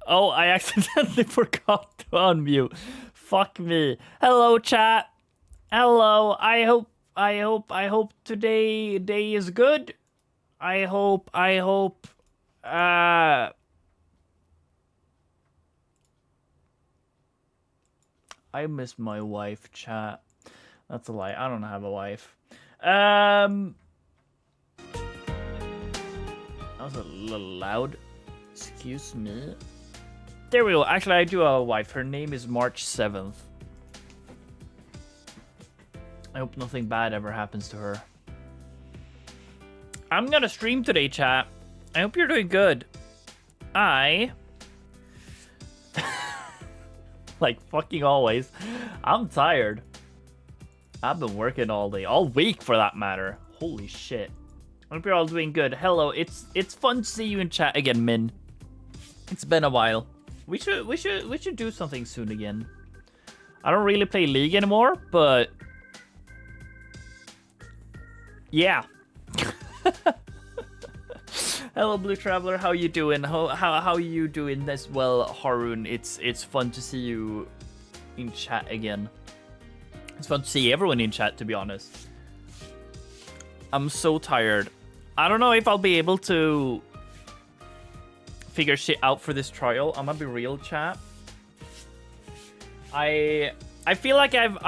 Oh, I accidentally forgot to unmute. Fuck me. Hello, chat. Hello. I hope today day is good. I hope. Uh, I miss my wife, chat. That's a lie. I don't have a wife. That was a little loud. Excuse me. There we go. Actually, I do have a wife. Her name is March 7th. I hope nothing bad ever happens to her. I'm gonna stream today, chat. I hope you're doing good. Like fucking always, I'm tired. I've been working all day, all week for that matter. Holy shit. I hope you're all doing good. Hello, it's fun to see you in chat again, Min. It's been a while. We should do something soon again. I don't really play League anymore, but yeah. Hello, Blue Traveler. How you doing? How you doing as well, Harun? It's fun to see you in chat again. It's fun to see everyone in chat, to be honest. I'm so tired. I don't know if I'll be able to figure shit out for this trial. I'm gonna be real, chat. I feel like I've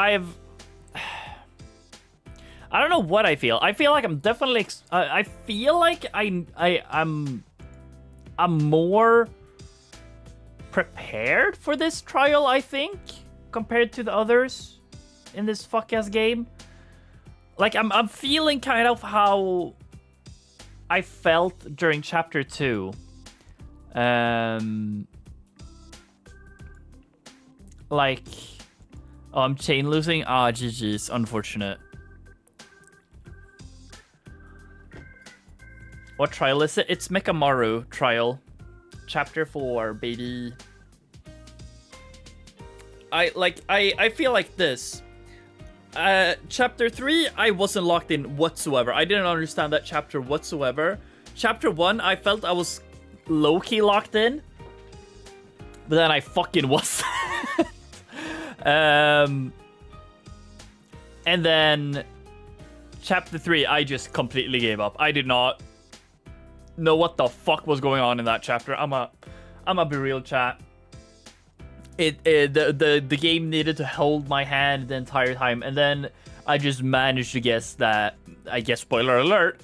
I don't know what I feel. I feel like I'm definitely I feel like I'm more prepared for this trial, I think, compared to the others in this fuck-ass game. Like I'm feeling kind of how I felt during chapter 2. Like, oh, I'm chain losing. Ah, GG's, unfortunate. What trial is it? It's Mekamaru trial. Chapter 4, baby. I feel like this. Chapter 3, I wasn't locked in whatsoever. I didn't understand that chapter whatsoever. Chapter 1, I felt I was low-key locked in. But then I fucking wasn't. And then chapter 3, I just completely gave up. I did not know what the fuck was going on in that chapter. I'm a be real, chat. The game needed to hold my hand the entire time, and then I just managed to guess that. I guess, spoiler alert,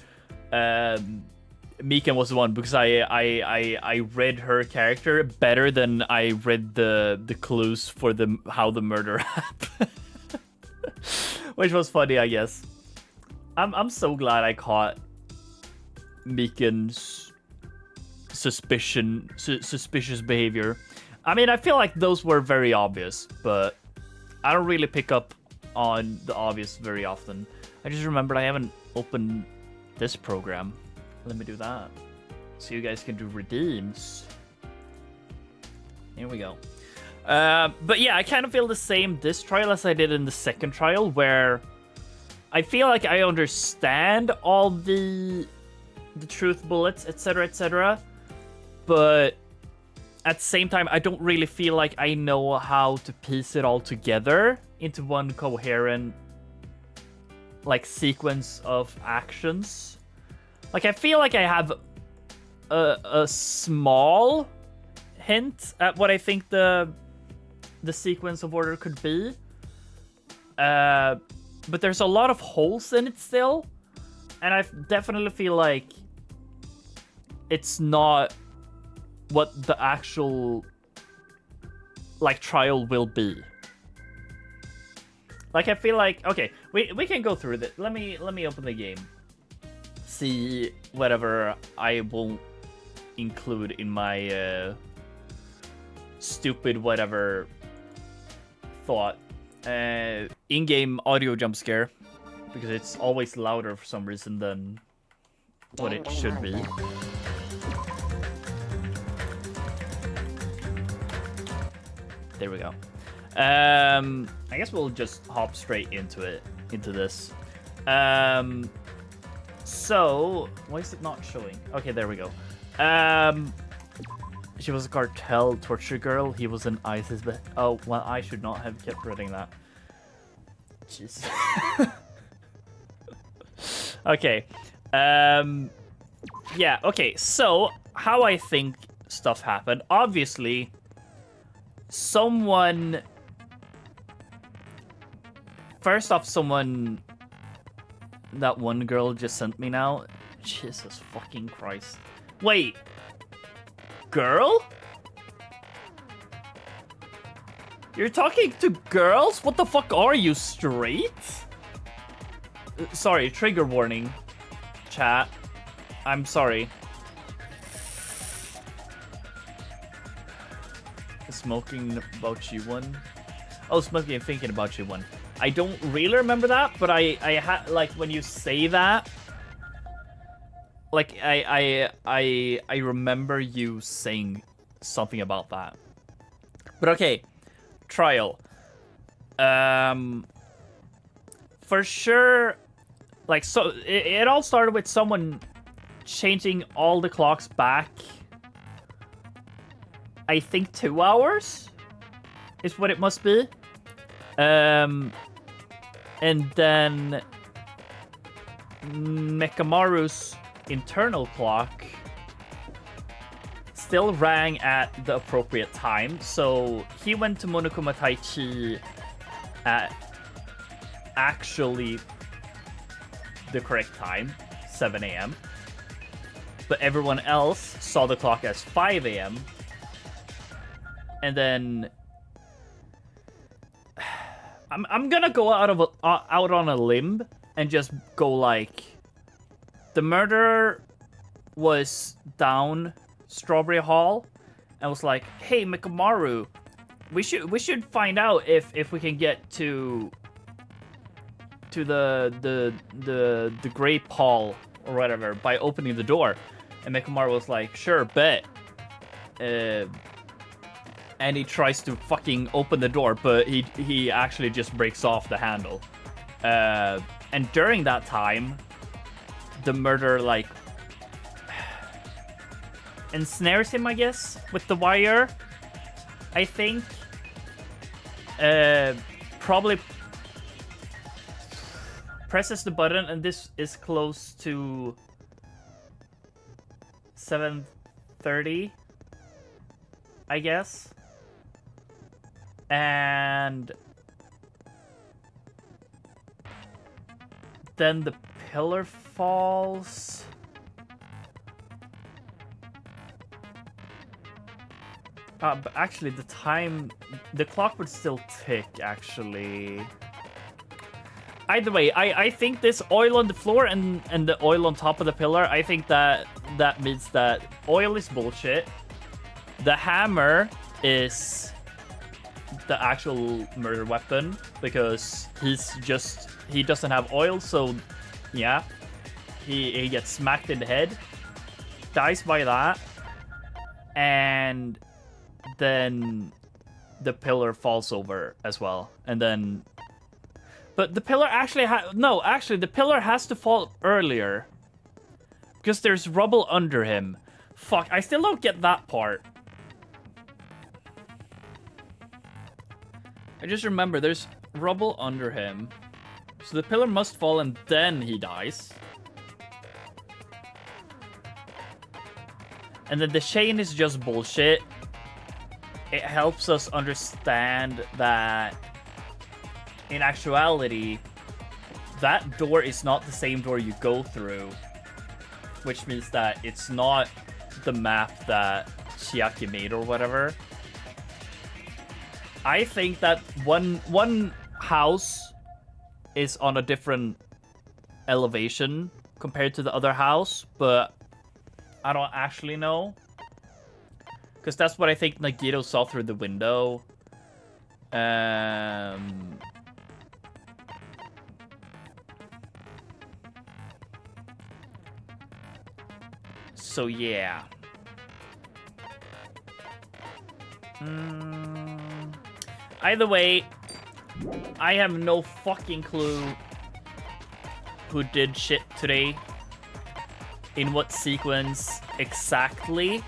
Mikan was the one, because I read her character better than I read the clues for how the murder happened, which was funny, I guess. I'm so glad I caught Mikan's suspicious behavior. I mean, I feel like those were very obvious, but I don't really pick up on the obvious very often. I just remembered I haven't opened this program. Let me do that, so you guys can do redeems. Here we go. But yeah, I kind of feel the same this trial as I did in the second trial, where I feel like I understand all the truth bullets, etc., etc., but at the same time, I don't really feel like I know how to piece it all together into one coherent, like, sequence of actions. Like, I feel like I have a small hint at what I think the sequence of order could be. But there's a lot of holes in it still. And I definitely feel like it's not what the actual, like, trial will be. Like, I feel like, okay, we can go through this. Let me open the game. See whatever I won't include in my stupid whatever thought. In-game audio jump scare, because it's always louder for some reason than what it should be. There we go. I guess we'll just hop straight into this. So, why is it not showing? Okay, there we go. She was a cartel torture girl. He was an ISIS. Oh, well, I should not have kept reading that. Jeez. Okay. Yeah, okay. So, how I think stuff happened. Obviously, someone... First off, someone... That one girl just sent me now. Jesus fucking Christ. Wait. Girl? You're talking to girls? What the fuck are you, straight? Sorry, trigger warning. Chat. I'm sorry. Smoking about you one. Oh, smoking and thinking about you one. I don't really remember that, but I had, like, when you say that, like, I remember you saying something about that. But okay, trial. For sure, like, so it all started with someone changing all the clocks back. I think 2 hours is what it must be. And then Mekamaru's internal clock still rang at the appropriate time, so he went to Monokuma Taichi at actually the correct time, 7 a.m. But everyone else saw the clock as 5 a.m. And then I'm gonna go out on a limb and just go like, the murderer was down Strawberry Hall and was like, "Hey, Mekamaru, we should find out if we can get to the Great Hall or whatever by opening the door." And Mekamaru was like, "Sure, bet." And he tries to fucking open the door, but he actually just breaks off the handle. And during that time, the murderer, like, ensnares him, I guess, with the wire, I think. Probably presses the button, and this is close to 7:30, I guess. And then the pillar falls. But actually, the clock would still tick, actually. Either way, I think this oil on the floor and the oil on top of the pillar, I think that means that oil is bullshit. The hammer is the actual murder weapon, because he doesn't have oil, so yeah, he gets smacked in the head, dies by that, and then the pillar falls over as well, and then, but the pillar actually the pillar has to fall earlier because there's rubble under him. Fuck, I still don't get that part. I just remember there's rubble under him. So the pillar must fall and then he dies. And then the chain is just bullshit. It helps us understand that in actuality, that door is not the same door you go through. Which means that it's not the map that Chiaki made or whatever. I think that one house is on a different elevation compared to the other house, but I don't actually know. Because that's what I think Nagito saw through the window. So yeah. Either way, I have no fucking clue who did shit today, in what sequence exactly,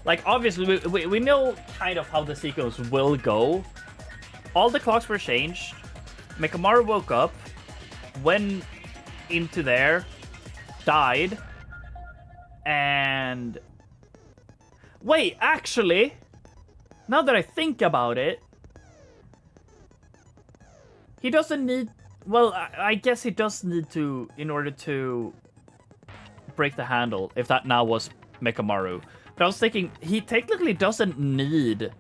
Like, obviously, we know kind of how the sequence will go. All the clocks were changed. Mechamaru woke up, went into there, died, and... Wait, actually, now that I think about it, he doesn't need... Well, I guess he does need to, in order to break the handle, if that now was Mechamaru. But I was thinking, he technically doesn't need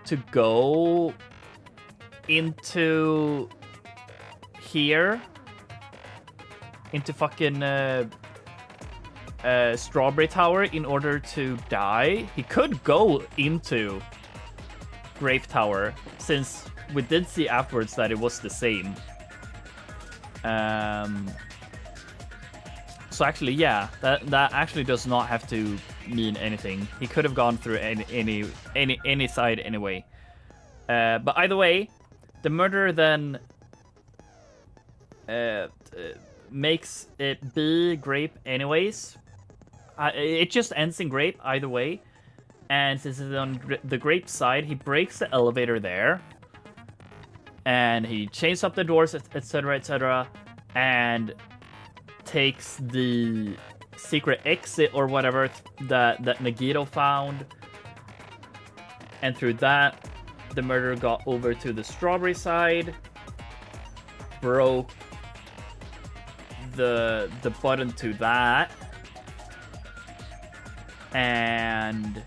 to go into here, into fucking Strawberry Tower in order to die. He could go into Grape Tower, since we did see afterwards that it was the same. So actually, yeah, that actually does not have to mean anything. He could have gone through any side anyway. But either way, the murderer then makes it be Grape anyways. It just ends in Grape either way. And since it's on the Grape side, he breaks the elevator there. And he chains up the doors, etc., etc., and takes the secret exit or whatever that Nagito found. And through that, the murderer got over to the Strawberry side, broke the button to that, and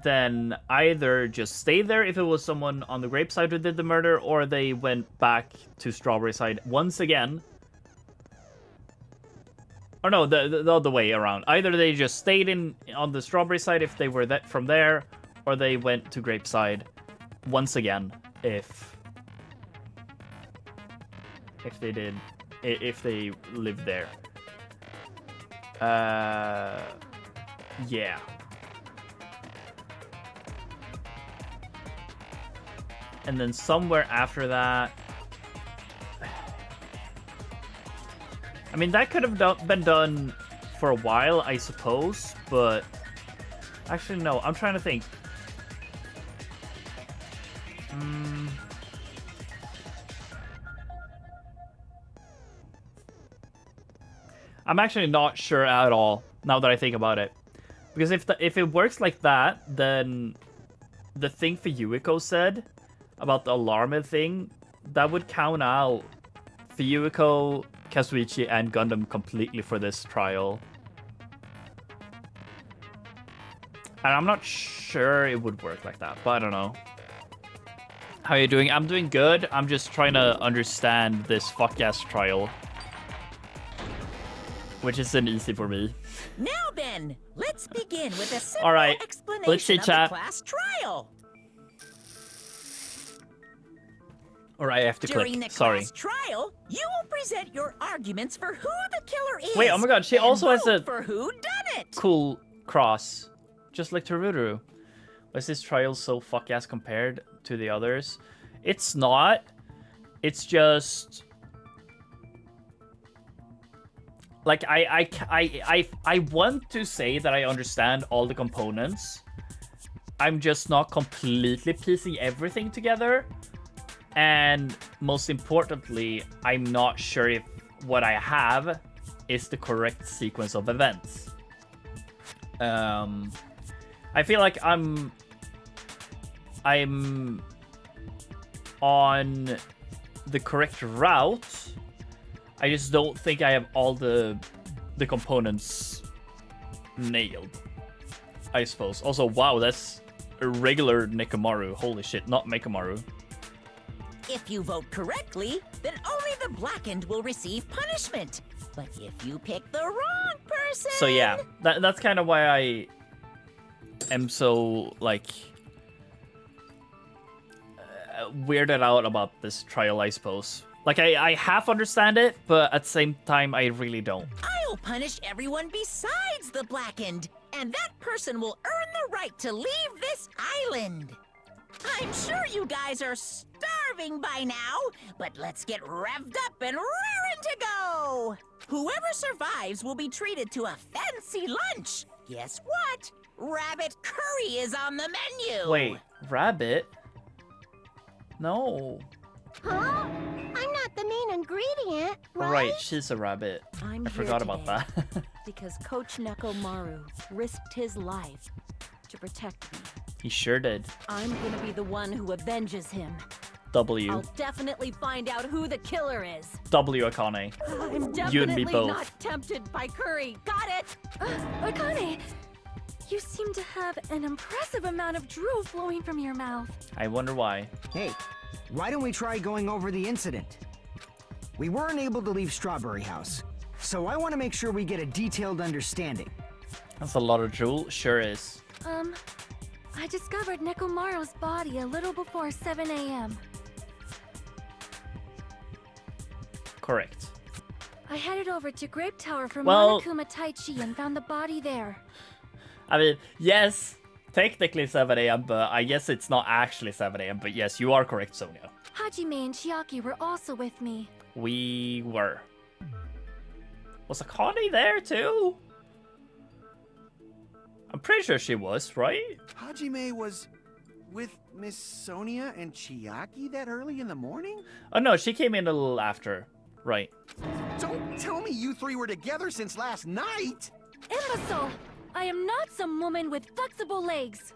then either just stay there if it was someone on the Grape side who did the murder, or they went back to Strawberry side once again. Or no, the other way around. Either they just stayed on the Strawberry side if they were from there, or they went to Grape side once again if they lived there. Yeah. And then somewhere after that, I mean, that could have been done for a while, I suppose, but actually, no, I'm trying to think. I'm actually not sure at all, now that I think about it. Because if it works like that, then the thing Fuyuhiko said about the alarm thing, that would count out Fuyuhiko, Kazuichi, and Gundam completely for this trial. And I'm not sure it would work like that, but I don't know. How are you doing? I'm doing good. I'm just trying to understand this fuck-ass trial, which isn't easy for me. Now then, let's begin with a simple All right, explanation let's see, of chat. the class trial. Alright, I have to During click. the Sorry. class trial, you will present your arguments for who the killer is. Wait, oh my god, she and also has vote a for who done it. cool cross. Just like Teruru. Was this trial so fuck-ass compared to the others? It's not. It's just... Like, I want to say that I understand all the components. I'm just not completely piecing everything together. And most importantly, I'm not sure if what I have is the correct sequence of events. I feel like I'm on the correct route. I just don't think I have all the components nailed, I suppose. Also, wow, that's a regular Nekomaru. Holy shit, not Mechamaru. If you vote correctly, then only the blackened will receive punishment. But if you pick the wrong person... So yeah, that's kind of why I am so, like, weirded out about this trial, I suppose. Like, I half understand it, but at the same time, I really don't. I'll punish everyone besides the blackened, and that person will earn the right to leave this island. I'm sure you guys are starving starving by now, but let's get revved up and raring to go! Whoever survives will be treated to a fancy lunch. Guess what? Rabbit curry is on the menu! Wait, rabbit? No. Huh? I'm not the main ingredient, right? Right, she's a rabbit. I'm I here forgot about today that. because Coach Nekomaru risked his life to protect me. He sure did. I'm gonna be the one who avenges him. W. I'll definitely find out who the killer is. W Akane. I'm You and me definitely both. not tempted by curry. Got it? Akane, you seem to have an impressive amount of drool flowing from your mouth. I wonder why. Hey, why don't we try going over the incident? We weren't able to leave Strawberry House, so I want to make sure we get a detailed understanding. That's a lot of drool. Sure is. I discovered Nekomaru's body a little before 7 a.m. Correct. I headed over to Grape Tower for Well- Monokuma Taichi and found the body there. I mean, yes, technically 7 a.m., but I guess it's not actually 7 a.m. But yes, you are correct, Sonia. Hajime and Chiaki were also with me. We were. Was Akane there too? I'm pretty sure she was, right? Hajime was with Miss Sonia and Chiaki that early in the morning? Oh no, she came in a little after. Right. Don't tell me you three were together since last night! Imbecile! I am not some woman with flexible legs.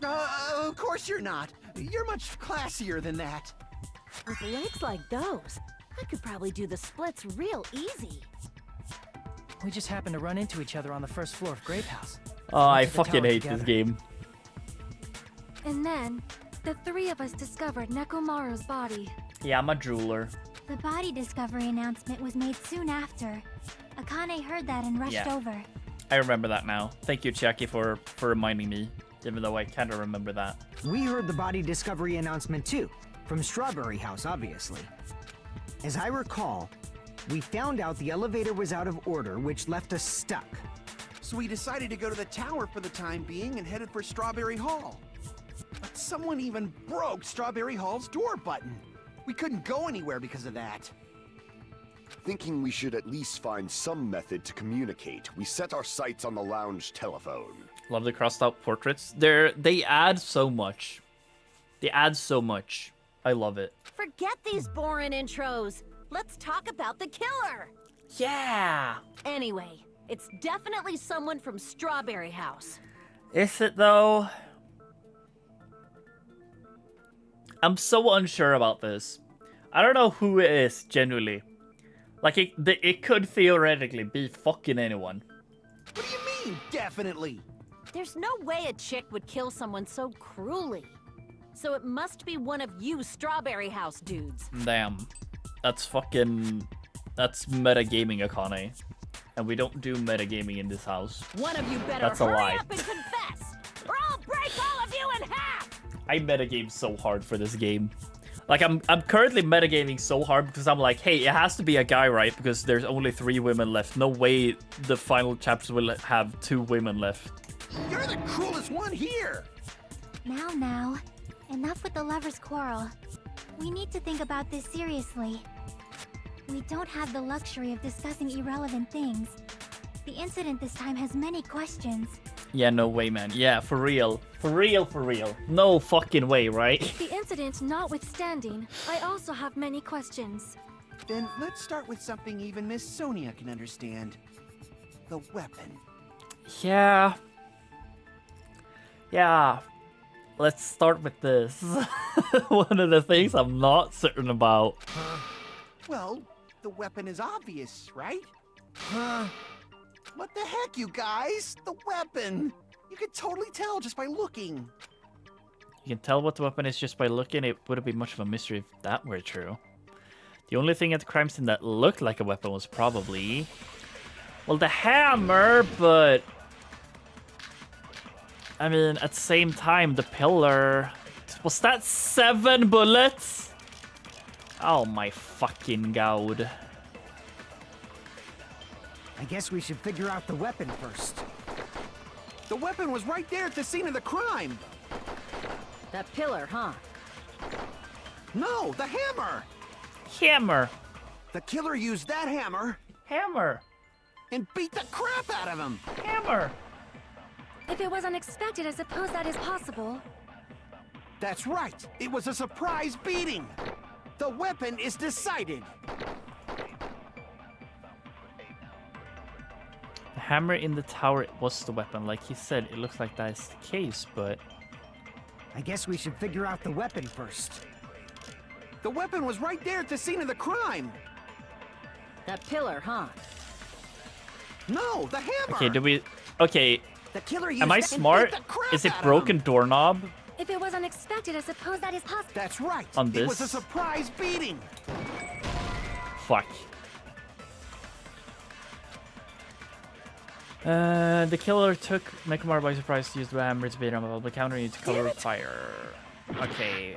Of course you're not. You're much classier than that. With legs like those, I could probably do the splits real easy. We just happened to run into each other on the first floor of Grape House. Oh, I Went to the fucking tower hate this together. game. And then, the three of us discovered Nekomaru's body. Yeah, I'm a drooler. The body discovery announcement was made soon after. Akane heard that and rushed Yeah. over. I remember that now. Thank you, Chiaki, for reminding me, even though I kind of remember that. We heard the body discovery announcement too, from Strawberry House, obviously. As I recall, we found out the elevator was out of order, which left us stuck. So we decided to go to the tower for the time being and headed for Strawberry Hall. But someone even broke Strawberry Hall's door button. We couldn't go anywhere because of that. Thinking we should at least find some method to communicate, we set our sights on the lounge telephone. Love the crossed out portraits. They add so much. They add so much. I love it. Forget these boring intros. Let's talk about the killer. Yeah. Anyway, it's definitely someone from Strawberry House. Is it though? I'm so unsure about this. I don't know who it is, genuinely. Like, it could theoretically be fucking anyone. What do you mean, definitely? There's no way a chick would kill someone so cruelly. So it must be one of you Strawberry House dudes. Damn. That's metagaming, Akane. And we don't do metagaming in this house. One of you better That's a hurry lie. up and confess, or I'll break all of you in half! I metagame so hard for this game. Like, I'm currently metagaming so hard because I'm like, hey, it has to be a guy, right? Because there's only 3 women left. No way the final chapters will have 2 women left. You're the cruelest one here! Now, enough with the lovers' quarrel. We need to think about this seriously. We don't have the luxury of discussing irrelevant things. The incident this time has many questions. Yeah, no way, man. Yeah, for real. For real, for real. No fucking way, right? The incident notwithstanding, I also have many questions. Then let's start with something even Miss Sonia can understand. The weapon. Yeah. Yeah. Let's start with this. One of the things I'm not certain about. Well, the weapon is obvious, right? Huh? What the heck, you guys? The weapon! You could totally tell just by looking. You can tell what the weapon is just by looking. It wouldn't be much of a mystery if that were true. The only thing at the crime scene that looked like a weapon was probably... well, the hammer, but... I mean, at the same time, the pillar... Was that 7 bullets? Oh my fucking god. I guess we should figure out the weapon first. The weapon was right there at the scene of the crime. That pillar, huh? No, the hammer! Hammer. The killer used that hammer Hammer. and beat the crap out of him. Hammer. If it was unexpected, I suppose that is possible. That's right. It was a surprise beating. The weapon is decided. The hammer in the tower was the weapon. Like he said, it looks like that is the case, but... I guess we should figure out the weapon first. The weapon was right there at the scene of the crime. That pillar, huh? No, the hammer! Okay, do we... Okay, The killer used am I that and smart? beat the crap Is it out of broken him. doorknob? If it was unexpected, I suppose that is possible. That's right. On It was a this? surprise beating. Fuck. The killer took Nekomaru by surprise to use the hammer to beat him up, but counter needs to cover fire. Okay.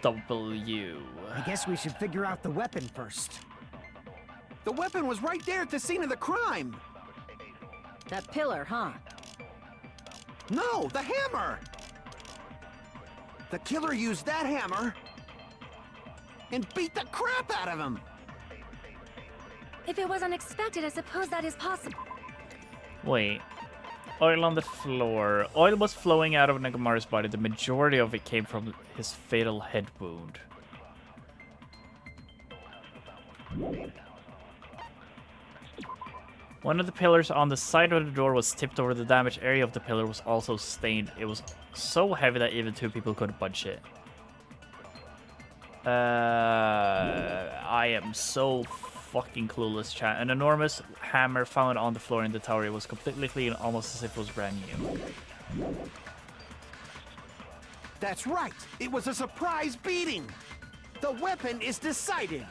W. I guess we should figure out the weapon first. The weapon was right there at the scene of the crime. That pillar, huh? No, the hammer! The killer used that hammer and beat the crap out of him. If it was unexpected, I suppose that is possible. Wait. Oil on the floor. Oil was flowing out of Nekomaru's body. The majority of it came from his fatal head wound. One of the pillars on the side of the door was tipped over. The damaged area of the pillar was also stained. It was so heavy that even two people couldn't punch it. I am so fucking clueless, chat. An enormous hammer found on the floor in the tower. It was completely clean, almost as if it was brand new. That's right. It was a surprise beating. The weapon is decided.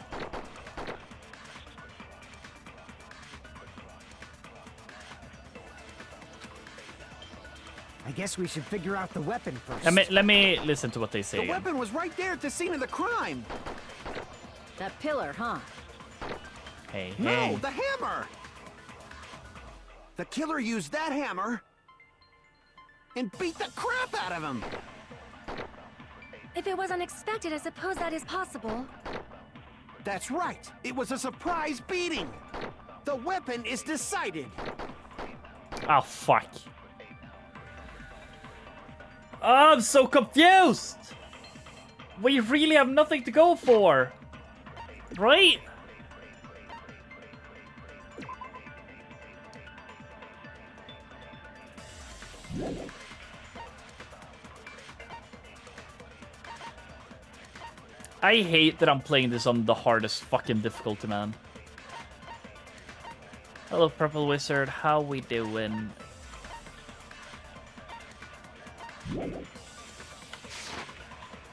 I guess we should figure out the weapon first. Let me listen to what they say The again. weapon was right there at the scene of the crime. That pillar, huh? Hey, No, hey. the hammer! The killer used that hammer and beat the crap out of him. If it was unexpected, I suppose that is possible. That's right. It was a surprise beating. The weapon is decided. Oh, fuck. Oh, I'm so confused! We really have nothing to go for. Right? I hate that I'm playing this on the hardest fucking difficulty, man. Hello, Purple Wizard. How we doing?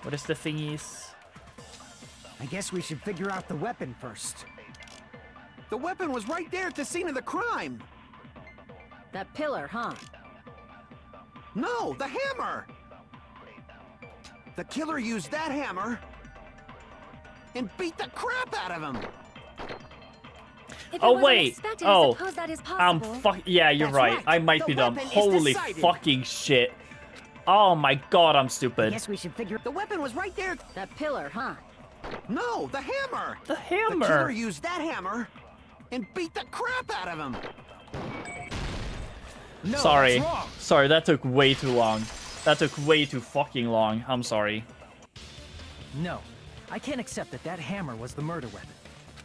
What is the thingies? I guess we should figure out the weapon first. The weapon was right there at the scene of the crime. That pillar, huh? No, the hammer! The killer used that hammer and beat the crap out of him. If it Oh, was wait. unexpected, Oh, I suppose that is possible. Yeah, you're That's right. right. I might The be dumb. weapon is Holy decided. fucking shit. Oh my god, I'm I stupid. guess we should figure. The weapon was right there. That pillar, huh? No, the hammer! The The killer hammer. used that hammer and beat the crap out of him. No, Sorry. that's wrong. Sorry, that took way too long. That took way too fucking long. I'm sorry. No, I can't accept that that hammer was the murder weapon.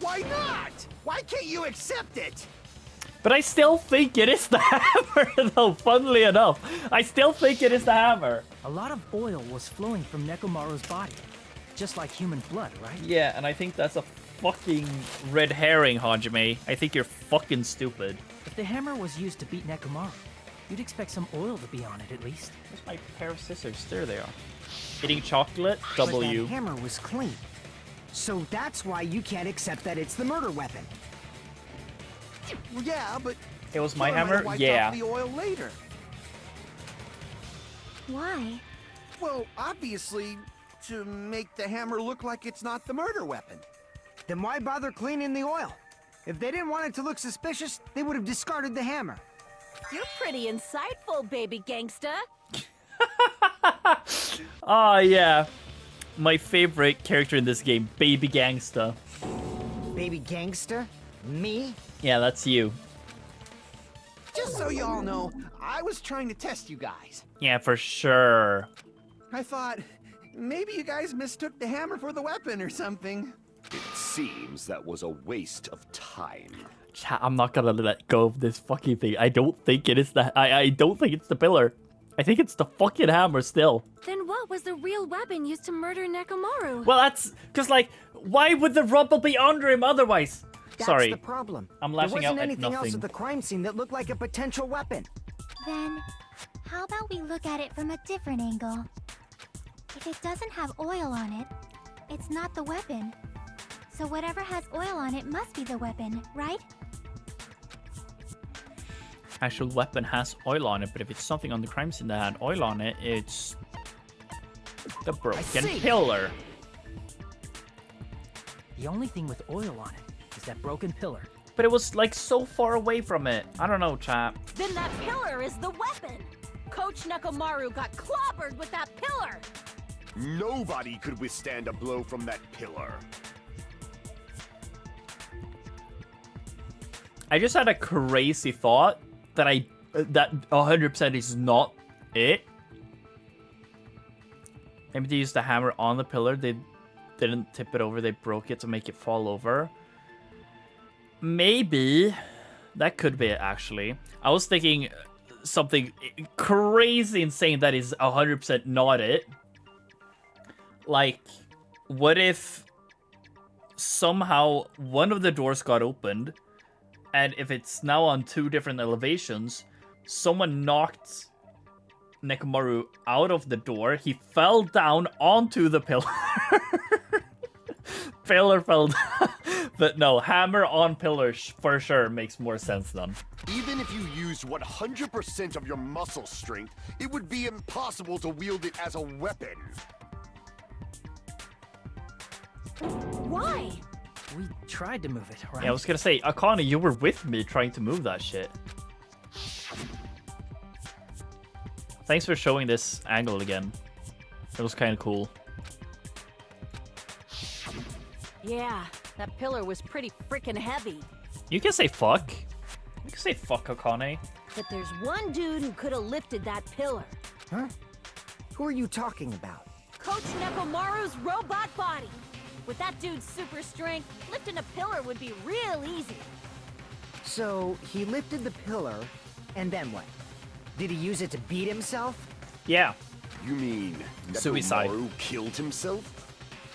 Why not? Why can't you accept it? But I still think it is the hammer, though, funnily enough. I still think it is the hammer. A lot of oil was flowing from Nekomaru's body, just like human blood, right? Yeah, and I think that's a fucking red herring, Hajime. I think you're fucking stupid. If the hammer was used to beat Nekomaru, you'd expect some oil to be on it at least. Where's my pair of scissors? There they are. Eating chocolate, But W. that hammer was clean. So that's why you can't accept that it's the murder weapon. Well, yeah, but It was my killer might have hammer? wiped Yeah. off the oil later. Why? Well, obviously, to make the hammer look like it's not the murder weapon. Then why bother cleaning the oil? If they didn't want it to look suspicious, they would have discarded the hammer. You're pretty insightful, baby gangsta. Oh, yeah. My favorite character in this game, Baby Gangsta. Baby gangster? Me? Yeah, that's you. Just so you all know, I was trying to test you guys. Yeah, for sure. I thought maybe you guys mistook the hammer for the weapon or something. It seems that was a waste of time. Chat, I'm not gonna let go of this fucking thing. I don't think it is the. I don't think it's the pillar. I think it's the fucking hammer still. Then what was the real weapon used to murder Nekomaru? Well, that's because like, why would the rubble be under him otherwise? That's Sorry, the problem. I'm lashing there out wasn't at anything else nothing. at the crime scene that looked like a potential weapon. Then, how about we look at it from a different angle? If it doesn't have oil on it, it's not the weapon. So whatever has oil on it must be the weapon, right? Actual weapon has oil on it, but if it's something on the crime scene that had oil on it, it's the broken see. pillar. The only thing with oil on it is that broken pillar. But it was like so far away from it. I don't know, chat. Then that pillar is the weapon. Coach Nekomaru got clobbered with that pillar. Nobody could withstand a blow from that pillar. I just had a crazy thought that that 100% is not it. Maybe they used the hammer on the pillar. They didn't tip it over. They broke it to make it fall over. Maybe that could be it, actually. I was thinking something crazy insane that is 100% not it. Like, what if somehow one of the doors got opened, and if it's now on 2 different elevations, someone knocked Nekomaru out of the door, he fell down onto the pillar. Pillar fell down. But no, hammer on pillar for sure makes more sense then. Even if you used 100% of your muscle strength, it would be impossible to wield it as a weapon. Why? We tried to move it, right? Yeah, I was gonna say, Akane, you were with me trying to move that shit. Thanks for showing this angle again. It was kind of cool. Yeah, that pillar was pretty freaking heavy. You can say fuck. You can say fuck, Akane. But there's one dude who could have lifted that pillar. Huh? Who are you talking about? Coach Nekomaru's robot body. With that dude's super strength, lifting a pillar would be real easy. So, he lifted the pillar, and then what? Did he use it to beat himself? Yeah. You mean Suicide. Nekomaru killed himself?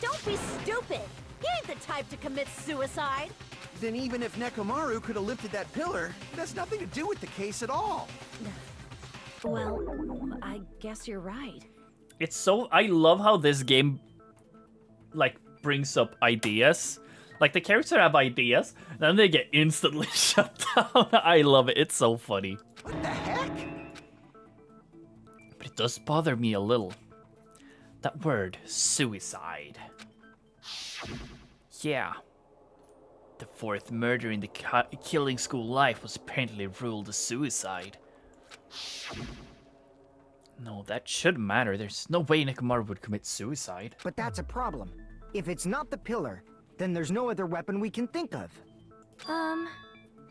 Don't be stupid. He ain't the type to commit suicide. Then even if Nekomaru could have lifted that pillar, it has nothing to do with the case at all. Well, I guess you're right. It's so... I love how this game, like, brings up ideas. Like, the characters have ideas, then they get instantly shut down. I love it. It's so funny. What the heck? But it does bother me a little. That word, suicide. Yeah. The 4th murder in the killing school life was apparently ruled a suicide. No, that shouldn't matter. There's no way Nekomaru would commit suicide. But that's a problem. If it's not the pillar, then there's no other weapon we can think of.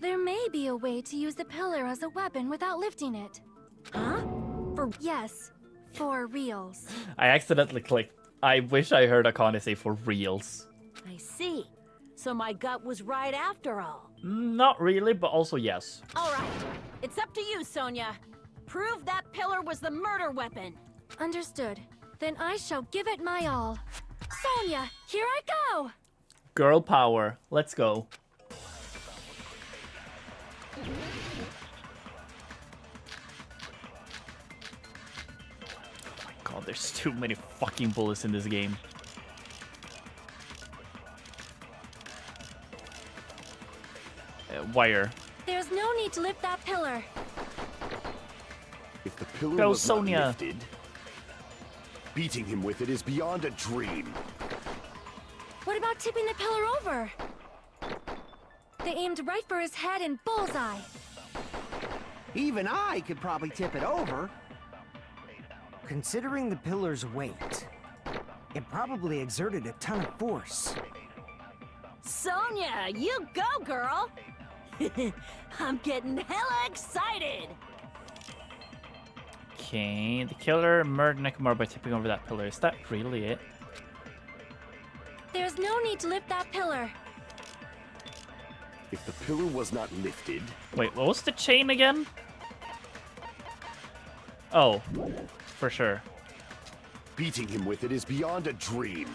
There may be a way to use the pillar as a weapon without lifting it. Huh? Yes, for reals. I accidentally clicked. I wish I heard Akane say for reals. I see. So my gut was right after all. Not really, but also yes. All right. It's up to you, Sonia. Prove that pillar was the murder weapon. Understood. Then I shall give it my all. Sonia, here I go! Girl power. Let's go. Oh my god, there's too many fucking bullets in this game. Wire. There's no need to lift that pillar. If the pillar Go, was Sonia. not lifted, beating him with it is beyond a dream. What about tipping the pillar over? They aimed right for his head and bullseye. Even I could probably tip it over. Considering the pillar's weight, it probably exerted a ton of force. Sonia, you go, girl! I'm getting hella excited! Okay, the killer murdered Nekomaru by tipping over that pillar. Is that really it? There's no need to lift that pillar. If the pillar was not lifted, Wait, what was the chain again? Oh, for sure. beating him with it is beyond a dream.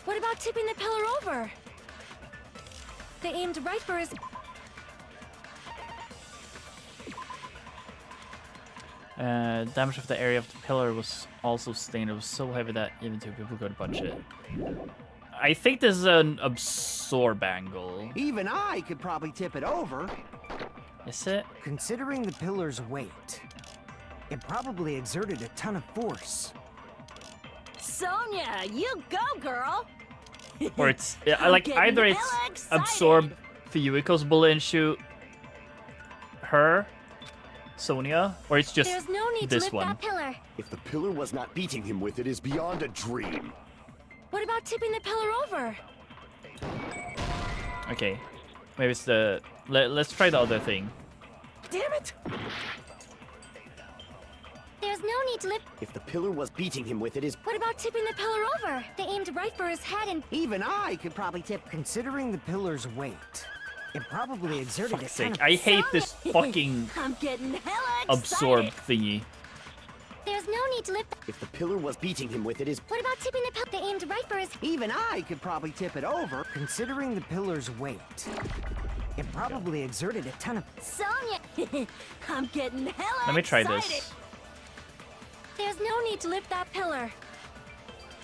What about tipping the pillar over? They aimed right for his... Damage of the area of the pillar was also sustained. It was so heavy that even two people could punch it. I think this is an absorb angle. Even I could probably tip it over. Is it? Considering the pillar's weight, it probably exerted a ton of force. Sonia, you go, girl! Or it's I'm like getting either it's hella excited. absorb Fuyuhiko's bullet and shoot her, Sonia, or it's just There's no need to this lift one. that pillar. If the pillar was not beating him with it is beyond a dream. What about tipping the pillar over? Okay, maybe it's the. Let's try the other thing. Damn it! There's no need to lift... If the pillar was beating him with it is What about tipping the pillar over? They aimed right for his head and... Even I could probably tip. Considering the pillar's weight, it probably exerted a Fuck's ton sake, of... I hate this fucking I'm getting hella excited! absorb thingy. There's no need to lift... if the pillar was beating him with it is What about tipping the pillar? They aimed right for his... Even I could probably tip it over. Considering the pillar's weight, it probably exerted a ton of... Sonia, I'm getting hella Let me try excited. this. There's no need to lift that pillar.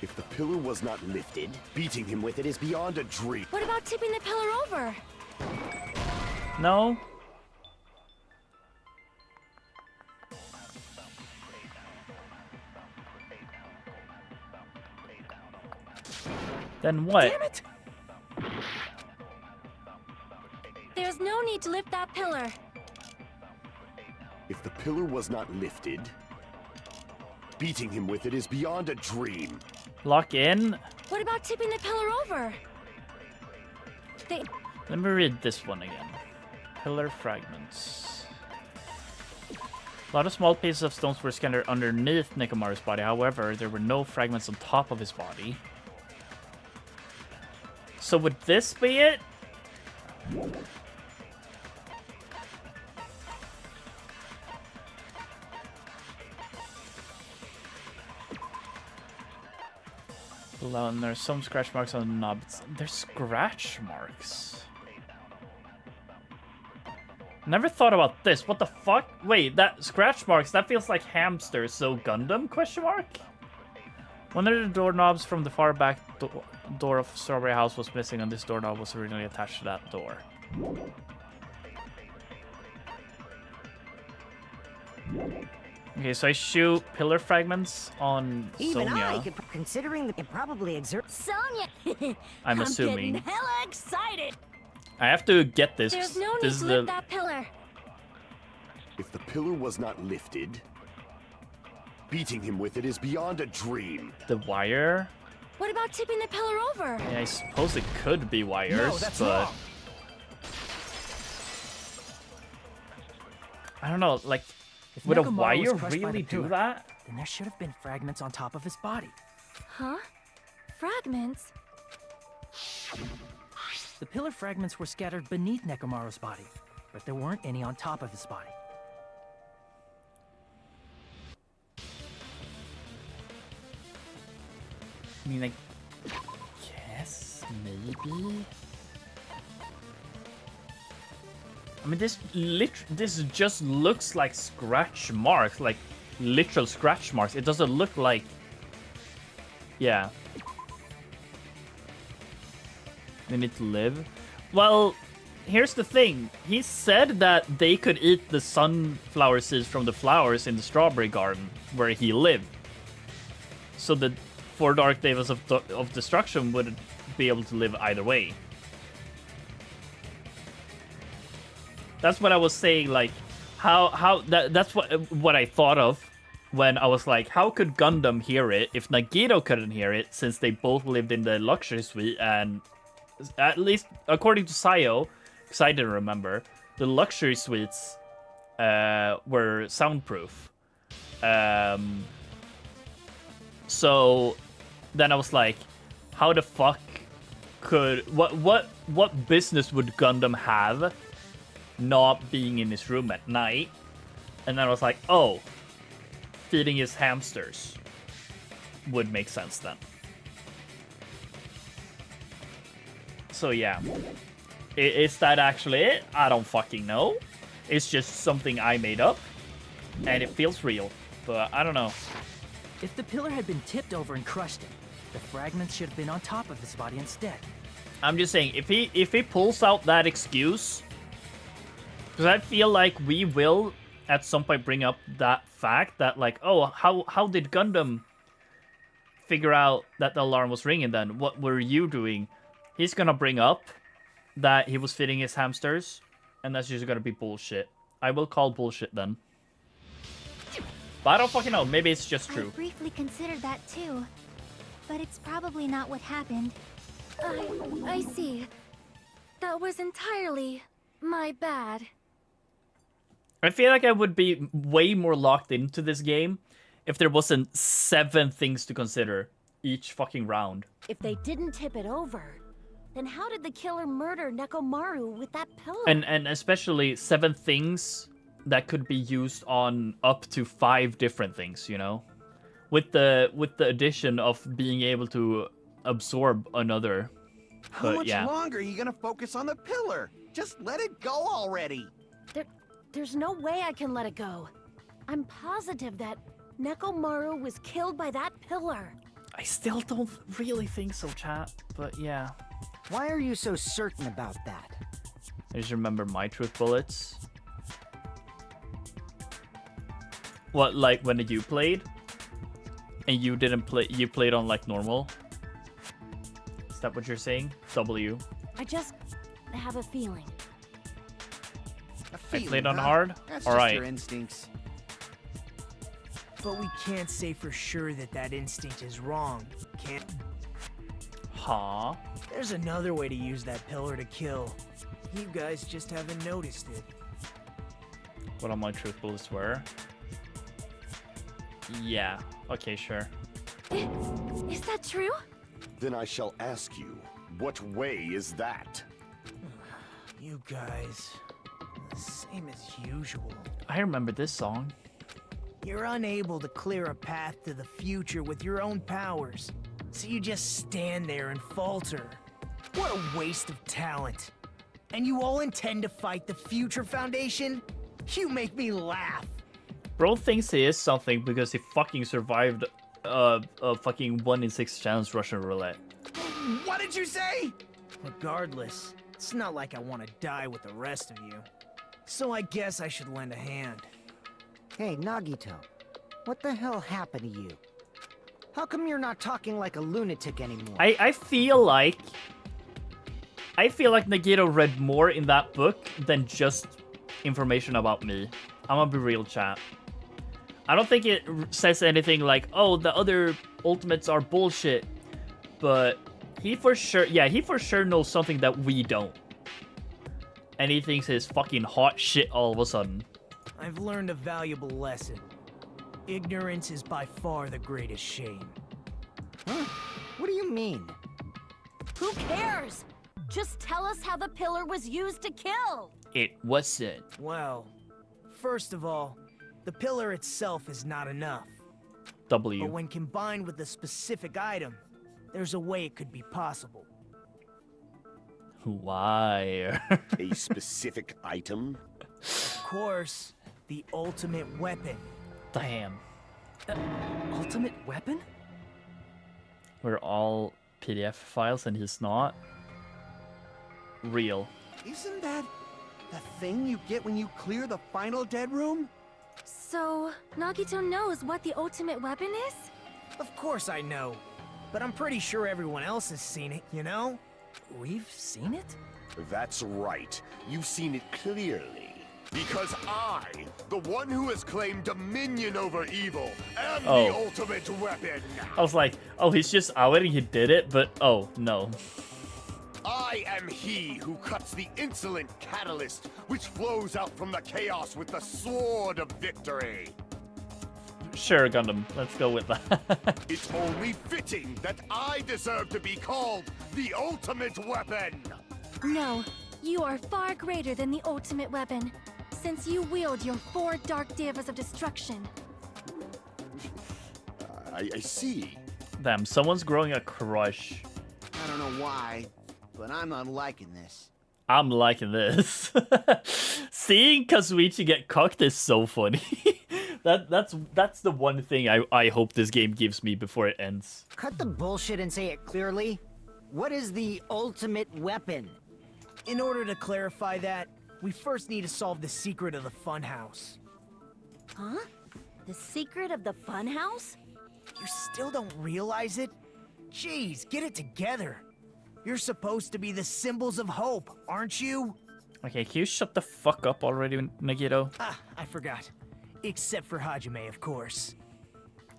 if the pillar was not lifted, beating him with it is beyond a dream. What about tipping the pillar over? No. Then what? Damn it! There's no need to lift that pillar. If the pillar was not lifted, beating him with it is beyond a dream. Lock in. What about tipping the pillar over? They... Let me read this one again. Pillar fragments. A lot of small pieces of stones were scattered underneath Nekomaru's body. However, there were no fragments on top of his body. So would this be it? Below, and there's some scratch marks on the knob. There's scratch marks. Never thought about this. What the fuck? Wait, that scratch marks, that feels like hamsters. So Gundam, question mark? One of the doorknobs from the far back door of Strawberry House was missing, and this doorknob was originally attached to that door. Okay, so I shoot pillar fragments on Even I Sonia. could... Considering it probably exert... Sonia, I'm I'm assuming. getting hella excited. I have to get this. There's no need This is to the lift that pillar. If the pillar was not lifted, beating him with it is beyond a dream. the wire. What about tipping the pillar over? Yeah, I suppose it could be wires, No, that's but wrong. I don't know. Like, If would a Nekomaru was wire crushed by the really do pillar, that? Then there should have been fragments on top of his body. Huh? Fragments? The pillar fragments were scattered beneath Nekomaru's body, but there weren't any on top of his body. I mean, like, yes, maybe. I mean, this just looks like scratch marks, like literal scratch marks. It doesn't look like, yeah. They need to live. Well, here's the thing. He said that they could eat the sunflower seeds from the flowers in the strawberry garden where he lived. So the 4 Dark Devils of Destruction would be able to live either way. That's what I was saying, like, That's what I thought of when I was like, how could Gundam hear it if Nagito couldn't hear it, since they both lived in the luxury suite, and at least according to Sayo, because I didn't remember, the luxury suites were soundproof. So then I was like, how the fuck could what business would Gundam have not being in his room at night? And then I was like, oh, feeding his hamsters would make sense then. So yeah, is that actually it? I don't fucking know. It's just something I made up, and it feels real, but I don't know. If the pillar had been tipped over and crushed it, the fragments should have been on top of his body instead. I'm just saying, if he pulls out that excuse, because I feel like we will at some point bring up that fact that, like, oh, how did Gundam figure out that the alarm was ringing then? What were you doing? He's gonna bring up that he was feeding his hamsters, and that's just gonna be bullshit. I will call bullshit then. But I don't fucking know, maybe it's just true. I briefly considered that too, but it's probably not what happened. I see. That was entirely my bad. I feel like I would be way more locked into this game if there wasn't 7 things to consider each fucking round. If they didn't tip it over, then how did the killer murder Nekomaru with that pillow? And especially 7 things that could be used on up to 5 different things, you know? With the addition of being able to absorb another. How much longer are you gonna focus on the pillar? Just let it go already. There's no way I can let it go. I'm positive that Nekomaru was killed by that pillar. I still don't really think so, chat, but yeah. Why are you so certain about that? I just remember my truth bullets. What, like when you played? And you didn't play, you played on like normal? Is that what you're saying? W. I just have a feeling. I played on hard? That's All just right. your instincts. But we can't say for sure that that instinct is wrong, can't? Huh? There's another way to use that pillar to kill. You guys just haven't noticed it. What all my truth bullets were? Yeah. Okay, sure. Is that true? Then I shall ask you, what way is that? You guys, the same as usual. I remember this song. You're unable to clear a path to the future with your own powers, so you just stand there and falter. What a waste of talent. And you all intend to fight the Future Foundation? You make me laugh. Bro thinks he is something because he fucking survived a fucking 1 in 6 chance Russian roulette. What did you say? Regardless, it's not like I want to die with the rest of you. So I guess I should lend a hand. Hey, Nagito. What the hell happened to you? How come you're not talking like a lunatic anymore? I feel like Nagito read more in that book than just information about me. I'm gonna be real, chat. I don't think it says anything like, oh, the other ultimates are bullshit. But he for sure knows something that we don't. And he thinks it's fucking hot shit all of a sudden. I've learned a valuable lesson. Ignorance is by far the greatest shame. Huh? What do you mean? Who cares? Just tell us how the pillar was used to kill. It wasn't. Well, first of all, the pillar itself is not enough. W. But when combined with a specific item, there's a way it could be possible. Why? A specific item? Of course, the ultimate weapon. Damn. Ultimate weapon? We're all PDF files and he's not. Real. Isn't that the thing you get when you clear the final dead room? So, Nagito knows what the ultimate weapon is? Of course I know. But I'm pretty sure everyone else has seen it, you know? We've seen it? That's right. You've seen it clearly. Because I, the one who has claimed dominion over evil, am Oh. the ultimate weapon. I was like, oh, he's just outing he did it, but oh, no. I am he who cuts the insolent catalyst which flows out from the chaos with the sword of victory. Sure, Gundam, let's go with that. It's only fitting that I deserve to be called the ultimate weapon. No, you are far greater than the ultimate weapon, since you wield your 4 Dark Devas of Destruction. I see. Damn, someone's growing a crush. I don't know why, but I'm not liking this. I'm liking this. Seeing Kazuichi get cocked is so funny. That's the one thing I hope this game gives me before it ends. Cut the bullshit and say it clearly. What is the ultimate weapon? In order to clarify that, we first need to solve the secret of the funhouse. Huh? The secret of the funhouse? You still don't realize it? Jeez, get it together. You're supposed to be the symbols of hope, aren't you? Okay, can you shut the fuck up already, Nagito? Ah, I forgot. Except for Hajime, of course.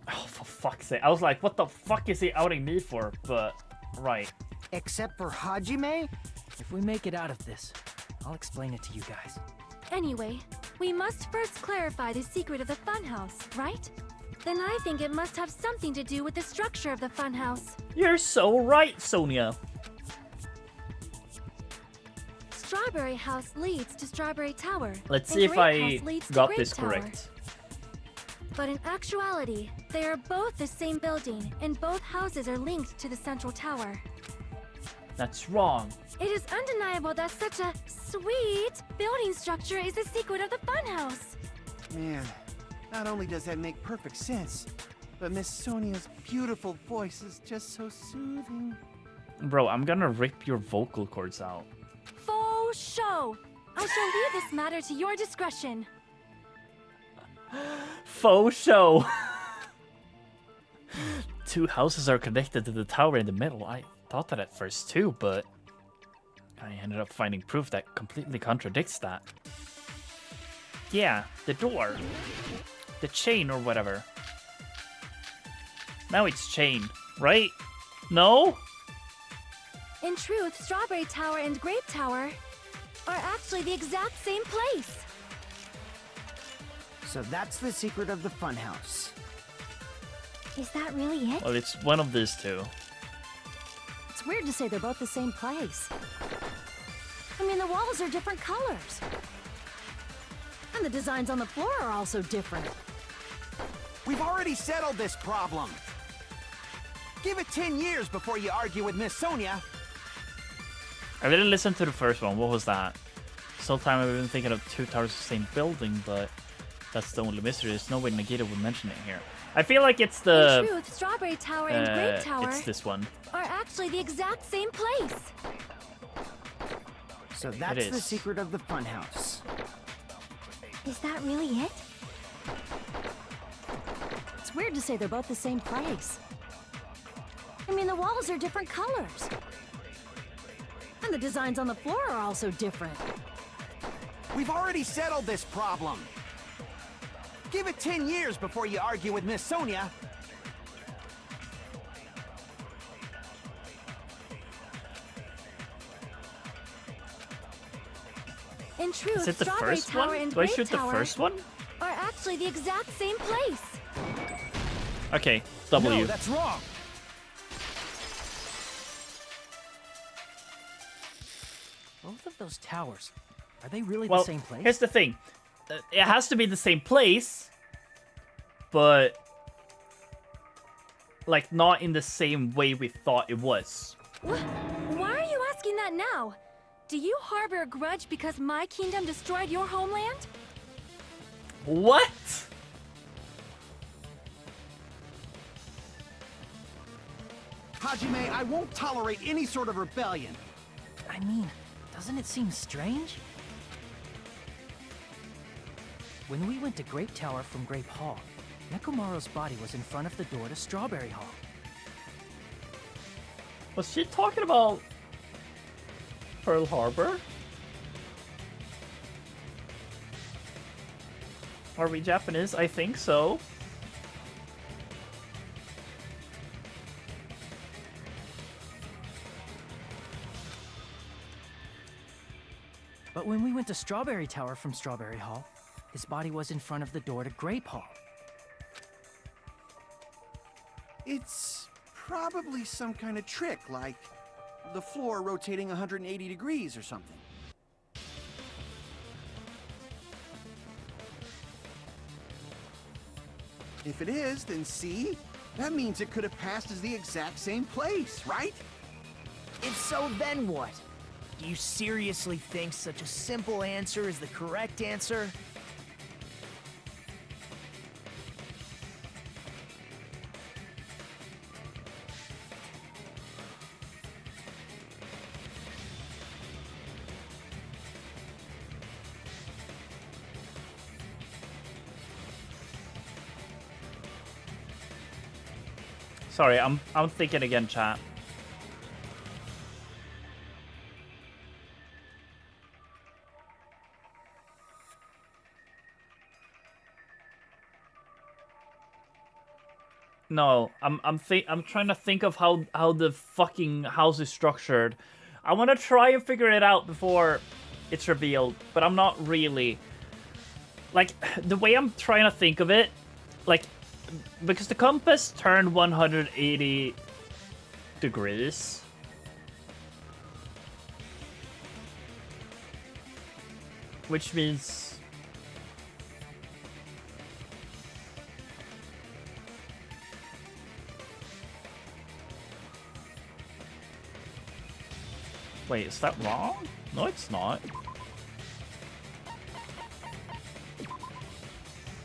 Oh, for fuck's sake. I was like, what the fuck is he outing me for? But, right. Except for Hajime? If we make it out of this, I'll explain it to you guys. Anyway, we must first clarify the secret of the funhouse, right? Then I think it must have something to do with the structure of the funhouse. You're so right, Sonia. Strawberry House leads to Strawberry Tower. Let's and see if Grape I House leads to got Grape this Tower. correct. But in actuality, they are both the same building, and both houses are linked to the central tower. That's wrong. It is undeniable that such a sweet building structure is the secret of the funhouse. Man, not only does that make perfect sense, but Miss Sonia's beautiful voice is just so soothing. Bro, I'm gonna rip your vocal cords out. Faux show! I shall leave this matter to your discretion. Faux show. 2 houses are connected to the tower in the middle. I thought that at first too, but I ended up finding proof that completely contradicts that. Yeah, the door. The chain or whatever. Now it's chain, right? No? In truth, Strawberry Tower and Grape Tower are actually the exact same place. So that's the secret of the funhouse. Is that really it? Well, it's one of these two. It's weird to say they're both the same place. I mean, the walls are different colors. And the designs on the floor are also different. We've already settled this problem. Give it 10 years before you argue with Miss Sonia. I didn't listen to the first one. What was that? This whole time I've been thinking of 2 towers of the same building, but that's the only mystery. There's no way Nagito would mention it here. I feel like it's the... In truth, Strawberry Tower and Grape Tower it's this one. are actually the exact same place. So that's the is. secret of the funhouse. Is that really it? It's weird to say they're both the same place. I mean, the walls are different colors. And the designs on the floor are also different. We've already settled this problem. Give it 10 years before you argue with Miss Sonia. In truth, Is it the Strawberry first Tower one? and Do I Grape shoot the Tower first one? are actually the exact same place. Okay, W. No, that's wrong. Both of those towers, are they really Well, the same place? here's the thing. It has to be the same place, but like not in the same way we thought it was. Why are you asking that now? Do you harbor a grudge because my kingdom destroyed your homeland? What? Hajime, I won't tolerate any sort of rebellion. I mean, doesn't it seem strange? When we went to Grape Tower from Grape Hall, Nekomaru's body was in front of the door to Strawberry Hall. Was she talking about Pearl Harbor? Are we Japanese? I think so. But when we went to Strawberry Tower from Strawberry Hall, his body was in front of the door to Grape Hall. It's probably some kind of trick, like the floor rotating 180 degrees or something. If it is, then see? That means it could have passed as the exact same place, right? If so, then what? Do you seriously think such a simple answer is the correct answer? Sorry, I'm thinking again, chat. No, I'm trying to think of how the fucking house is structured. I want to try and figure it out before it's revealed, but I'm not really. Like, the way I'm trying to think of it, like, because the compass turned 180 degrees. Which means... Wait, is that wrong? No, it's not.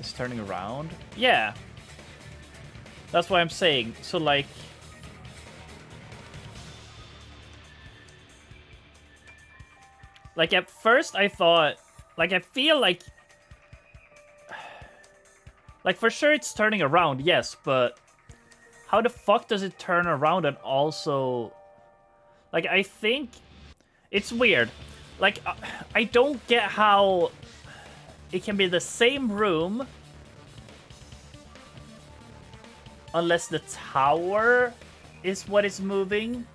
It's turning around? Yeah. That's what I'm saying. So, like... Like, at first I thought... Like, I feel like... Like, for sure it's turning around, yes, but... How the fuck does it turn around and also... Like, I think... It's weird. Like, I don't get how... It can be the same room... Unless the tower is what is moving.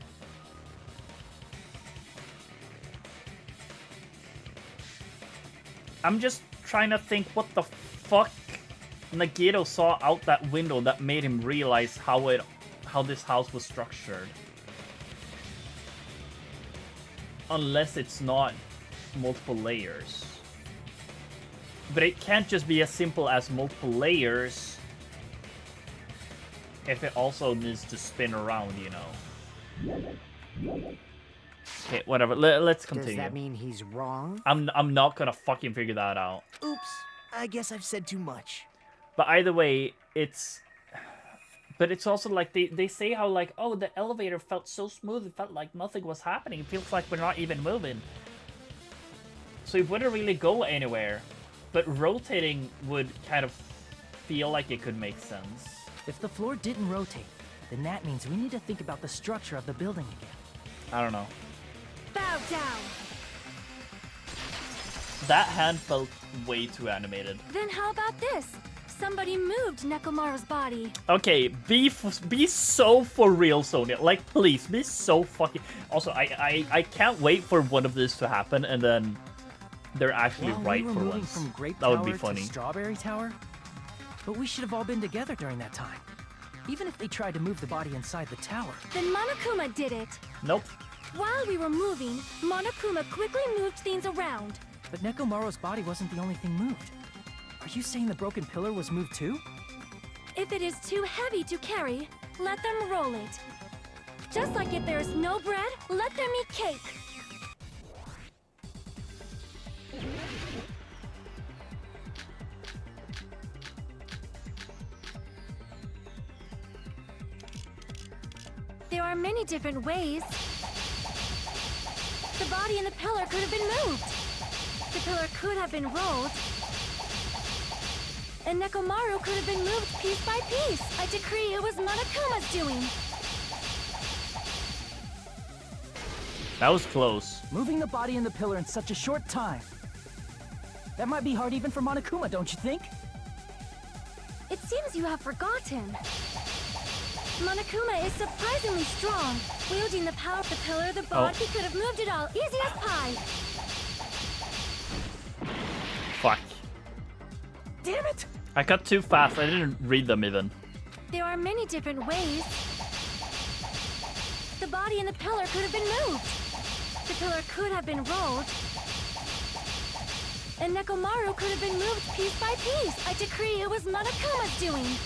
I'm just trying to think what the fuck Nagito saw out that window that made him realize how this house was structured. Unless it's not multiple layers. But it can't just be as simple as multiple layers if it also needs to spin around, you know. Okay, whatever. Let's continue. Does that mean he's wrong? I'm not gonna fucking figure that out. Oops, I guess I've said too much. But either way, it's... But it's also like, they say how like, oh, the elevator felt so smooth, it felt like nothing was happening. It feels like we're not even moving. So it wouldn't really go anywhere. But rotating would kind of feel like it could make sense. If the floor didn't rotate, then that means we need to think about the structure of the building again. I don't know. Bow down! That hand felt way too animated. Then how about this? Somebody moved Nekomaru's body. Okay, be so for real, Sonia. Like, please, be so fucking... Also, I can't wait for one of this to happen, and then they're actually right we were for moving once. from Grape That would be Tower funny. to Strawberry Tower, but we should have all been together during that time. Even if they tried to move the body inside the tower. Then Monokuma did it. Nope. While we were moving, Monokuma quickly moved things around. But Nekomaru's body wasn't the only thing moved. Are you saying the broken pillar was moved too? If it is too heavy to carry, let them roll it. Just like if there is no bread, let them eat cake. There are many different ways. The body and the pillar could have been moved. The pillar could have been rolled. And Nekomaru could have been moved piece by piece. I decree it was Monokuma's doing. That was close. Moving the body and the pillar in such a short time. That might be hard even for Monokuma, don't you think? It seems you have forgotten. Monokuma is surprisingly strong. Wielding the power of the pillar of the bond, he could have moved it all easy as pie. Fuck. Damn it! I cut too fast. I didn't read them even. There are many different ways. The body and the pillar could have been moved. The pillar could have been rolled. And Nekomaru could have been moved piece by piece. I decree it was Monokuma's doing.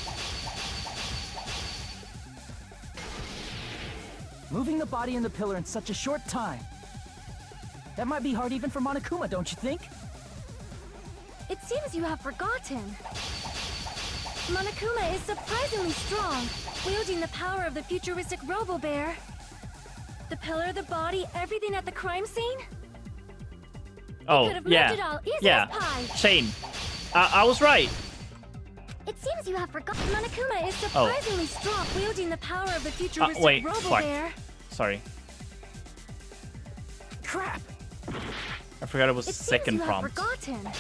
Moving the body and the pillar in such a short time. That might be hard even for Monokuma, don't you think? It seems you have forgotten. Monokuma is surprisingly strong, wielding the power of the futuristic Robo-Bear. The pillar, the body, everything at the crime scene? Oh, could have moved it all easy yeah. as pie. Shane, I was right. It seems you have forgotten. Monokuma is surprisingly strong, wielding the power of the futuristic wait, Robo-Bear. Sorry. Crap! I forgot it was It the second seems you prompt. have forgotten.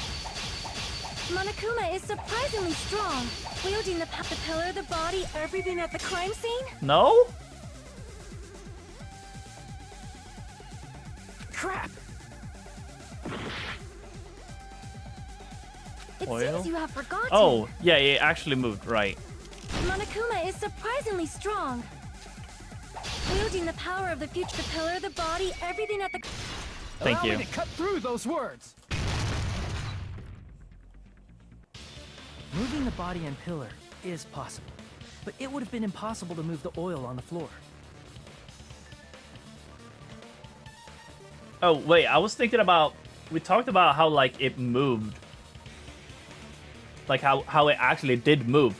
Monokuma is surprisingly strong, wielding the pillar, the body, everything at the crime scene? No? Crap! It Oil? seems you have forgotten. Oh, yeah, it actually moved, right. Monokuma is surprisingly strong, wielding the power of the future, the pillar, the body, everything at the... Thank you. Allow me to cut through those words. Moving the body and pillar is possible, but it would have been impossible to move the oil on the floor. Oh, wait, I was thinking about... We talked about how, like, it moved. Like, how it actually did move.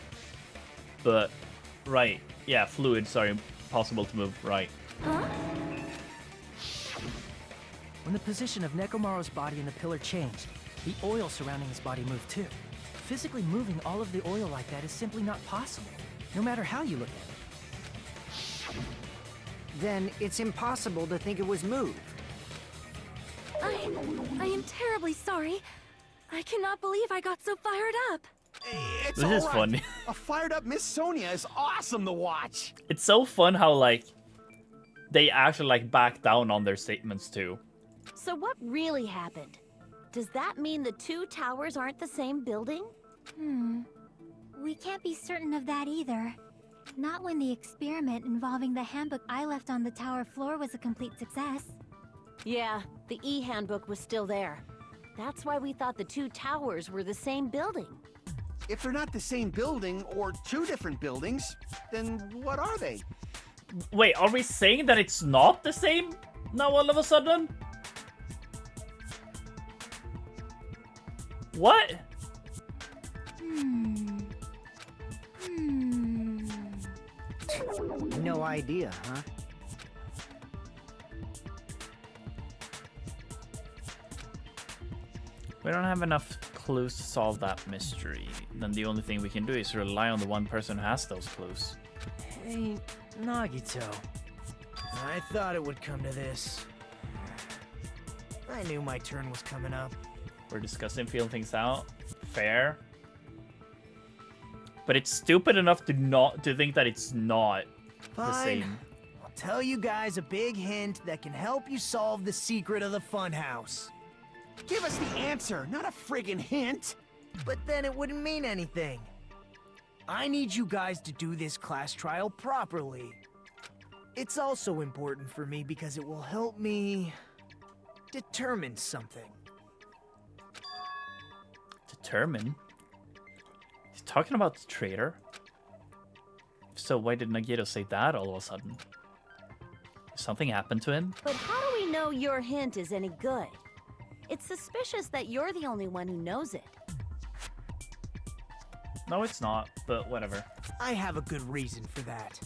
But, right. Yeah, fluid, sorry. Possible to move, right. Huh? When the position of Nekomaru's body and the pillar changed, the oil surrounding his body moved too. Physically moving all of the oil like that is simply not possible, no matter how you look at it. Then it's impossible to think it was moved. I am terribly sorry. I cannot believe I got so fired up. It's This is all right. funny. A fired up Miss Sonia is awesome to watch. It's so fun how, like, they actually, like, back down on their statements, too. So what really happened? Does that mean the two towers aren't the same building? We can't be certain of that either. Not when the experiment involving the handbook I left on the tower floor was a complete success. Yeah, the e-handbook was still there. That's why we thought the two towers were the same building. If they're not the same building or two different buildings, then what are they? Wait, are we saying that it's not the same now all of a sudden? What? No idea, huh? We don't have enough clues to solve that mystery. Then the only thing we can do is rely on the one person who has those clues. Hey, Nagito. I thought it would come to this. I knew my turn was coming up. We're discussing feeling things out. Fair. But it's stupid enough to think that it's not the Fine. same. I'll tell you guys a big hint that can help you solve the secret of the funhouse. Give us the answer, not a friggin' hint. But then it wouldn't mean anything. I need you guys to do this class trial properly. It's also important for me because it will help me determine something. Determine? He's talking about the traitor? So why did Nagito say that all of a sudden? Something happened to him? But how do we know your hint is any good? It's suspicious that you're the only one who knows it. No, it's not, but whatever. I have a good reason for that.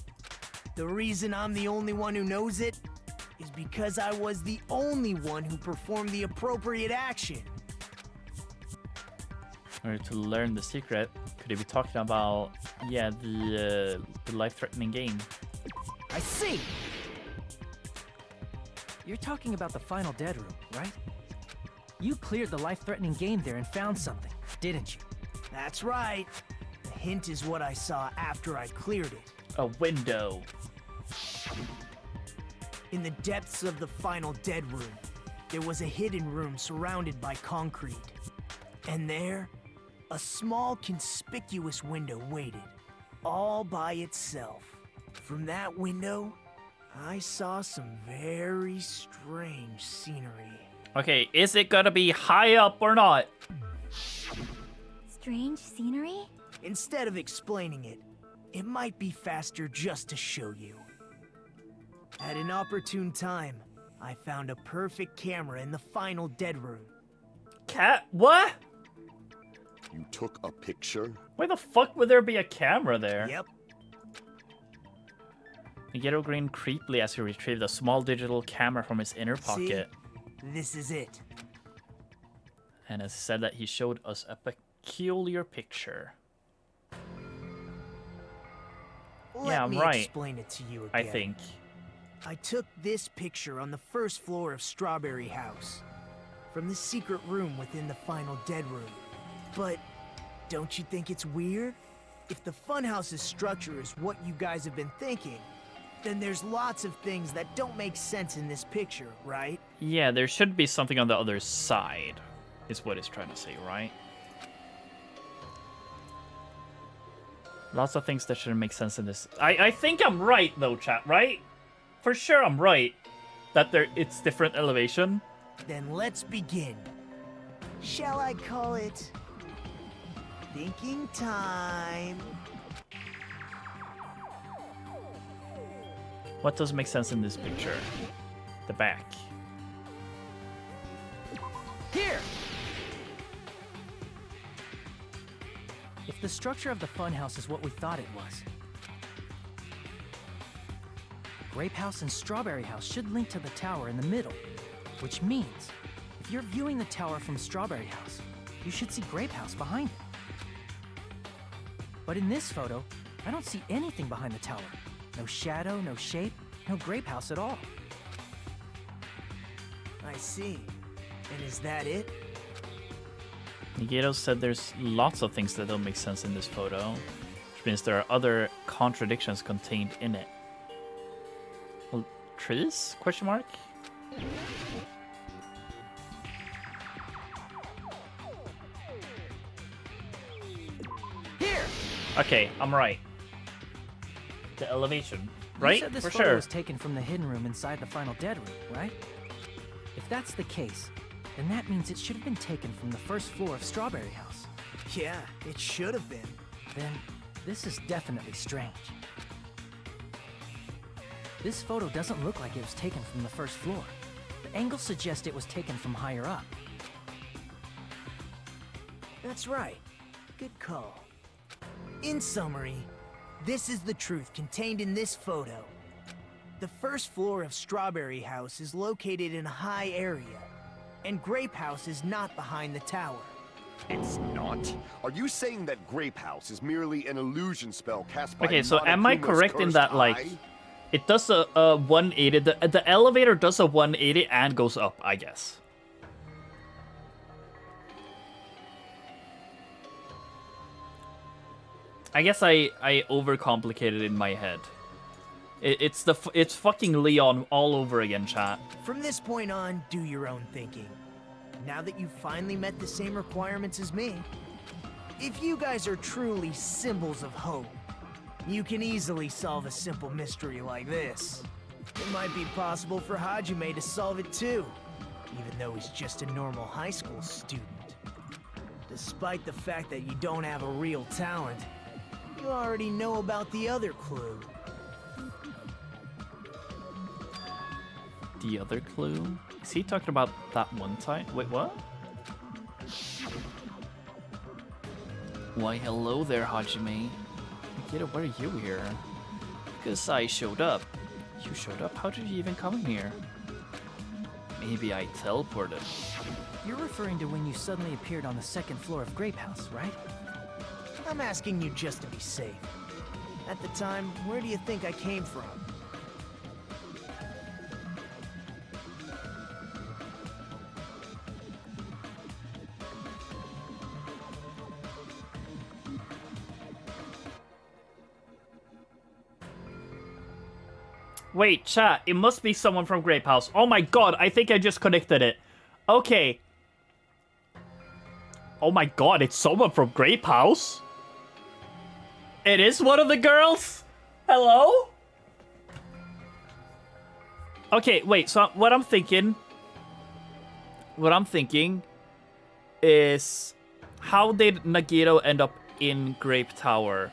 The reason I'm the only one who knows it is because I was the only one who performed the appropriate action. In order to learn the secret, could he be talking about, yeah, the life-threatening game? I see! You're talking about the final dead room, right? You cleared the life-threatening game there and found something, didn't you? That's right. The hint is what I saw after I cleared it. A window. In the depths of the final dead room, there was a hidden room surrounded by concrete. And there, a small conspicuous window waited, all by itself. From that window, I saw some very strange scenery. Okay, is it gonna be high up or not? Strange scenery? Instead of explaining it, it might be faster just to show you. At an opportune time, I found a perfect camera in the final dead room. Cat? What? You took a picture? Why the fuck would there be a camera there? Yep. Nagito grinned creepily as he retrieved a small digital camera from his inner pocket. See? This is it. And it said that he showed us a peculiar picture. Let I'm me right. explain it to you again. I think. I took this picture on the first floor of Strawberry House, from the secret room within the final dead room. But don't you think it's weird? If the funhouse's structure is what you guys have been thinking, then there's lots of things that don't make sense in this picture, right? Yeah, there should be something on the other side, is what it's trying to say, right? Lots of things that shouldn't make sense in this. I think I'm right, though, chat, right? For sure I'm right that it's different elevation. Then let's begin. Shall I call it thinking time? What does make sense in this picture? The back. Here! If the structure of the funhouse is what we thought it was, Grape House and Strawberry House should link to the tower in the middle, which means if you're viewing the tower from Strawberry House, you should see Grape House behind it. But in this photo, I don't see anything behind the tower. No shadow, no shape, no Grape House at all. I see. And is that it? Nagito said there's lots of things that don't make sense in this photo, which means there are other contradictions contained in it. Well, trees? Question mark? Here! Okay, I'm right. The elevation, You right? said this For photo sure. was taken from the hidden room inside the final dead room, right? If that's the case, then that means it should have been taken from the first floor of Strawberry House. Yeah, it should have been. Then this is definitely strange. This photo doesn't look like it was taken from the first floor. The angles suggest it was taken from higher up. That's right. Good call. In summary, this is the truth contained in this photo. The first floor of Strawberry House is located in a high area, and Grape House is not behind the tower. It's not. Are you saying that Grape House is merely an illusion spell cast by Okay, so am I Montezuma's correct in cursed that, like, eye? it does a 180, the elevator does a 180 and goes up, I guess. I guess I overcomplicated in my head. It's fucking Leon all over again, chat. From this point on, do your own thinking. Now that you've finally met the same requirements as me, if you guys are truly symbols of hope, you can easily solve a simple mystery like this. It might be possible for Hajime to solve it too, even though he's just a normal high school student. Despite the fact that you don't have a real talent, you already know about the other clue. The other clue? Is he talking about that one time? Wait, what? Why, hello there, Hajime. Nagito, why are you here? Because I showed up. You showed up? How did you even come here? Maybe I teleported. You're referring to when you suddenly appeared on the second floor of Grape House, right? I'm asking you just to be safe. At the time, where do you think I came from? Wait, chat. It must be someone from Grape House. Oh my god, I think I just connected it. Okay. Oh my god, it's someone from Grape House? It is one of the girls? Hello? Okay, wait, so what I'm thinking is, how did Nagito end up in Grape Tower?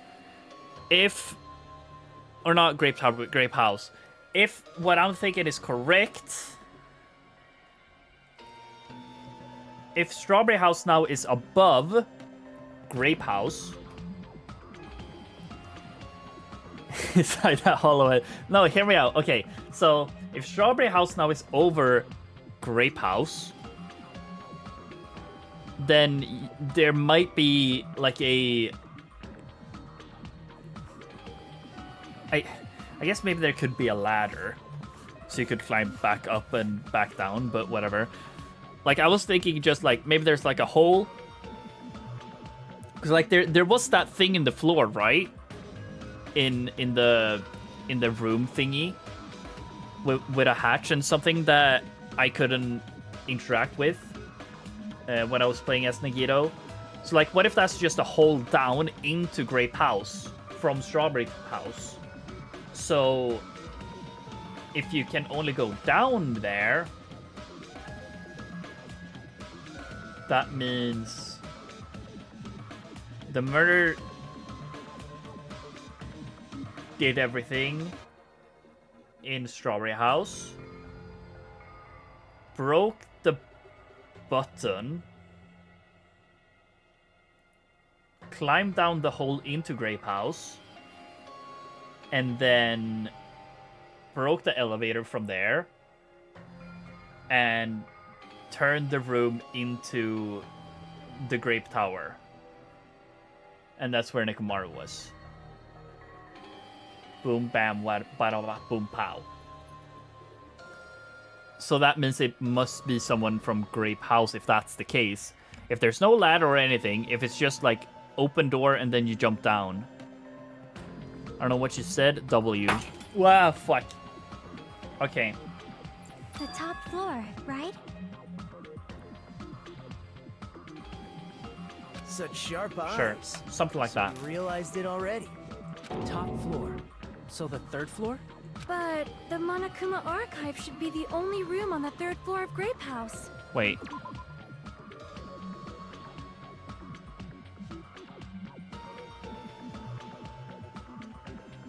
Or not Grape Tower, but Grape House. If what I'm thinking is correct, if Strawberry House now is above Grape House, inside that hollow head. No, hear me out. Okay, so if Strawberry House now is over Grape House, then there might be like I guess maybe there could be a ladder, so you could climb back up and back down, but whatever. Like, I was thinking just like, maybe there's like a hole. Because like there was that thing in the floor, right? In the room thingy. With a hatch and something that I couldn't interact with when I was playing as Nagito. So like, what if that's just a hole down into Grape House from Strawberry House? So if you can only go down there, that means the murder did everything in Strawberry House, broke the button, climbed down the hole into Grape House, and then broke the elevator from there, and turned the room into the Grape Tower. And that's where Nekomaru was. Boom, bam, boom, pow. So that means it must be someone from Grape House if that's the case. If there's no ladder or anything, if it's just like open door and then you jump down. I don't know what you said. W. Wow, fuck. Okay. The top floor, right? Such sharp eyes. Sure, something like that. Realized it already. Top floor. So the third floor? But the Monokuma Archive should be the only room on the third floor of Grape House. Wait.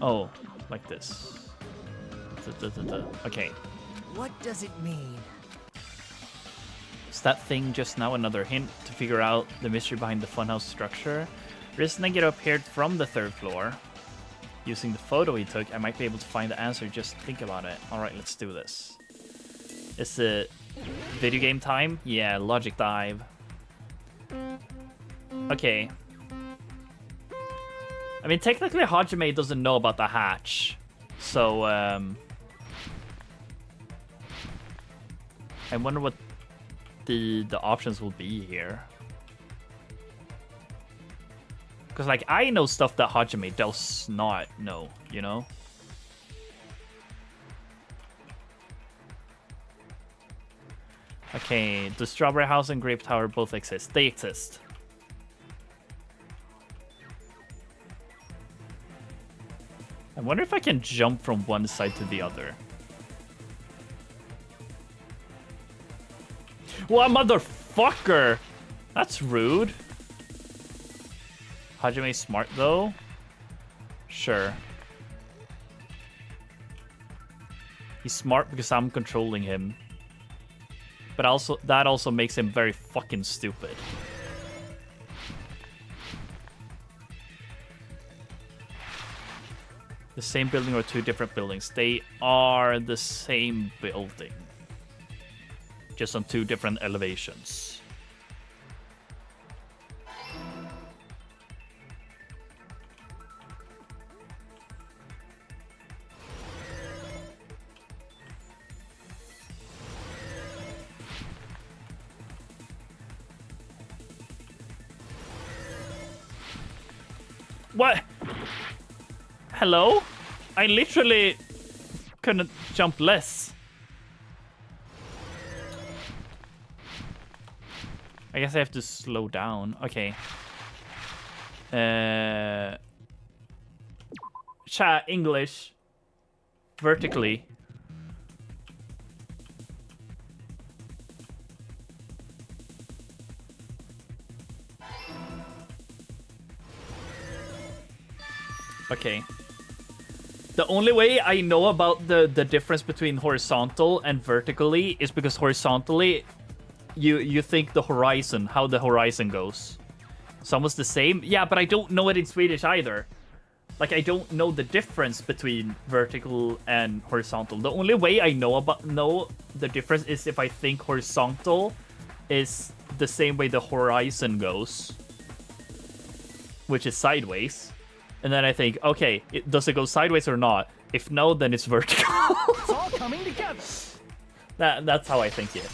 Oh, like this. Okay. What does it mean? Is that thing just now another hint to figure out the mystery behind the funhouse structure? Riz Nagito appeared from the third floor. Using the photo he took, I might be able to find the answer. Just think about it. Alright, let's do this. Is it video game time? Yeah, logic dive. Okay. I mean, technically Hajime doesn't know about the hatch. So, I wonder what the options will be here. Because, like, I know stuff that Hajime does not know, you know? Okay, the Strawberry House and Grape Tower both exist. They exist. I wonder if I can jump from one side to the other. What motherfucker! That's rude. Hajime's smart though. Sure. He's smart because I'm controlling him. But also that also makes him very fucking stupid. The same building or two different buildings? They are the same building. Just on two different elevations. What? Hello? I literally couldn't jump less? I guess I have to slow down. Okay. Chat English. Vertically. Okay. The only way I know about the difference between horizontal and vertically is because horizontally, you think the horizon, how the horizon goes. It's almost the same. Yeah, but I don't know it in Swedish either. Like, I don't know the difference between vertical and horizontal. The only way I know the difference is if I think horizontal is the same way the horizon goes, which is sideways. And then I think, okay, does it go sideways or not? If no, then it's vertical. It's all coming together. That's how I think it.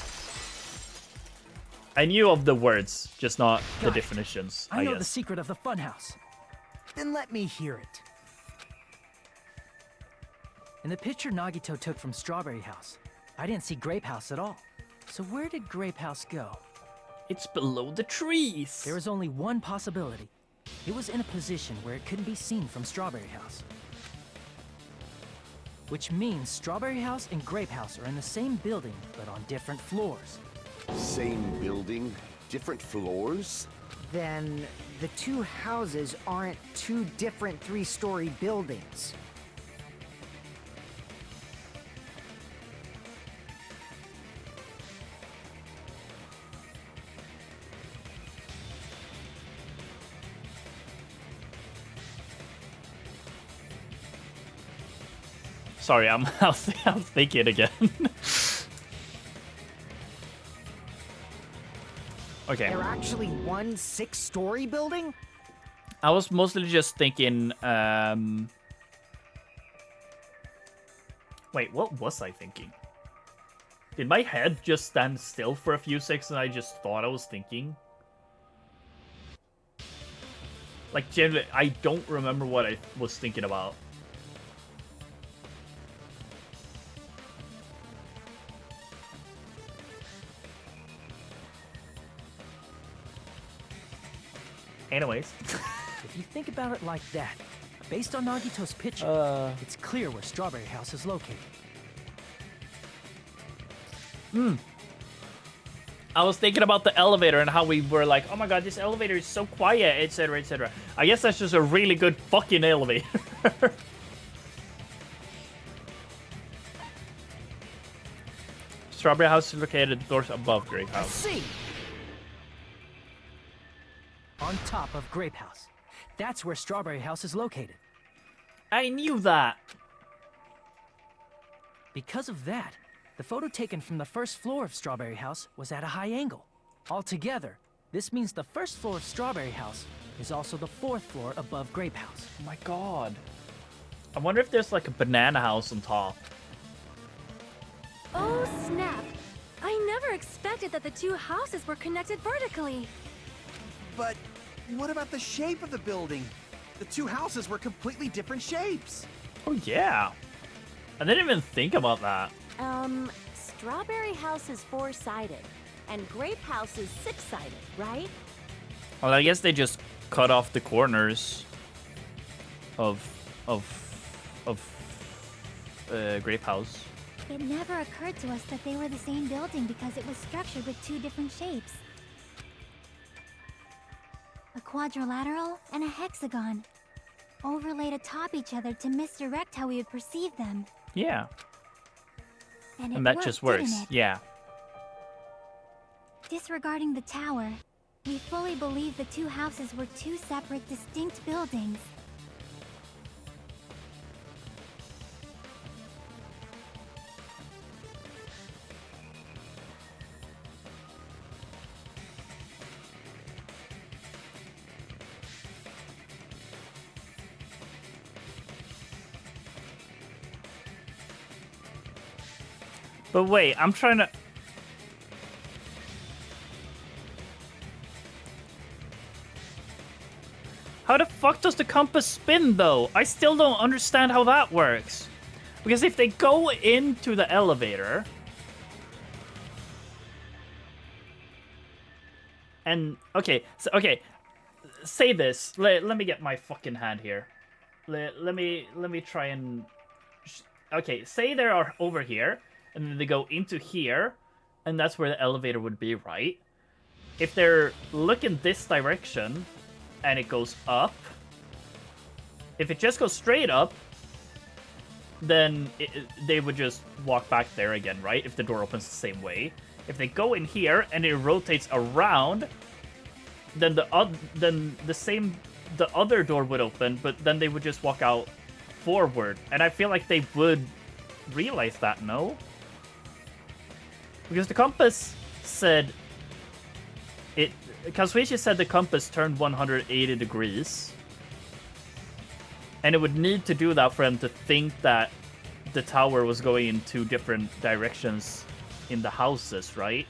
I knew of the words, just not the definitions, I know guess. the secret of the funhouse. Then let me hear it. In the picture Nagito took from Strawberry House, I didn't see Grape House at all. So where did Grape House go? It's below the trees. There is only one possibility. It was in a position where it couldn't be seen from Strawberry House. Which means Strawberry House and Grape House are in the same building, but on different floors. Same building, different floors? Then the two houses aren't two different 3-story buildings. Sorry, I'm thinking again. Okay. They're actually one 6-story building? I was mostly just thinking, wait, what was I thinking? Did my head just stand still for a few seconds and I just thought I was thinking? Like, generally, I don't remember what I was thinking about. Anyways. If you think about it like that, based on Nagito's picture, it's clear where Strawberry House is located. I was thinking about the elevator and how we were like, oh my god, this elevator is so quiet, etc, etc. I guess that's just a really good fucking elevator. Strawberry House is located floors above Grape House. See! On top of Grape House. That's where Strawberry House is located. I knew that. Because of that, the photo taken from the first floor of Strawberry House was at a high angle. Altogether, this means the first floor of Strawberry House is also the 4th floor above Grape House. Oh my god. I wonder if there's like a banana house on top. Oh, snap. I never expected that the two houses were connected vertically. But what about the shape of the building? The two houses were completely different shapes. Oh yeah. I didn't even think about that. Strawberry House is 4-sided, and Grape House is 6-sided, right? Well, I guess they just cut off the corners of Grape House. It never occurred to us that they were the same building because it was structured with two different shapes. A quadrilateral and a hexagon, overlaid atop each other to misdirect how we would perceive them. Yeah. And And that just works. didn't it? Yeah. Disregarding the tower, we fully believe the two houses were two separate, distinct buildings. But wait, I'm trying to... How the fuck does the compass spin, though? I still don't understand how that works. Because if they go into the elevator... And, okay, so, okay, say this. Let me get my fucking hand here. Let me try and... Okay, say they are over here, and then they go into here, and that's where the elevator would be, right? If they're looking this direction, and it goes up, if it just goes straight up, then they would just walk back there again, right? If the door opens the same way. If they go in here and it rotates around, then the other door would open, but then they would just walk out forward. And I feel like they would realize that, no? Because the compass said it. Kazuichi said the compass turned 180 degrees. And it would need to do that for them to think that the tower was going in two different directions in the houses, right?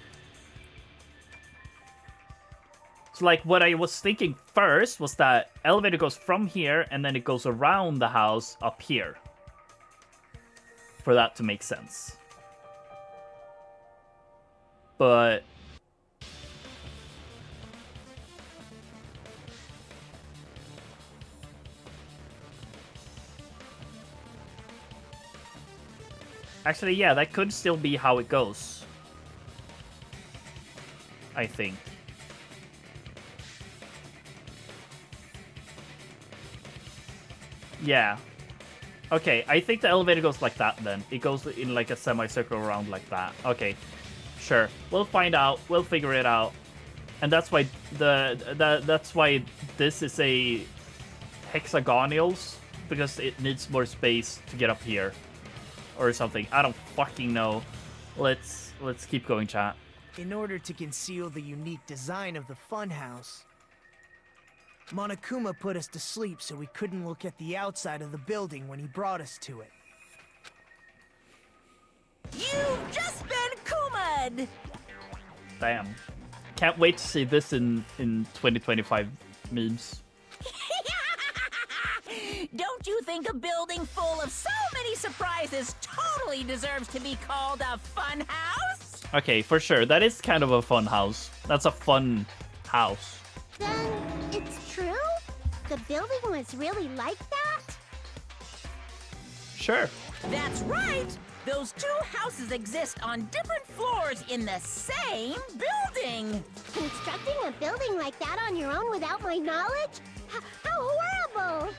So, like, what I was thinking first was that elevator goes from here and then it goes around the house up here. For that to make sense. But... Actually, yeah, that could still be how it goes. I think. Yeah. Okay, I think the elevator goes like that then. It goes in like a semicircle around like that. Okay, sure. We'll find out. We'll figure it out. And that's why that's why this is a hexagonals, because it needs more space to get up here. Or something. I don't fucking know. Let's keep going, chat. In order to conceal the unique design of the funhouse, Monokuma put us to sleep so we couldn't look at the outside of the building when he brought us to it. You've just been Kuma'd! Damn. Can't wait to see this in 2025 memes. Don't you think a building full of so many surprises totally deserves to be called a fun house? Okay, for sure. That is kind of a fun house. That's a fun house. Then it's true? The building was really like that? Sure. That's right! Those two houses exist on different floors in the same building! Constructing a building like that on your own without my knowledge? How horrible!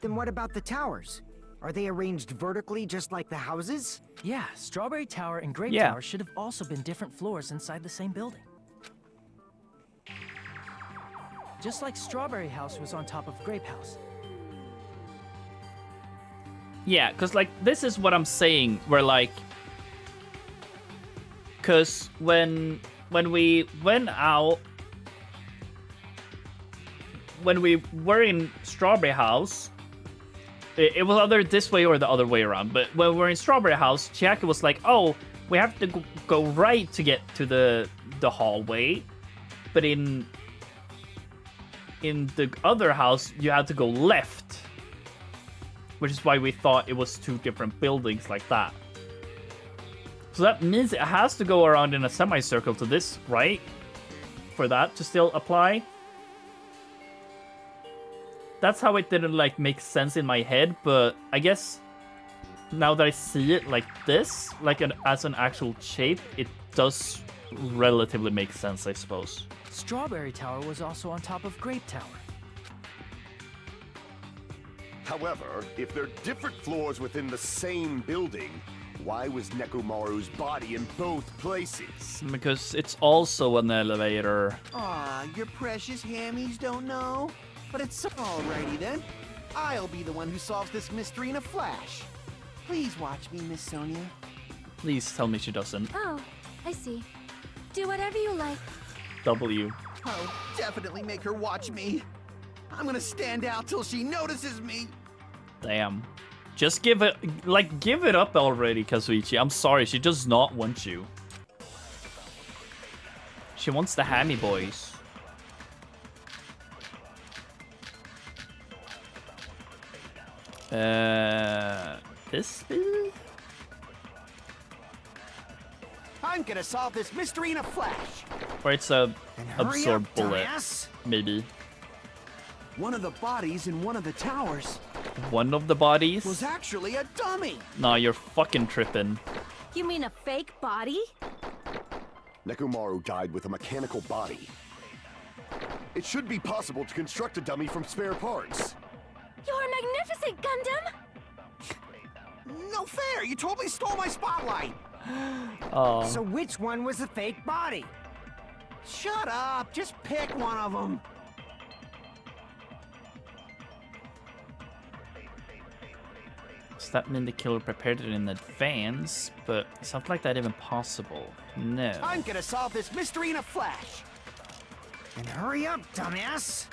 Then what about the towers? Are they arranged vertically just like the houses? Yeah, Strawberry Tower and Grape Yeah. Tower should have also been different floors inside the same building. Just like Strawberry House was on top of Grape House. Yeah, because, like, this is what I'm saying, where, like... Because when we went out... When we were in Strawberry House... It was either this way or the other way around. But when we were in Strawberry House, Chiaki was like, oh, we have to go right to get to the hallway. But in the other house, you had to go left. Which is why we thought it was two different buildings like that. So that means it has to go around in a semicircle to this, right? For that to still apply. That's how it didn't, like, make sense in my head, but I guess now that I see it like this, like as an actual shape, it does relatively make sense, I suppose. Strawberry Tower was also on top of Grape Tower. However, if they're different floors within the same building, why was Nekomaru's body in both places? Because it's also an elevator. Aw, your precious hammies don't know? But it's alrighty then. I'll be the one who solves this mystery in a flash. Please watch me, Miss Sonia. Please tell me she doesn't. Oh, I see. Do whatever you like. W. Oh, definitely make her watch me. I'm gonna stand out till she notices me. Damn. Just give it up already, Kazuichi. I'm sorry, she does not want you. She wants the hammy boys. this be? I'm gonna solve this mystery in a flash. Or it's a And hurry absorb up, bullet, dumbass. maybe. One of the bodies in one of the towers One of the bodies? was actually a dummy. Nah, you're fucking tripping. You mean a fake body? Nekomaru died with a mechanical body. It should be possible to construct a dummy from spare parts. You're magnificent, Gundam! No fair, you totally stole my spotlight. Oh. So which one was the fake body? Shut up, just pick one of them. Does that mean the killer prepared it in advance? But something like that even possible? No. I'm gonna solve this mystery in a flash. And hurry up, dumbass.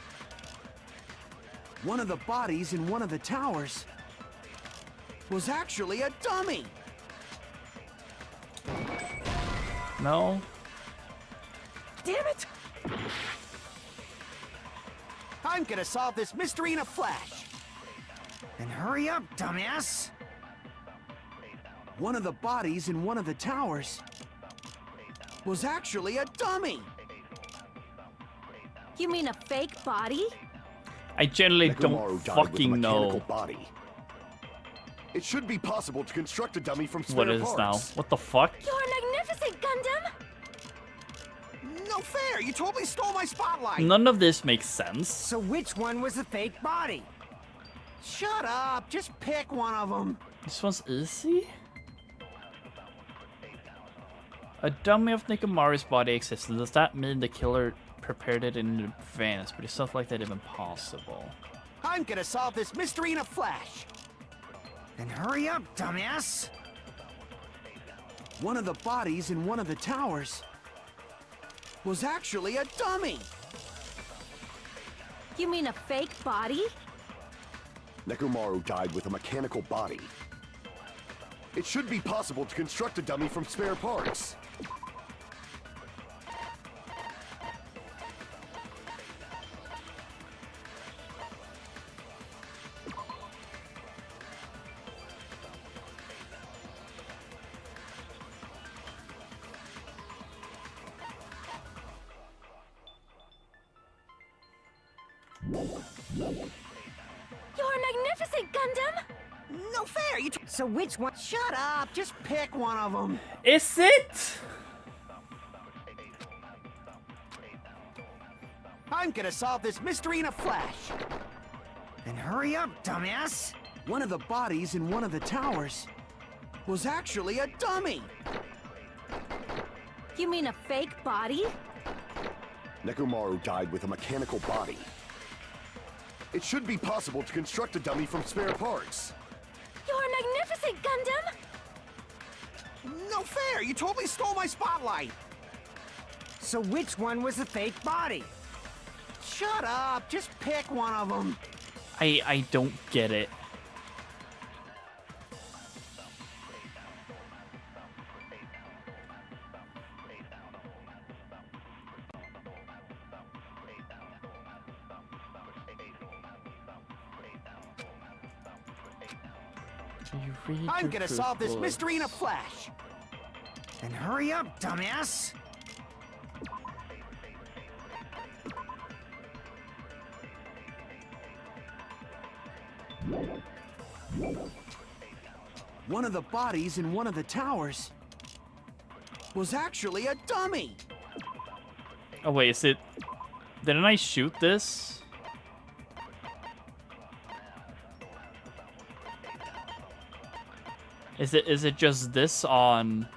One of the bodies in one of the towers was actually a dummy. No? Damn it! I'm gonna solve this mystery in a flash. And hurry up, dumbass. One of the bodies in one of the towers was actually a dummy. You mean a fake body? I generally don't Nekomaru died with a fucking mechanical know body. It should be possible to construct a dummy from spare what it is now. parts. What the fuck? You're magnificent, Gundam! No fair, you totally stole my spotlight. None of this makes sense. So which one was the fake body? Shut up, just pick one of them. This one's easy? A dummy of Nekomaru's body existed. Does that mean the killer prepared it in advance? But it's not like that even possible. I'm gonna solve this mystery in a flash. And hurry up, dumbass. One of the bodies in one of the towers was actually a dummy. You mean a fake body? Nekomaru died with a mechanical body. It should be possible to construct a dummy from spare parts. You're magnificent, Gundam! No fair, you. So which one? Shut up, just pick one of them. Is it? I'm gonna solve this mystery in a flash. And hurry up, dumbass. One of the bodies in one of the towers was actually a dummy. You mean a fake body? Nekomaru died with a mechanical body. It should be possible to construct a dummy from spare parts. You're magnificent, Gundam! No fair, you totally stole my spotlight. So which one was the fake body? Shut up, just pick one of them. I don't get it. You read I'm your gonna proof solve this bullets. mystery in a flash. And hurry up, dumbass. One of the bodies in one of the towers was actually a dummy. Oh wait, is it? Didn't I shoot this? Is it just this on?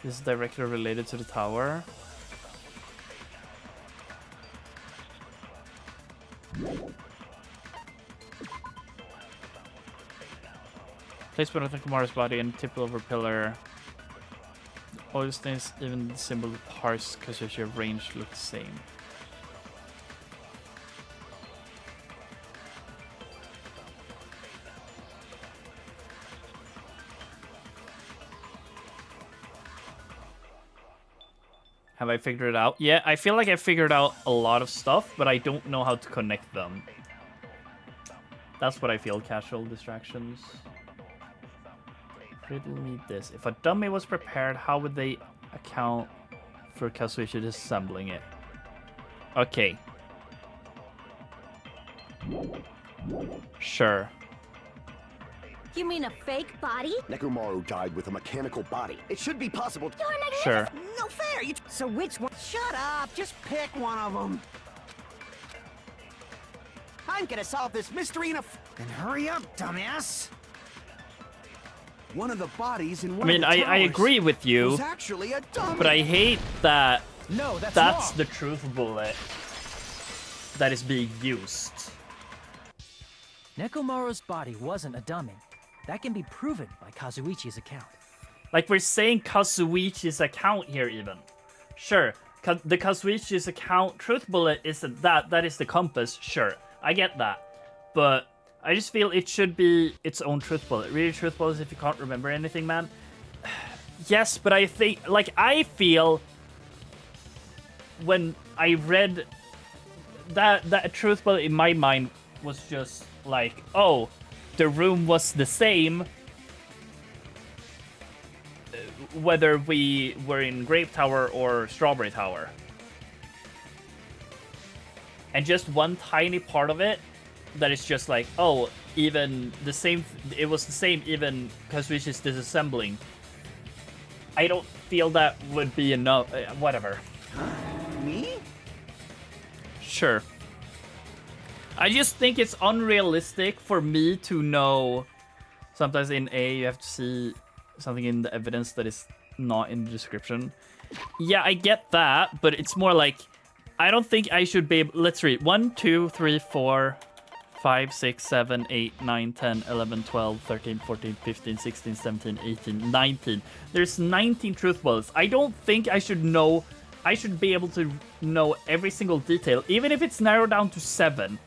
This is directly related to the tower. Place one of Nekomaru's body and tip over pillar. All these things, even the symbol parse, because your range look the same. Have I figured it out? Yeah, I feel like I figured out a lot of stuff, but I don't know how to connect them. That's what I feel, casual distractions. Riddle me this. If a dummy was prepared, how would they account for Kazuichi disassembling it? Okay. Sure. You mean a fake body? Nekomaru died with a mechanical body. It should be possible to... Sure. No fair! So which one? Shut up! Just pick one of them. I'm gonna solve this mystery in a... Then hurry up, dumbass! One of the bodies in I one mean, of the I towers agree with you, was actually a dummy. but I hate that No, that's that's wrong. the truth bullet that is being used. Nekomaru's body wasn't a dummy. That can be proven by Kazuichi's account. Like, we're saying Kazuichi's account here, even. Sure, the Kazuichi's account truth bullet isn't that. That is the compass. Sure, I get that. But I just feel it should be its own truth bullet. Really, truth bullets if you can't remember anything, man? Yes, but I think... Like, I feel... When I read... That truth bullet in my mind was just like, oh, the room was the same whether we were in Grape Tower or Strawberry Tower. And just one tiny part of it that is just like, oh, even the same, it was the same even Kazuichi's disassembling. I don't feel that would be enough. Whatever. Me? Sure. I just think it's unrealistic for me to know. Sometimes in A, you have to see something in the evidence that is not in the description. Yeah, I get that, but it's more like, I don't think I should be able... Let's read. 1, 2, 3, 4, 5, 6, 7, 8, 9, 10, 11, 12, 13, 14, 15, 16, 17, 18, 19. There's 19 truth bullets. I don't think I should know... I should be able to know every single detail, even if it's narrowed down to 7.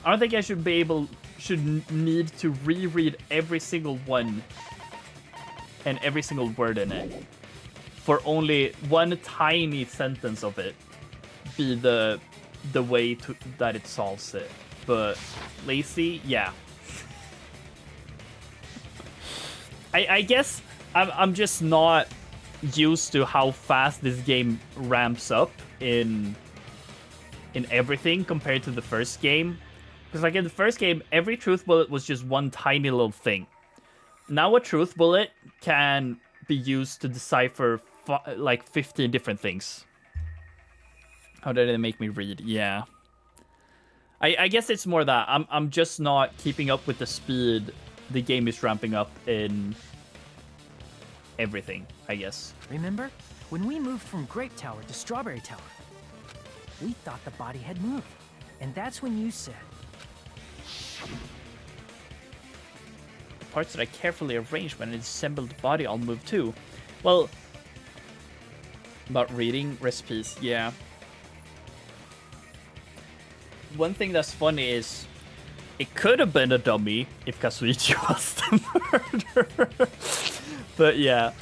I don't think I should be able... should need to reread every single one and every single word in it for only one tiny sentence of it be the way to that it solves it. But Lacey, yeah. I guess I'm just not used to how fast this game ramps up in everything compared to the first game. Because like in the first game, every truth bullet was just one tiny little thing. Now a truth bullet can be used to decipher like 15 different things. How did it make me read? Yeah. I guess it's more that I'm just not keeping up with the speed the game is ramping up in everything, I guess. Remember? When we moved from Grape Tower to Strawberry Tower, we thought the body had moved. And that's when you said... The parts that I carefully arranged when I assembled the body all move too. Well, about reading recipes, yeah. One thing that's funny is it could have been a dummy if Kazuichi was the murderer. But yeah,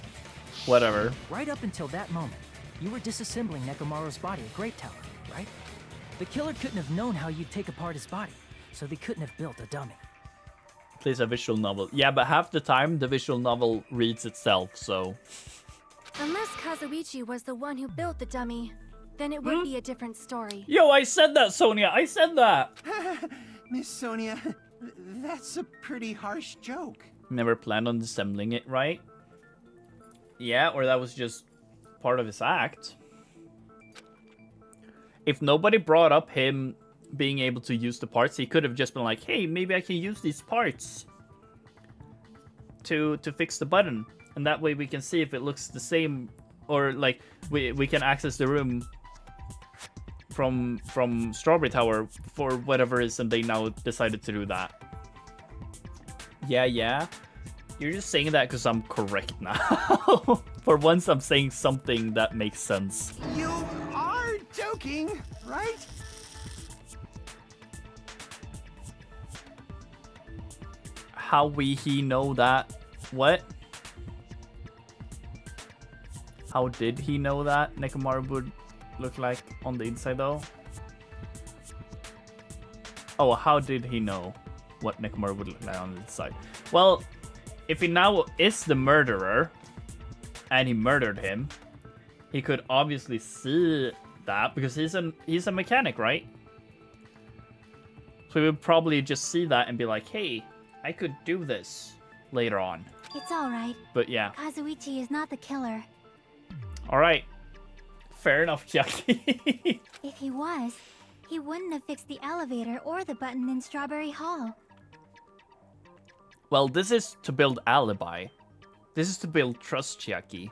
whatever. Right up until that moment, you were disassembling Nekomaru's body at Grape Tower, right? The killer couldn't have known how you'd take apart his body, so they couldn't have built a dummy. Plays a visual novel. Yeah, but half the time the visual novel reads itself, so... Unless Kazuichi was the one who built the dummy, then it would be a different story. Yo, I said that, Sonia! I said that! Miss Sonia, that's a pretty harsh joke. Never planned on assembling it, right? Yeah, or that was just part of his act. If nobody brought up him being able to use the parts, he could have just been like, hey, maybe I can use these parts to fix the button. And that way we can see if it looks the same, or like we can access the room from Strawberry Tower for whatever reason they now decided to do that. Yeah. You're just saying that because I'm correct now. For once, I'm saying something that makes sense. You are joking, right? How he know that? What? How did he know that Nekomaru would look like on the inside though? Oh, how did he know what Nekomaru would look like on the inside? Well, if he now is the murderer and he murdered him, he could obviously see that because he's a mechanic, right? So he would probably just see that and be like, hey, I could do this later on. It's alright. But yeah. Kazuichi is not the killer. Alright. Fair enough, Jackie. If he was, he wouldn't have fixed the elevator or the button in Strawberry Hall. Well, this is to build alibi. This is to build trust, Jackie.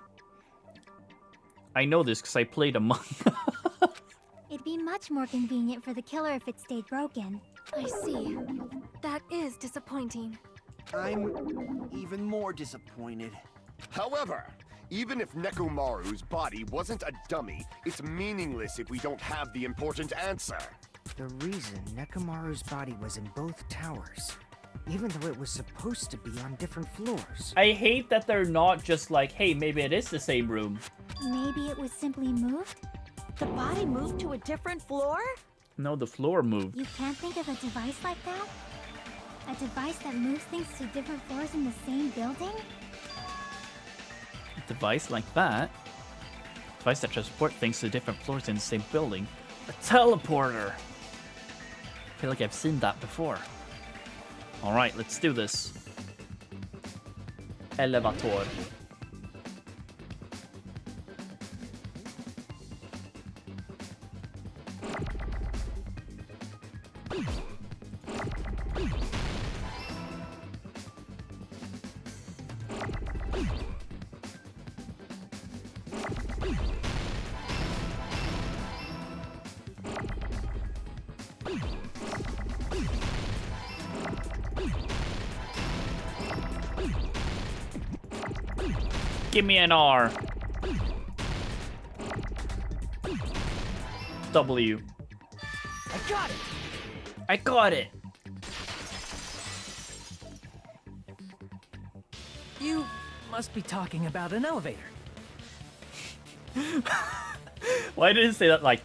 I know this because I played Among Us. It'd be much more convenient for the killer if it stayed broken. I see. That is disappointing. I'm even more disappointed. However, even if Nekomaru's body wasn't a dummy, it's meaningless if we don't have the important answer. The reason Nekomaru's body was in both towers, even though it was supposed to be on different floors. I hate that they're not just like, hey, maybe it is the same room. Maybe it was simply moved? The body moved to a different floor? No, the floor moved. You can't think of a device like that? A device that moves things to different floors in the same building? A device like that? A device that transports things to different floors in the same building? A teleporter! I feel like I've seen that before. Alright, let's do this. Elevator. Give me an R. W. I got it! I got it! You must be talking about an elevator. Why did it say that like,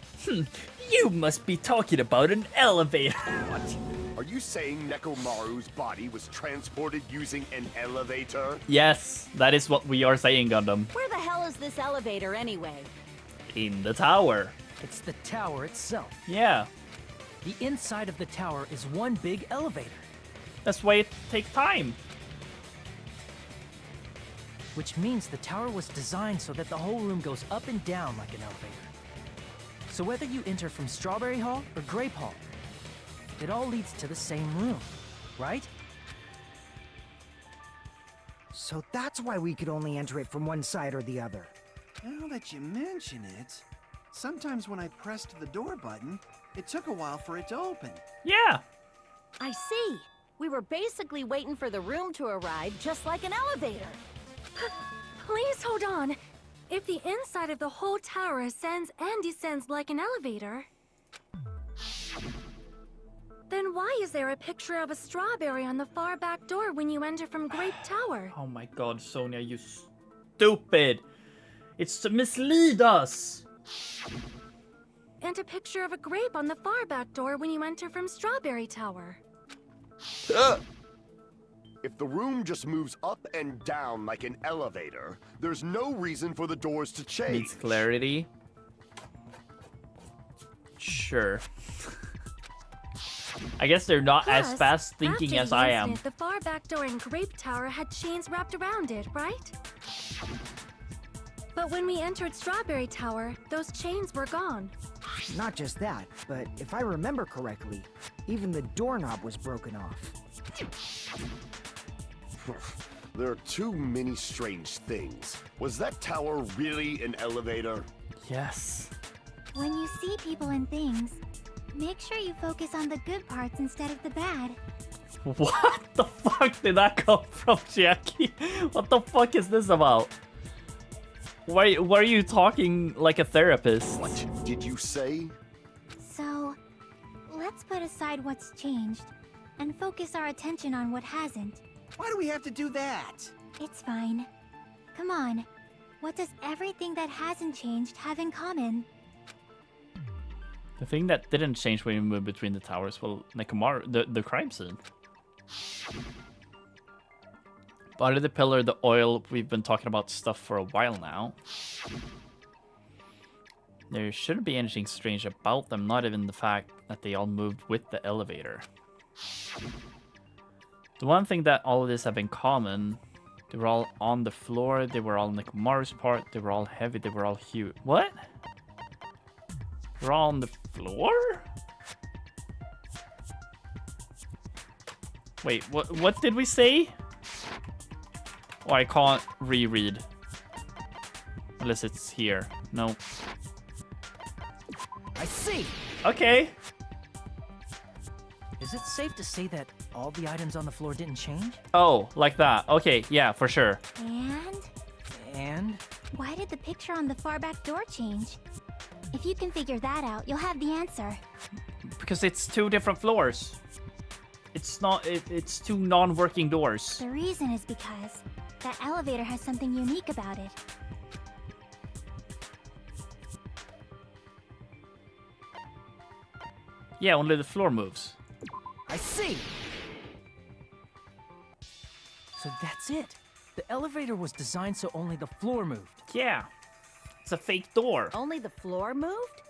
you must be talking about an elevator? What? Are you saying Nekomaru's body was transported using an elevator? Yes, that is what we are saying, Gundam. Where the hell is this elevator anyway? In the tower. It's the tower itself. Yeah, The inside of the tower is one big elevator, that's why it takes time. which means the tower was designed so that the whole room goes up and down like an elevator. So whether you enter from Strawberry Hall or Grape Hall, it all leads to the same room, right? So that's why we could only enter it from one side or the other. Now that you mention it, sometimes when I pressed the door button, it took a while for it to open. Yeah. I see. We were basically waiting for the room to arrive, just like an elevator. Please hold on. If the inside of the whole tower ascends and descends like an elevator, then why is there a picture of a strawberry on the far back door when you enter from Grape Tower? Oh my god, Sonia, you stupid. It's to mislead us. And a picture of a grape on the far back door when you enter from Strawberry Tower. If the room just moves up and down like an elevator, there's no reason for the doors to change. Needs clarity. Sure. I guess they're not as Plus, fast thinking after as the I am. incident, the far back door in Grape Tower had chains wrapped around it, right? But when we entered Strawberry Tower, those chains were gone. Not just that, but if I remember correctly, even the doorknob was broken off. There are too many strange things. Was that tower really an elevator? Yes. When you see people and things, make sure you focus on the good parts instead of the bad. What the fuck did that come from, Jackie? What the fuck is this about? Why are you talking like a therapist? What did you say? So, let's put aside what's changed and focus our attention on what hasn't. Why do we have to do that? It's fine. Come on. What does everything that hasn't changed have in common? The thing that didn't change when you moved between the towers, well, Nekomaru, the crime scene. Body the pillar, the oil, we've been talking about stuff for a while now. There shouldn't be anything strange about them, not even the fact that they all moved with the elevator. The one thing that all of this have in common, they were all on the floor, they were all Nekomaru's part, they were all heavy, they were all huge. What? We're all on the floor? Wait, what did we say? Oh, I can't reread. Unless it's here. No. I see! Okay. Is it safe to say that all the items on the floor didn't change? Oh, like that. Okay, yeah, for sure. And? Why did the picture on the far back door change? If you can figure that out, you'll have the answer. Because it's two different floors. It's not, it's two non-working doors. The reason is because that elevator has something unique about it. Yeah, only the floor moves. I see! So that's it. The elevator was designed so only the floor moved. Yeah. It's a fake door. Only the floor moved?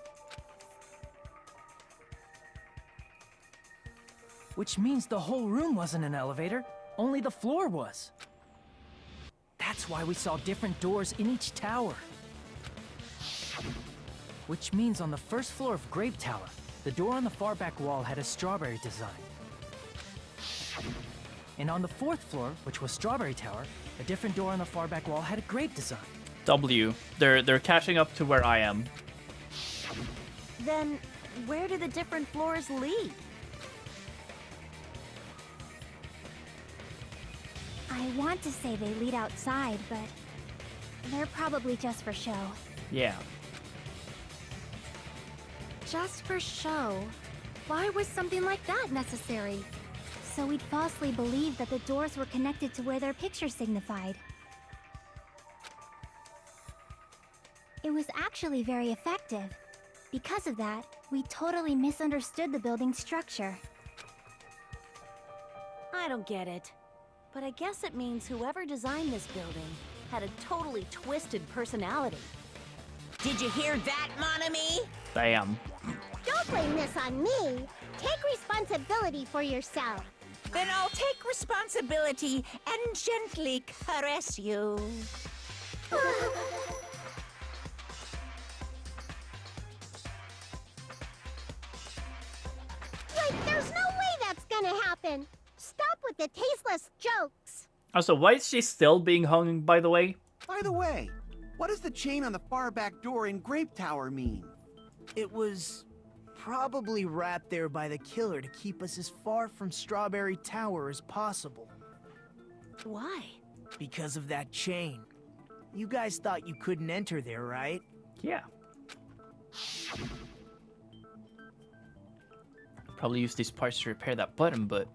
Which means the whole room wasn't an elevator, only the floor was. That's why we saw different doors in each tower. Which means on the first floor of Grape Tower, the door on the far back wall had a strawberry design. And on the fourth floor, which was Strawberry Tower, a different door on the far back wall had a grape design. W. They're catching up to where I am. Then, where do the different floors lead? I want to say they lead outside, but they're probably just for show. Yeah. Just for show? Why was something like that necessary? So we'd falsely believe that the doors were connected to where their picture signified. It was actually very effective. Because of that, we totally misunderstood the building's structure. I don't get it. But I guess it means whoever designed this building had a totally twisted personality. Did you hear that, Monami? Damn. Don't blame this on me. Take responsibility for yourself. Then I'll take responsibility and gently caress you. Like, there's no way that's gonna happen. Stop with the tasteless jokes. Also, why is she still being hung, by the way? By the way, what does the chain on the far back door in Grape Tower mean? It was probably wrapped there by the killer to keep us as far from Strawberry Tower as possible. Why? Because of that chain. You guys thought you couldn't enter there, right? Yeah. Probably use these parts to repair that button, but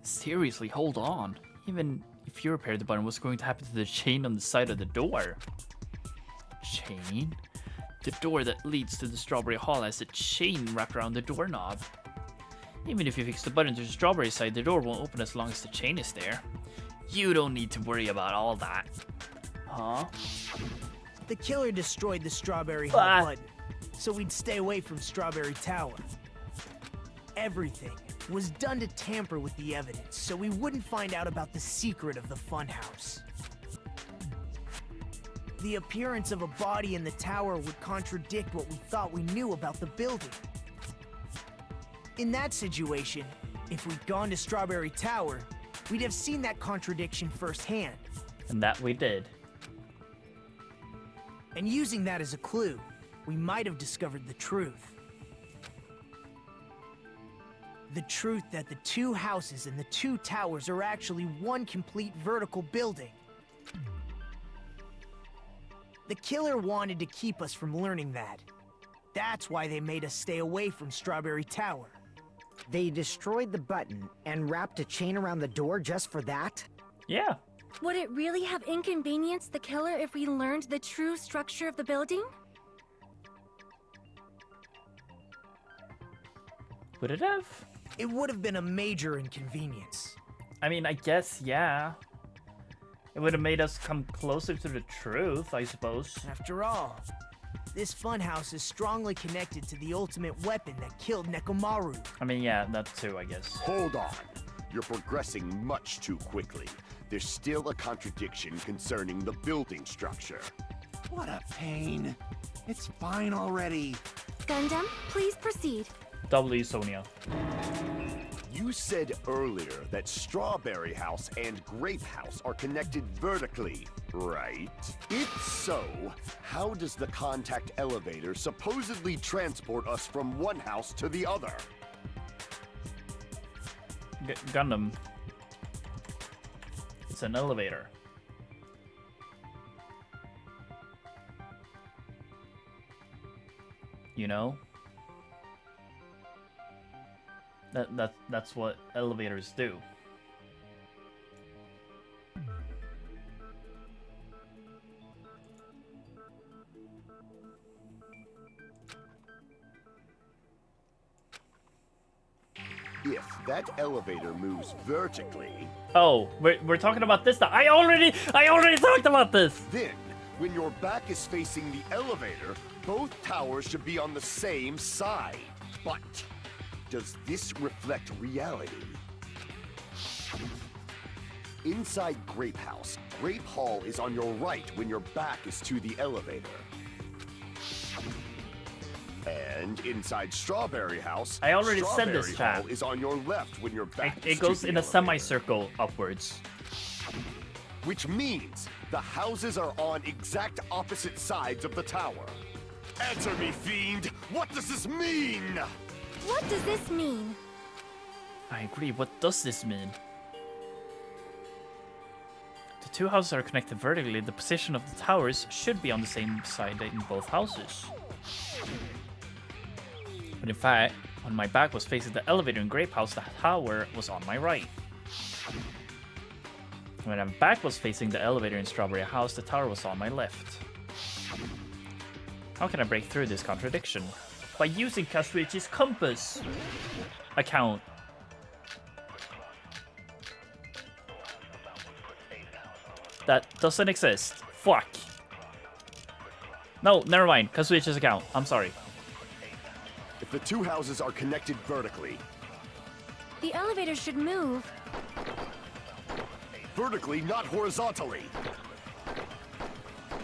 seriously, hold on. Even if you repair the button, what's going to happen to the chain on the side of the door? Chain? The door that leads to the Strawberry Hall has a chain wrapped around the doorknob. Even if you fix the button to the strawberry side, the door won't open as long as the chain is there. You don't need to worry about all that. Huh? The killer destroyed the Strawberry Hall button, so we'd stay away from Strawberry Tower. Everything was done to tamper with the evidence, so we wouldn't find out about the secret of the funhouse. The appearance of a body in the tower would contradict what we thought we knew about the building. In that situation, if we'd gone to Strawberry Tower, we'd have seen that contradiction firsthand. And that we did. And using that as a clue, we might have discovered the truth. The truth that the two houses and the two towers are actually one complete vertical building. The killer wanted to keep us from learning that. That's why they made us stay away from Strawberry Tower. They destroyed the button and wrapped a chain around the door just for that? Yeah. Would it really have inconvenienced the killer if we learned the true structure of the building? Would it have? It would have been a major inconvenience. I mean, I guess, yeah. It would have made us come closer to the truth, I suppose. After all, this funhouse is strongly connected to the ultimate weapon that killed Nekomaru. I mean, yeah, that too, I guess. Hold on. You're progressing much too quickly. There's still a contradiction concerning the building structure. What a pain. It's fine already. Gundam, please proceed. W, Sonia. You said earlier that Strawberry House and Grape House are connected vertically, right? If so, how does the contact elevator supposedly transport us from one house to the other? Gundam. It's an elevator. You know? That's what elevators do. If that elevator moves vertically... Oh, we're talking about this now. I already talked about this! Then, when your back is facing the elevator, both towers should be on the same side. But, does this reflect reality? Inside Grape House, Grape Hall is on your right when your back is to the elevator. And inside Strawberry House, I already said this, Strawberry chat. Hall is on your left when your back is It goes to the in a elevator. semicircle upwards. Which means the houses are on exact opposite sides of the tower. Answer me, fiend! What does this mean? What does this mean? I agree. What does this mean? The two houses are connected vertically. The position of the towers should be on the same side in both houses. But in fact, when my back was facing the elevator in Grape House, the tower was on my right. When my back was facing the elevator in Strawberry House, the tower was on my left. How can I break through this contradiction? By using Kazuichi's compass account. That doesn't exist. Fuck. No, never mind. Kazuichi's account. I'm sorry. If the two houses are connected vertically... The elevator should move. Vertically, not horizontally.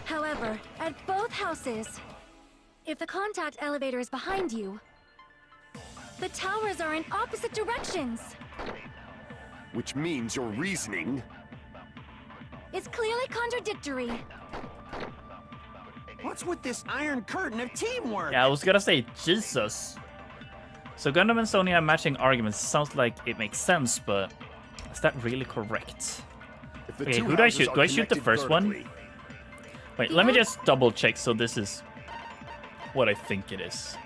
However, at both houses, if the contact elevator is behind you, the towers are in opposite directions. Which means your reasoning... It's clearly contradictory. What's with this iron curtain of teamwork? Yeah, I was gonna say, Jesus. So Gundam and Sonya have matching arguments. Sounds like it makes sense, but is that really correct? Okay, who do I shoot? Do I shoot the first one? Wait, let me just double check so this is what I think it is.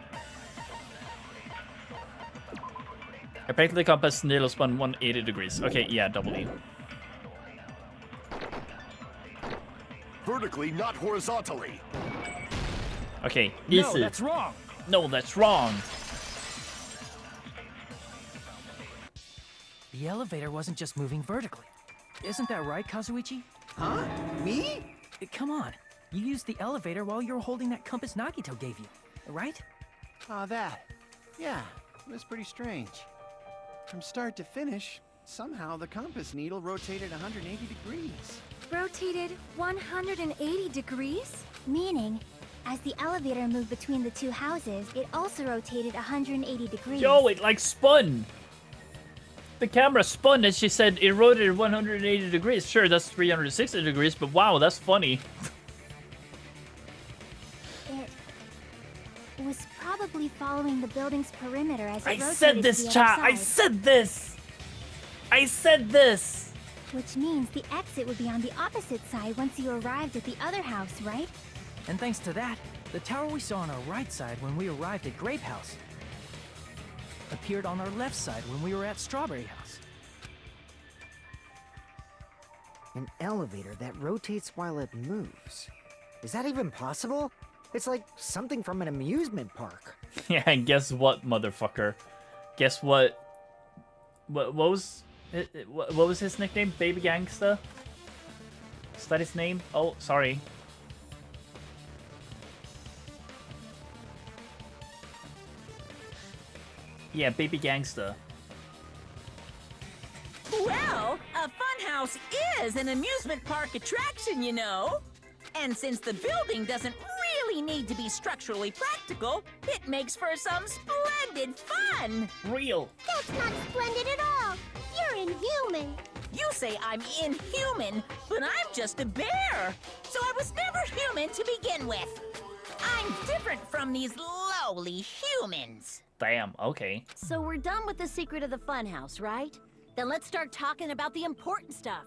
I picked the compass, needle spun 180 degrees. Okay, yeah, double E. Vertically, not horizontally. Okay, easy. No, that's wrong. No, that's wrong. The elevator wasn't just moving vertically. Isn't that right, Kazuichi? Huh? Me? Come on. You used the elevator while you were holding that compass Nagito gave you, right? Oh, that. Yeah, it was pretty strange. From start to finish, somehow the compass needle rotated 180 degrees. Rotated 180 degrees? Meaning, as the elevator moved between the two houses, it also rotated 180 degrees. Yo, it like spun. The camera spun and she said it rotated 180 degrees. Sure, that's 360 degrees, but wow, that's funny. It was probably following the building's perimeter as it I rotated said to this, the chat. other I side, said this. I said this. which means the exit would be on the opposite side once you arrived at the other house, right? And thanks to that, the tower we saw on our right side when we arrived at Grape House appeared on our left side when we were at Strawberry House. An elevator that rotates while it moves. Is that even possible? It's like something from an amusement park. Yeah, and guess what, motherfucker? Guess what? What was his nickname? Baby Gangsta? Is that his name? Oh, sorry. Yeah, Baby Gangsta. Well, a funhouse is an amusement park attraction, you know. And since the building doesn't really need to be structurally practical, it makes for some splendid fun. Real. That's not splendid at all. You're inhuman. You say I'm inhuman, but I'm just a bear. So I was never human to begin with. I'm different from these lowly humans. Damn, okay. So we're done with the secret of the funhouse, right? Then let's start talking about the important stuff.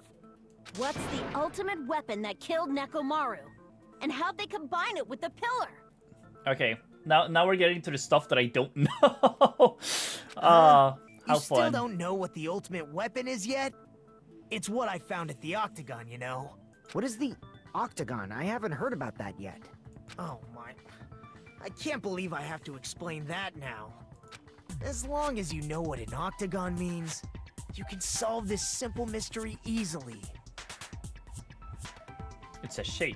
What's the ultimate weapon that killed Nekomaru? And how'd they combine it with the pillar? Okay, now we're getting to the stuff that I don't know. How You still fun. don't know what the ultimate weapon is yet? It's what I found at the Octagon, you know. What is the Octagon? I haven't heard about that yet. Oh my... I can't believe I have to explain that now. As long as you know what an Octagon means, you can solve this simple mystery easily. It's a shape.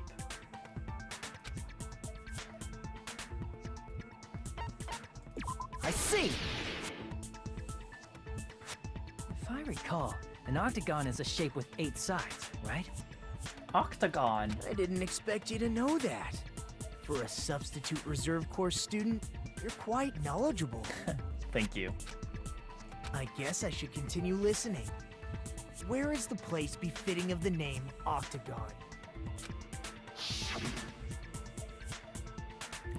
I see! If I recall, an octagon is a shape with 8 sides, right? Octagon. I didn't expect you to know that. For a substitute reserve course student, you're quite knowledgeable. Thank you. I guess I should continue listening. Where is the place befitting of the name Octagon?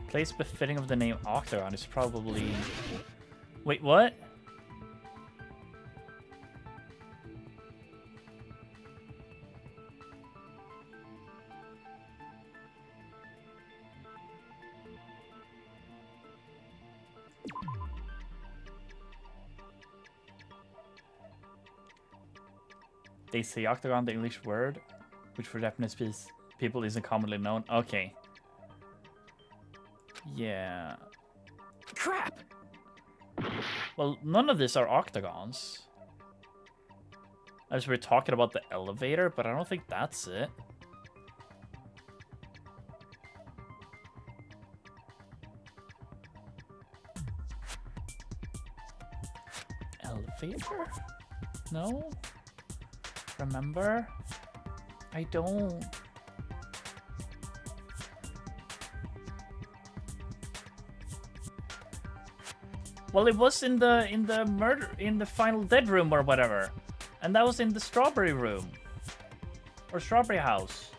Place befitting of the name Octagon is probably... Wait, what? They say Octagon, the English word, which for Japanese people isn't commonly known. Okay. Yeah. Crap! Well, none of these are octagons. As we're talking about the elevator, but I don't think that's it. Elevator? No? Remember? I don't. Well, it was in the final dead room or whatever, and that was in the strawberry room or strawberry house.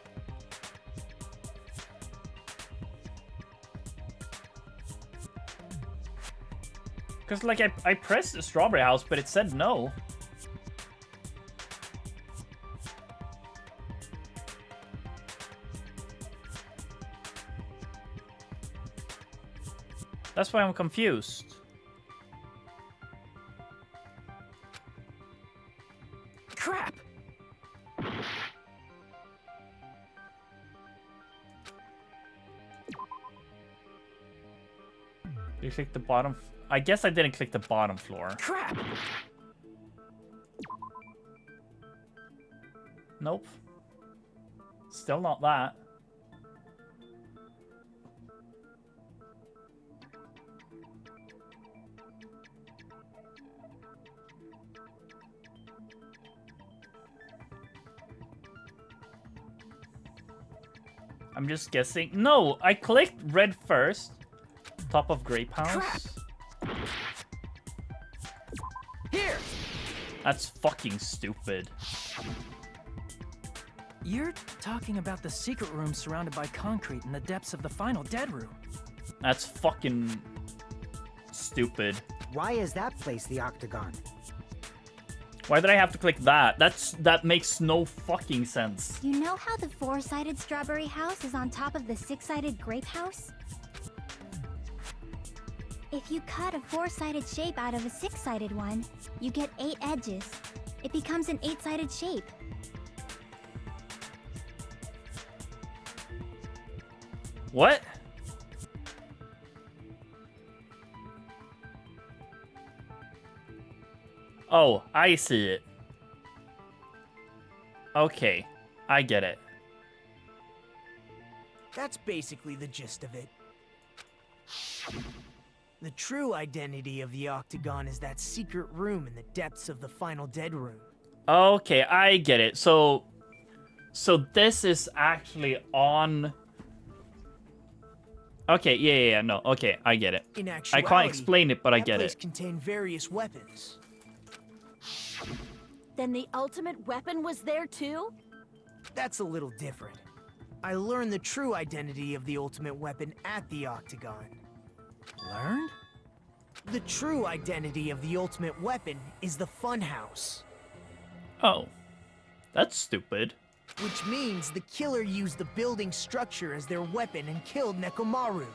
Cause like I pressed the strawberry house, but it said no. That's why I'm confused. Crap! You click the bottom. I guess I didn't click the bottom floor. Crap! Nope. Still not that. I'm just guessing. No, I clicked red first. Top of grape house. Crap. Here! That's fucking stupid. You're talking about the secret room surrounded by concrete in the depths of the final dead room. That's fucking stupid. Why is that place the Octagon? Why did I have to click that? That makes no fucking sense. You know how the 4-sided strawberry house is on top of the 6-sided grape house? If you cut a 4-sided shape out of a 6-sided one, you get 8 edges. It becomes an 8-sided shape. What? Oh, I see it. Okay, I get it. That's basically the gist of it. The true identity of the Octagon is that secret room in the depths of the final Dead Room. Okay, I get it. So this is actually on... Okay, yeah, no, okay, I get it. In I actuality, can't explain it, but I that get place it. contained various weapons. Then the ultimate weapon was there too? That's a little different. I learned the true identity of the ultimate weapon at the Octagon. Learned? The true identity of the ultimate weapon is the Funhouse. Oh, that's stupid. Which means the killer used the building structure as their weapon and killed Nekomaru.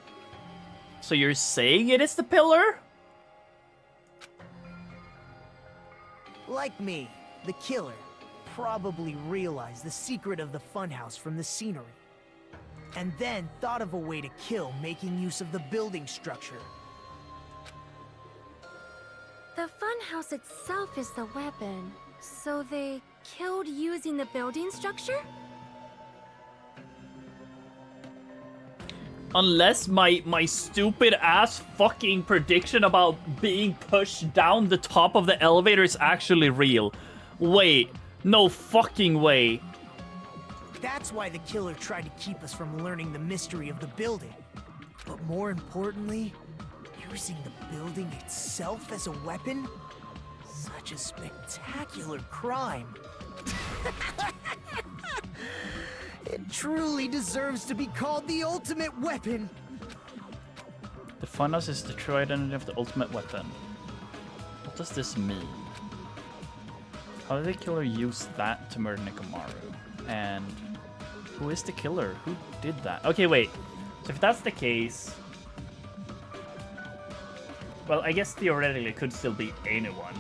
So you're saying it is the pillar? Like me, the killer probably realized the secret of the Funhouse from the scenery. And then thought of a way to kill making use of the building structure. The funhouse itself is the weapon. So they killed using the building structure? Unless my stupid ass fucking prediction about being pushed down the top of the elevator is actually real. Wait, no fucking way. That's why the killer tried to keep us from learning the mystery of the building. But more importantly, using the building itself as a weapon? Such a spectacular crime. It truly deserves to be called the ultimate weapon. The funhouse is the true identity of the ultimate weapon. What does this mean? How did the killer use that to murder Nekomaru? And who is the killer? Who did that? Okay, wait. So if that's the case... Well, I guess theoretically it could still be anyone.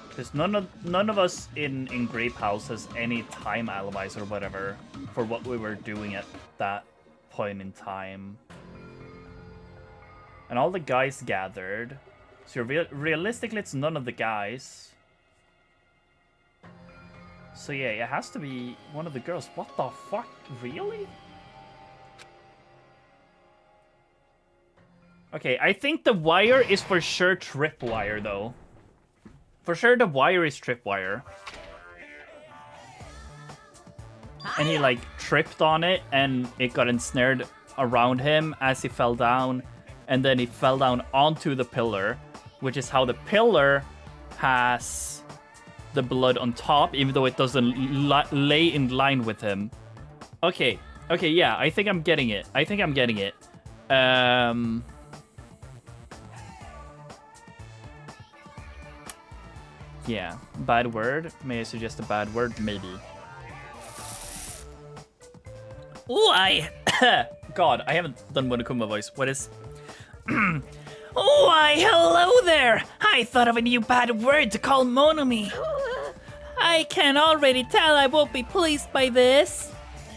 Because none of us in Grape House has any time alibis or whatever for what we were doing at that point in time. And all the guys gathered. So realistically, it's none of the guys. So yeah, it has to be one of the girls. What the fuck? Really? Okay, I think the wire is for sure tripwire, though. For sure the wire is tripwire. And he, like, tripped on it, and it got ensnared around him as he fell down. And then he fell down onto the pillar, which is how the pillar has the blood on top, even though it doesn't lay in line with him. Okay, yeah, I think I'm getting it. Yeah, bad word. May I suggest a bad word? Maybe. Why? God, I haven't done Monokuma voice. What is... Why, hello there! I thought of a new bad word to call Monomi. I can already tell I won't be pleased by this.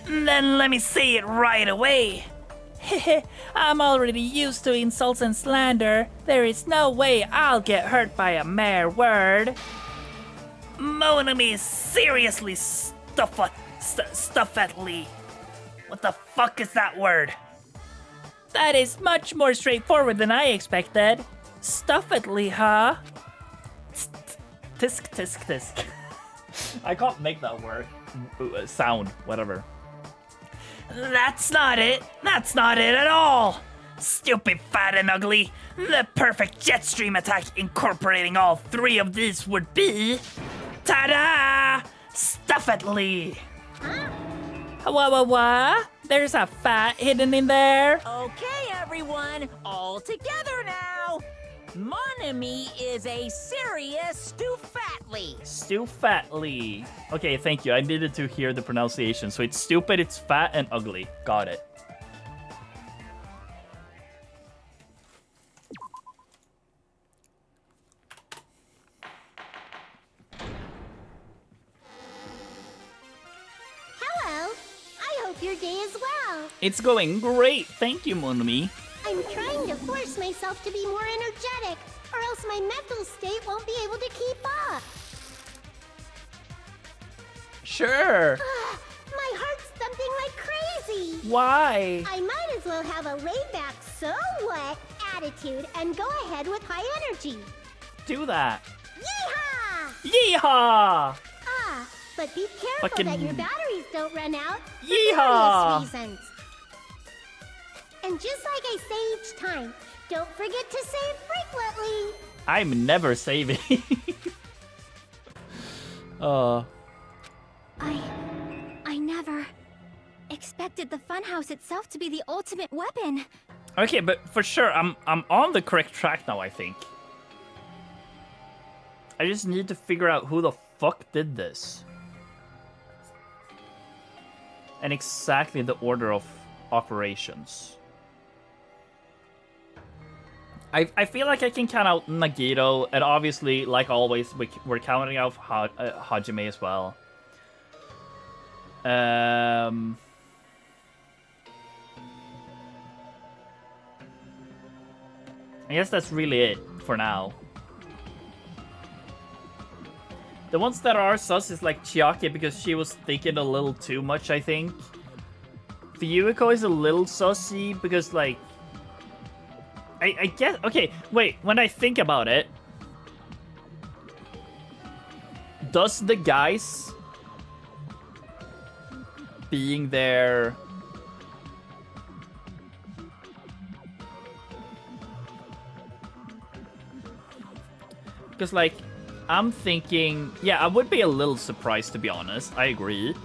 Then let me say it right away. I'm already used to insults and slander. There is no way I'll get hurt by a mere word. Monomi is seriously stuffetly. What the fuck is that word? That is much more straightforward than I expected. Stuffedly, huh? Tisk, tisk, tisk. I can't make that word. Sound, whatever. That's not it. That's not it at all. Stupid, fat, and ugly. The perfect jet stream attack incorporating all three of these would be... Ta-da! Stuffedly. What? There's a fat hidden in there. Okay, everyone, all together now. Monomi is a serious Stuffatly. Stuffatly. Okay, thank you. I needed to hear the pronunciation. So it's stupid, it's fat, and ugly. Got it. hope your day is well. It's going great, thank you, Monami. I'm trying to force myself to be more energetic, or else my mental state won't be able to keep up. Sure. My heart's thumping like crazy. Why? I might as well have a laid-back, so what attitude and go ahead with high energy. Do that. Yeehaw! Yeehaw! Ah, but be careful Fucking- that your batteries don't run out. For Yeehaw! various reasons. And just like I say each time, don't forget to save frequently. I'm never saving. I never expected the funhouse itself to be the ultimate weapon. Okay, but for sure, I'm on the correct track now, I think. I just need to figure out who the fuck did this. And exactly the order of operations. I feel like I can count out Nagito, and obviously, like always, we're counting out Hajime as well. I guess that's really it for now. The ones that are sus is like Chiaki because she was thinking a little too much, I think. Fuyuhiko is a little sussy because like... I guess... Okay, wait, when I think about it... Does the guys... being there... Because, like, I'm thinking... Yeah, I would be a little surprised, to be honest. I agree.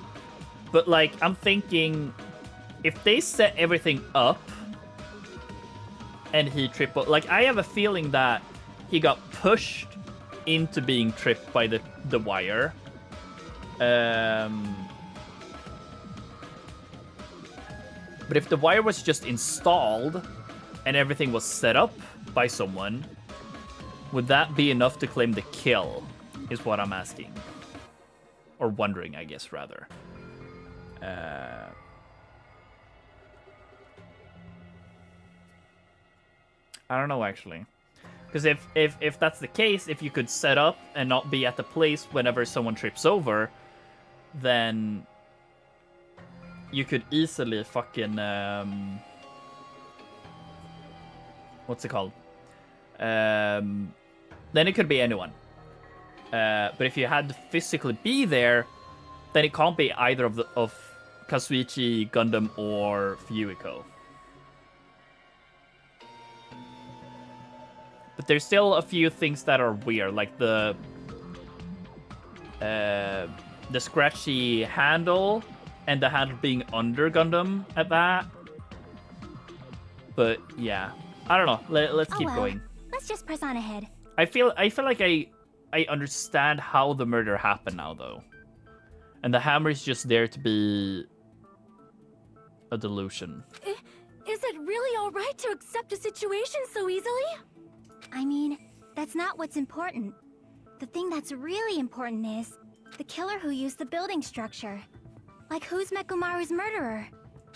But, like, I'm thinking... If they set everything up... And he tripped... Like, I have a feeling that he got pushed into being tripped by the wire. But if the wire was just installed... And everything was set up by someone... Would that be enough to claim the kill, is what I'm asking. Or wondering, I guess, rather. I don't know, actually. Because if that's the case, if you could set up and not be at the place whenever someone trips over, then you could easily fucking... what's it called? Then it could be anyone. But if you had to physically be there, then it can't be either of Kazuichi, Gundam, or Fuyuhiko. But there's still a few things that are weird, like the scratchy handle and the handle being under Gundam at that. But yeah, I don't know. Let's keep going. Let's just press on ahead. I feel like I understand how the murder happened now, though. And the hammer is just there to be a delusion. Is it really alright to accept a situation so easily? I mean, that's not what's important. The thing that's really important is the killer who used the building structure. Like, who's Mekumaru's murderer?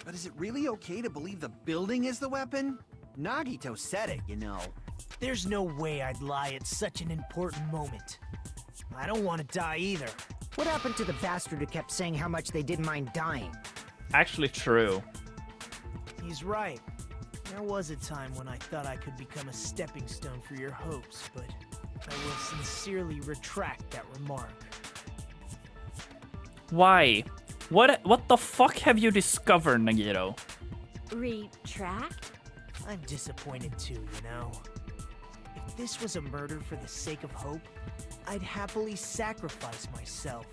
But is it really okay to believe the building is the weapon? Nagito said it, you know. There's no way I'd lie at such an important moment. I don't want to die either. What happened to the bastard who kept saying how much they didn't mind dying? Actually true. He's right. There was a time when I thought I could become a stepping stone for your hopes, but I will sincerely retract that remark. Why? What the fuck have you discovered, Nagito? Retract? I'm disappointed too, you know. If this was a murder for the sake of hope, I'd happily sacrifice myself.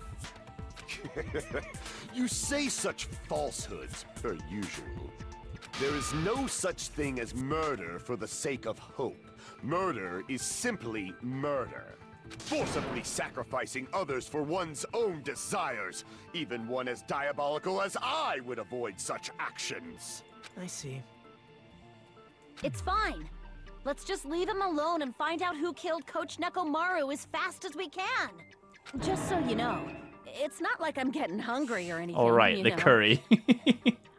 You say such falsehoods, per usual. There is no such thing as murder for the sake of hope. Murder is simply murder. Forcibly sacrificing others for one's own desires. Even one as diabolical as I would avoid such actions. I see. It's fine. Let's just leave him alone and find out who killed Coach Nekomaru as fast as we can. Just so you know, It's not like I'm getting hungry or anything. All right, you the know. curry.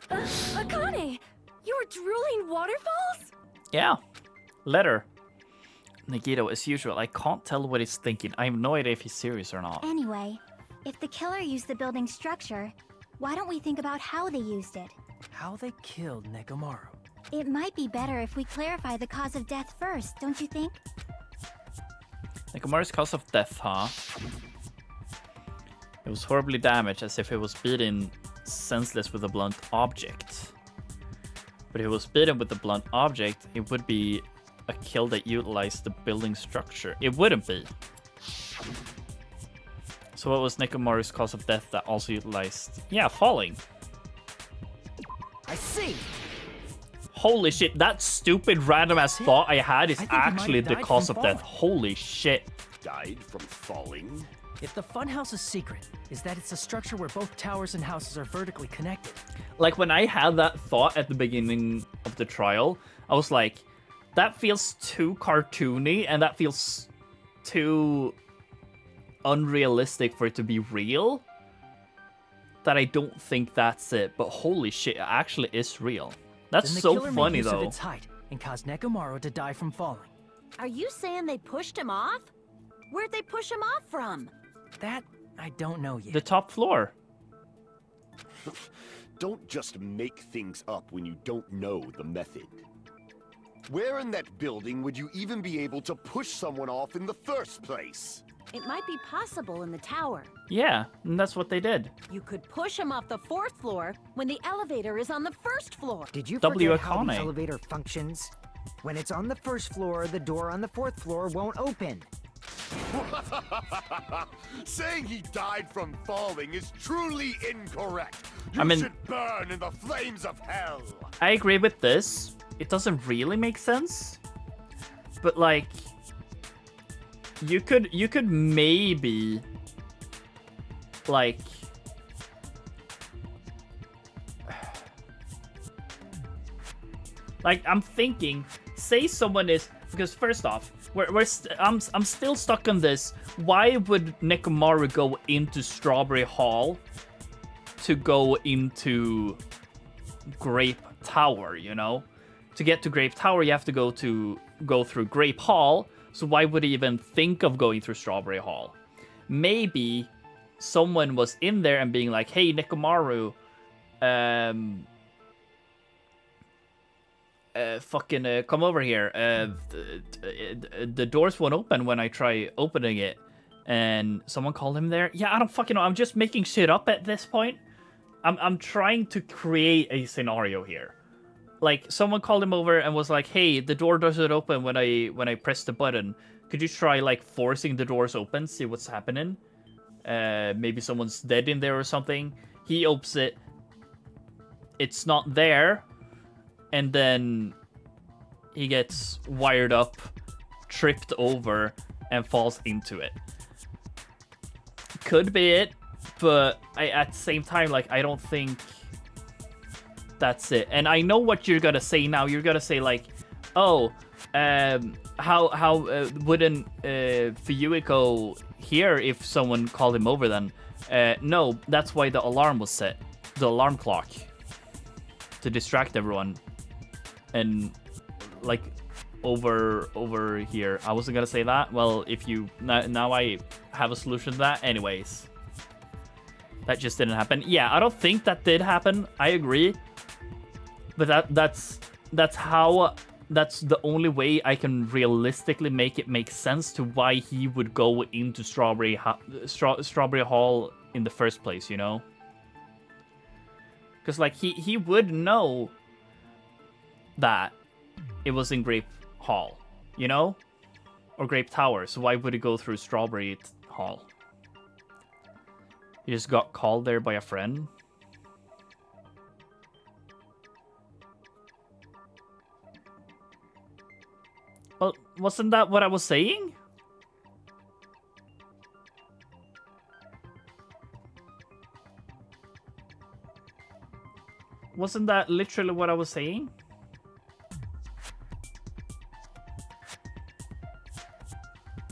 Akane, you were drooling waterfalls? Yeah. Letter. Nagito, as usual, I can't tell what he's thinking. I have no idea if he's serious or not. Anyway, if the killer used the building's structure, why don't we think about how they used it? How they killed Nekomaru. It might be better if we clarify the cause of death first, don't you think? Nekomaru's cause of death, huh? It was horribly damaged, as if it was beaten senseless with a blunt object. But if it was beaten with a blunt object, it would be a kill that utilized the building structure. It wouldn't be. So what was Nekomaru's cause of death that also utilized... Yeah, falling. I see. Holy shit, that stupid random ass thought I had is I think he might have actually the died cause from of death. falling. Holy shit. Died from falling? If the funhouse's secret is that it's a structure where both towers and houses are vertically connected. Like, when I had that thought at the beginning of the trial, I was like, that feels too cartoony and that feels too unrealistic for it to be real, that I don't think that's it. But holy shit, it actually is real. That's Then the so killer made funny use of though. its height and caused Nekomaru to die from falling. Are you saying they pushed him off? Where'd they push him off from? That I don't know yet. The top floor. Don't just make things up when you don't know the method. Where in that building would you even be able to push someone off in the first place? It might be possible in the tower. Yeah, and that's what they did. You could push him off the 4th floor when the elevator is on the 1st floor. Did you W. forget how the Akane. elevator functions? When it's on the 1st floor, the door on the 4th floor won't open. Saying he died from falling is truly incorrect. You I mean- should burn in the flames of hell. I agree with this. It doesn't really make sense. But like, you could maybe like I'm thinking, say someone is, because first off, I'm still stuck on this. Why would Nekomaru go into Strawberry Hall to go into Grape Tower, you know? To get to Grape Tower, you have to go through Grape Hall. So why would he even think of going through Strawberry Hall? Maybe someone was in there and being like, "Hey, Nekomaru, come over here. The doors won't open when I try opening it." And someone called him there. Yeah, I don't fucking know. I'm just making shit up at this point. I'm trying to create a scenario here. Like, someone called him over and was like, "Hey, the door doesn't open when I press the button. Could you try, like, forcing the doors open, see what's happening? Maybe someone's dead in there or something." He opens it. It's not there. And then he gets wired up, tripped over, and falls into it. Could be it, but at the same time, like, I don't think that's it. And I know what you're gonna say now. You're gonna say like, "Oh, how wouldn't Fuyuhiko hear if someone called him over then?" No, that's why the alarm was set, the alarm clock, to distract everyone. And like over here, I wasn't gonna say that. Well, if you now I have a solution to that. Anyways, that just didn't happen. Yeah, I don't think that did happen. I agree. But that's the only way I can realistically make it make sense to why he would go into Strawberry Hall in the first place, you know? Because like he would know that it was in Grape Hall, you know? Or Grape Tower, so why would he go through Strawberry Hall? He just got called there by a friend? Well, wasn't that what I was saying? Wasn't that literally what I was saying?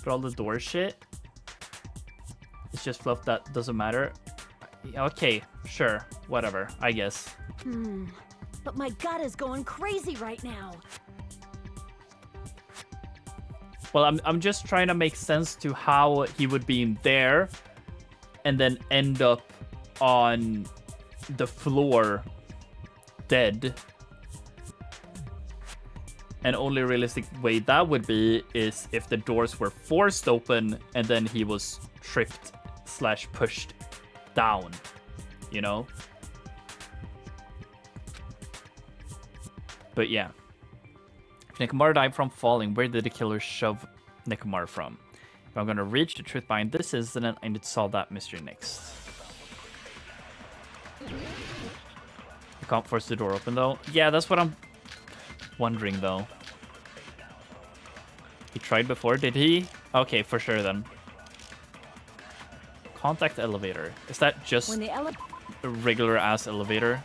For all the door shit? It's just fluff that doesn't matter. Okay, sure, whatever, I guess. But my gut is going crazy right now. Well, I'm just trying to make sense to how he would be in there and then end up on the floor dead. And only realistic way that would be is if the doors were forced open and then he was tripped / pushed down, you know? But yeah. If Nekomaru died from falling, where did the killer shove Nekomaru from? If I'm gonna reach the truth behind this incident, I need to solve that mystery next. I can't force the door open though. Yeah, that's what I'm wondering though. He tried before, did he? Okay, for sure then. Contact elevator. Is that just When the a regular ass elevator?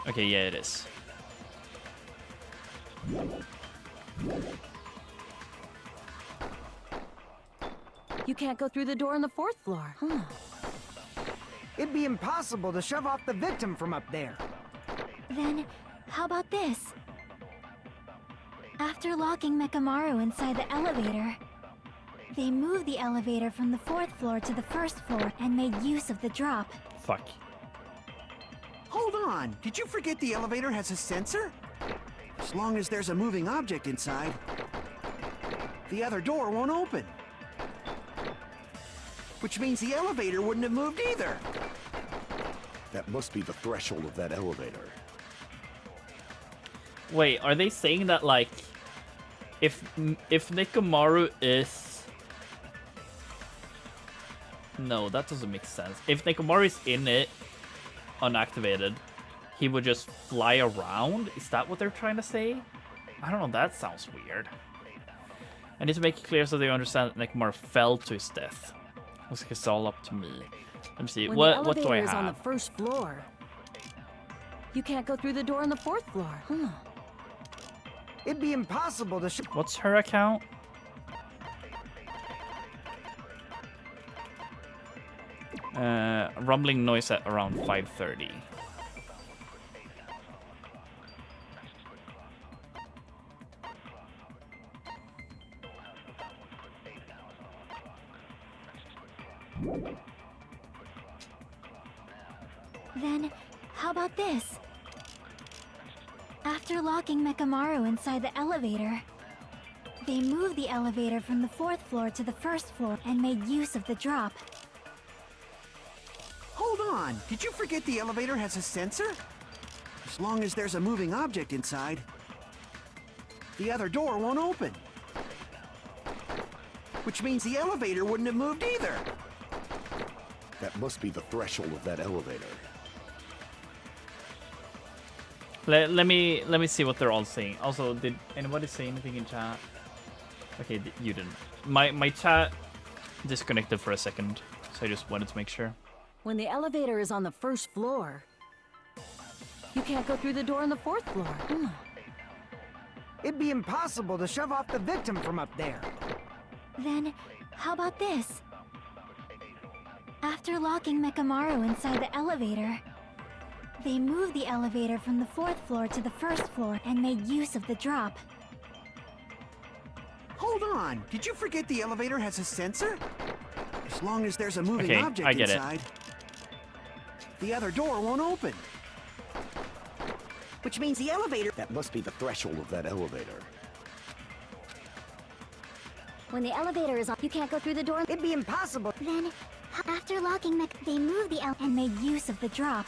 Okay, yeah, it is. You can't go through the door on the 4th floor. It'd be impossible to shove off the victim from up there. Then, how about this? After locking Mekamaru inside the elevator, they moved the elevator from the 4th floor to the 1st floor and made use of the drop. Fuck. Hold on, did you forget the elevator has a sensor? As long as there's a moving object inside, the other door won't open. Which means the elevator wouldn't have moved either. That must be the threshold of that elevator. Wait, are they saying that like if Nekomaru is No, that doesn't make sense. If Nekomaru is in it unactivated, he would just fly around? Is that what they're trying to say? I don't know, that sounds weird. I need to make it clear so they understand that Nekomaru fell to his death. It's all up to me. Let me see. When What the do I elevator is on the have? 1st floor, you can't go through the door on the 4th floor. It'd be impossible to What's her account? Rumbling noise at around 5:30. Then, how about this? After locking Mekamaru inside the elevator, they moved the elevator from the 4th floor to the 1st floor and made use of the drop. Hold on, did you forget the elevator has a sensor? As long as there's a moving object inside, the other door won't open. Which means the elevator wouldn't have moved either. That must be the threshold of that elevator. Let me see what they're all saying. Also, did anybody say anything in chat? Okay, you didn't. My chat disconnected for a second, so I just wanted to make sure. When the elevator is on the 1st floor, you can't go through the door on the 4th floor. It'd be impossible to shove off the victim from up there. Then, how about this? After locking Mekamaru inside the elevator, they moved the elevator from the 4th floor to the 1st floor and made use of the drop. Hold on, did you forget the elevator has a sensor? As long as there's a moving Okay, object I get it. inside, the other door won't open. Which means the elevator... That must be the threshold of that elevator. When the elevator is on, you can't go through the door. It'd be impossible. Then, after locking they moved the and made use of the drop.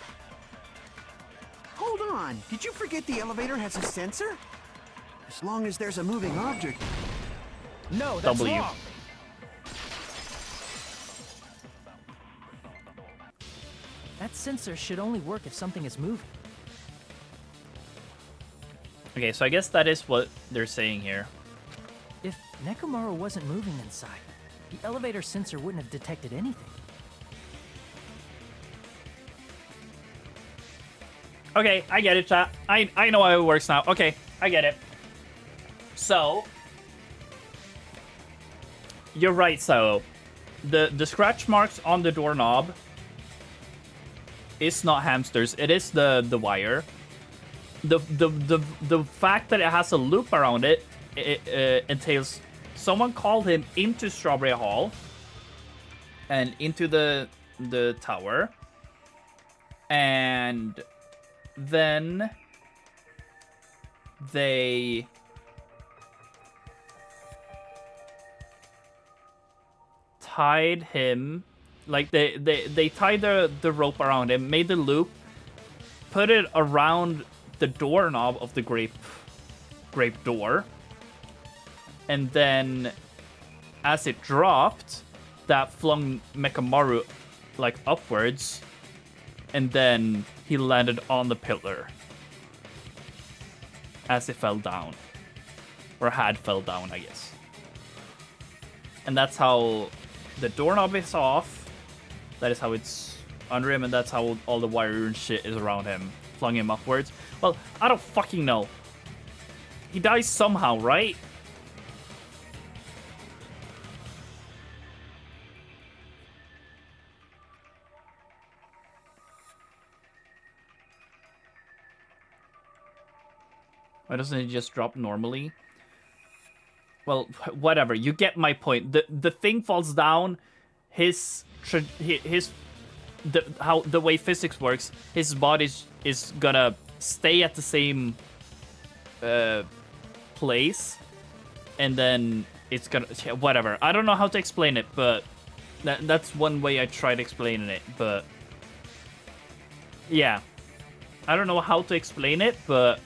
Hold on, did you forget the elevator has a sensor? As long as there's a moving object... No, that's W. wrong. That sensor should only work if something is moving. Okay, so I guess that is what they're saying here. If Nekomaru wasn't moving inside, the elevator sensor wouldn't have detected anything. Okay, I get it, chat. I know how it works now. Okay, I get it. So, you're right, so the scratch marks on the doorknob is not hamsters. It is the wire. The fact that it has a loop around it, entails someone called him into Strawberry Hall and into the tower, and then they tied him, like they tied the rope around him, made the loop, put it around the doorknob of the grape door, and then as it dropped, that flung Mechamaru like upwards, and then he landed on the pillar as it fell down, or had fell down, I guess. And that's how the doorknob is off. That is how it's under him, and that's how all the wire and shit is around him, flung him upwards. Well, I don't fucking know. He dies somehow, right? Why doesn't he just drop normally? Well, whatever. You get my point. The thing falls down. The way physics works, his body is gonna stay at the same place, and then it's gonna whatever. I don't know how to explain it, but that's one way I tried explaining it. But yeah, I don't know how to explain it, but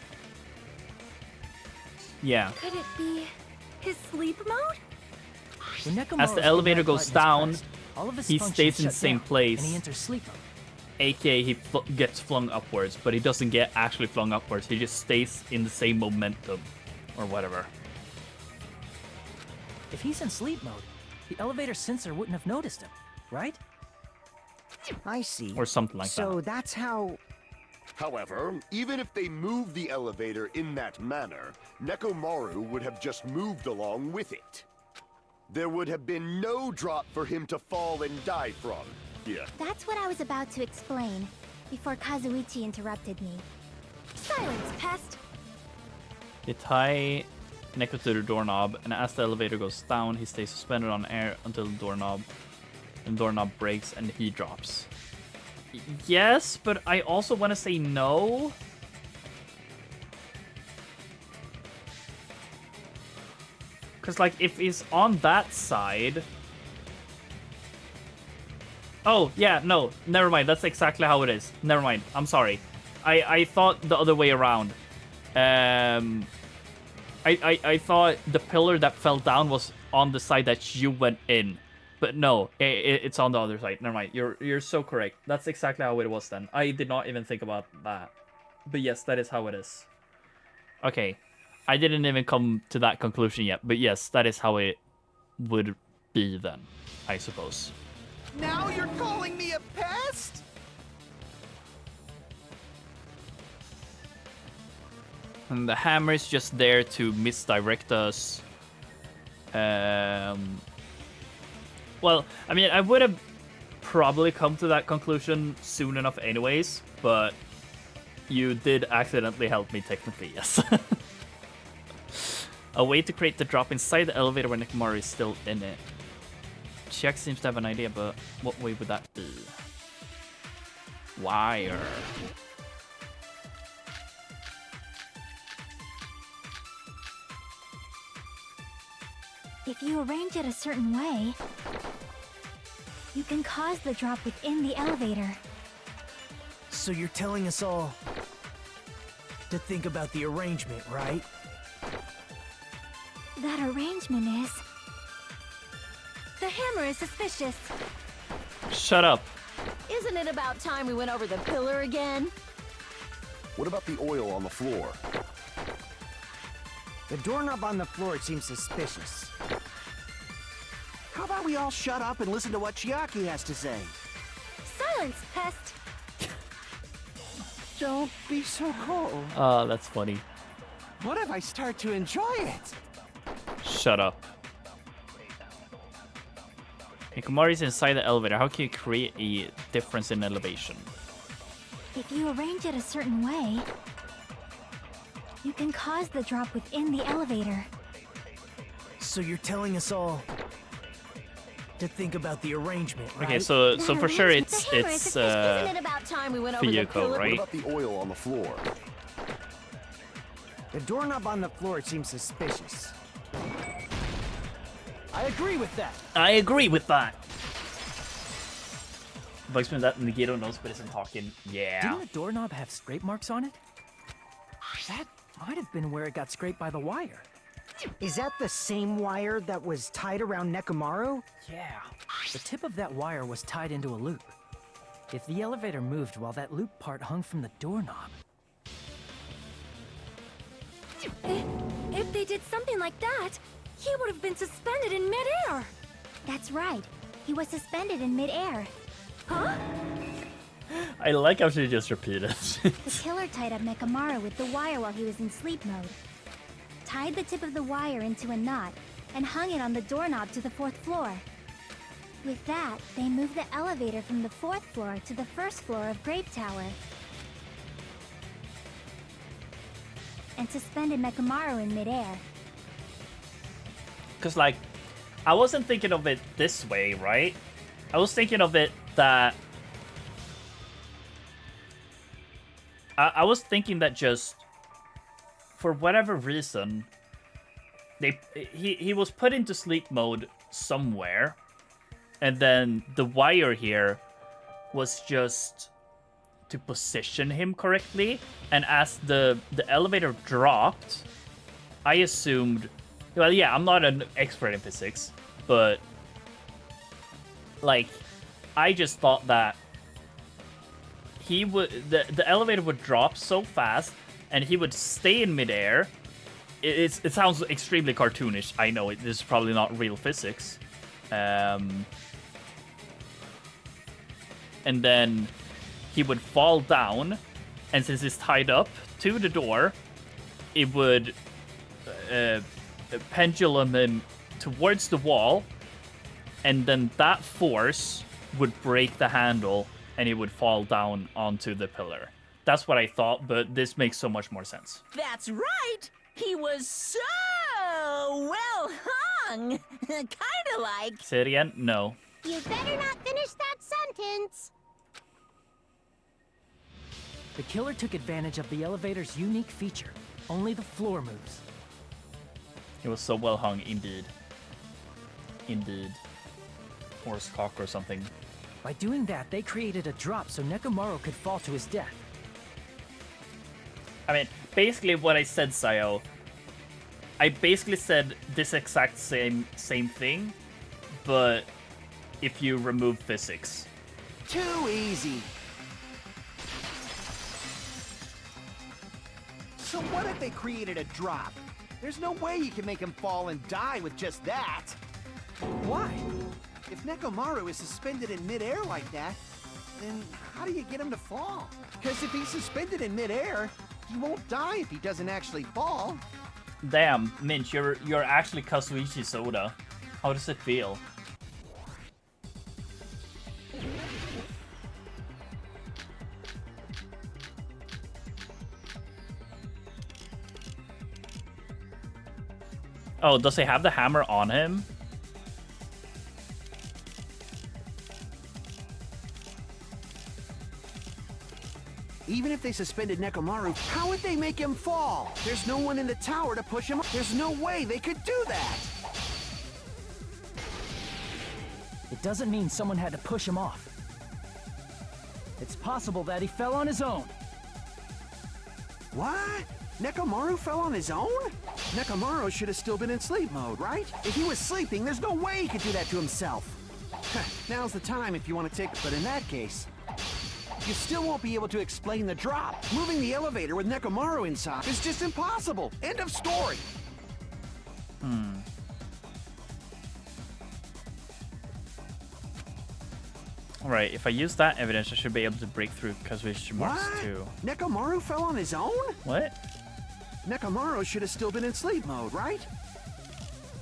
yeah. Could it be his sleep mode? When As Nekomaru's the elevator red goes button is down, pressed, all of his he functions stays in the shut same down, place. and he enters sleep mode. AKA he gets flung upwards, but he doesn't get actually flung upwards. He just stays in the same momentum, or whatever. If he's in sleep mode, the elevator sensor wouldn't have noticed him, right? I see. Or something like so that. that's how... However, even if they moved the elevator in that manner, Nekomaru would have just moved along with it. There would have been no drop for him to fall and die from. Yeah. That's what I was about to explain, before Kazuichi interrupted me. Silence, pest! They tie Neko to the doorknob, and as the elevator goes down, he stays suspended on air until the doorknob breaks and he drops. Yes, but I also want to say no. Because, like, if he's on that side... Oh, yeah, no, never mind. That's exactly how it is. Never mind. I'm sorry. I thought the other way around. I thought the pillar that fell down was on the side that you went in. But no, it's on the other side. Never mind. You're so correct. That's exactly how it was then. I did not even think about that. But yes, that is how it is. Okay. I didn't even come to that conclusion yet. But yes, that is how it would be then, I suppose. Now you're calling me a pest? And the hammer is just there to misdirect us. Well, I mean, I would have probably come to that conclusion soon enough anyways, but you did accidentally help me technically, yes. A way to create the drop inside the elevator when Nekomaru is still in it. Chiaki seems to have an idea, but what way would that be? Wire. If you arrange it a certain way, you can cause the drop within the elevator. So you're telling us all to think about the arrangement, right? That arrangement is... The hammer is suspicious. Shut up. Isn't it about time we went over the pillar again? What about the oil on the floor? The doorknob on the floor seems suspicious. How about we all shut up and listen to what Chiaki has to say? Silence, pest! Don't be so cold. Oh, that's funny. What if I start to enjoy it? Shut up. Nekomaru is inside the elevator. How can you create a difference in elevation? If you arrange it a certain way, you can cause the drop within the elevator. So you're telling us all to think about the arrangement, right? Okay, so for sure it's Isn't it about time we went over the Fuyuko, pillar? right? What about the oil on the floor? The doorknob on the floor seems suspicious. I agree with that. I agree with that. Bugs me that Nagito knows but isn't talking. Yeah. Didn't the doorknob have scrape marks on it? That might have been where it got scraped by the wire. Is that the same wire that was tied around Nekomaru? Yeah. The tip of that wire was tied into a loop. If the elevator moved while that loop part hung from the doorknob. If they did something like that, he would have been suspended in midair. That's right. He was suspended in midair. Huh? I like how she just repeated. The killer tied up Nekomaru with the wire while he was in sleep mode. Tied the tip of the wire into a knot and hung it on the doorknob to the 4th floor. With that, they moved the elevator from the 4th floor to the 1st floor of Grape Tower. And suspended Nekomaru in midair. Because, like, I wasn't thinking of it this way, right? I was thinking of it that... I was thinking that just... For whatever reason... He was put into sleep mode somewhere. And then the wire here was just to position him correctly. And as the elevator dropped, I assumed... Well, yeah, I'm not an expert in physics, but... Like, I just thought that he would... The elevator would drop so fast, and he would stay in midair. It sounds extremely cartoonish. I know this is probably not real physics. And then he would fall down, and since it's tied up to the door, it would pendulum him towards the wall, and then that force would break the handle, and he would fall down onto the pillar. That's what I thought, but this makes so much more sense. That's right! He was so well hung! Kinda like... Say it again? No. You better not finish that sentence. The killer took advantage of the elevator's unique feature. Only the floor moves. He was so well hung, indeed. Indeed. Horse cock or something. By doing that, they created a drop so Nekomaru could fall to his death. I mean, basically what I said, Sayo, I basically said this exact same thing, but if you remove physics. Too easy. So what if they created a drop? There's no way you can make him fall and die with just that. Why? If Nekomaru is suspended in midair like that, then how do you get him to fall? Because if he's suspended in midair, he won't die if he doesn't actually fall. Damn, Minch, you're actually Kazuichi Soda. How does it feel? Oh, does he have the hammer on him? Even if they suspended Nekomaru, how would they make him fall? There's no one in the tower to push him up. There's no way they could do that. It doesn't mean someone had to push him off. It's possible that he fell on his own. What? Nekomaru fell on his own? Nekomaru should have still been in sleep mode, right? If he was sleeping, there's no way he could do that to himself. Now's the time if you want to take... But in that case, you still won't be able to explain the drop. Moving the elevator with Nekomaru inside is just impossible. End of story. Alright, if I use that evidence, I should be able to break through Kazuichi marks What? too. Nekomaru fell on his own? What? Nekomaru should have still been in sleep mode, right?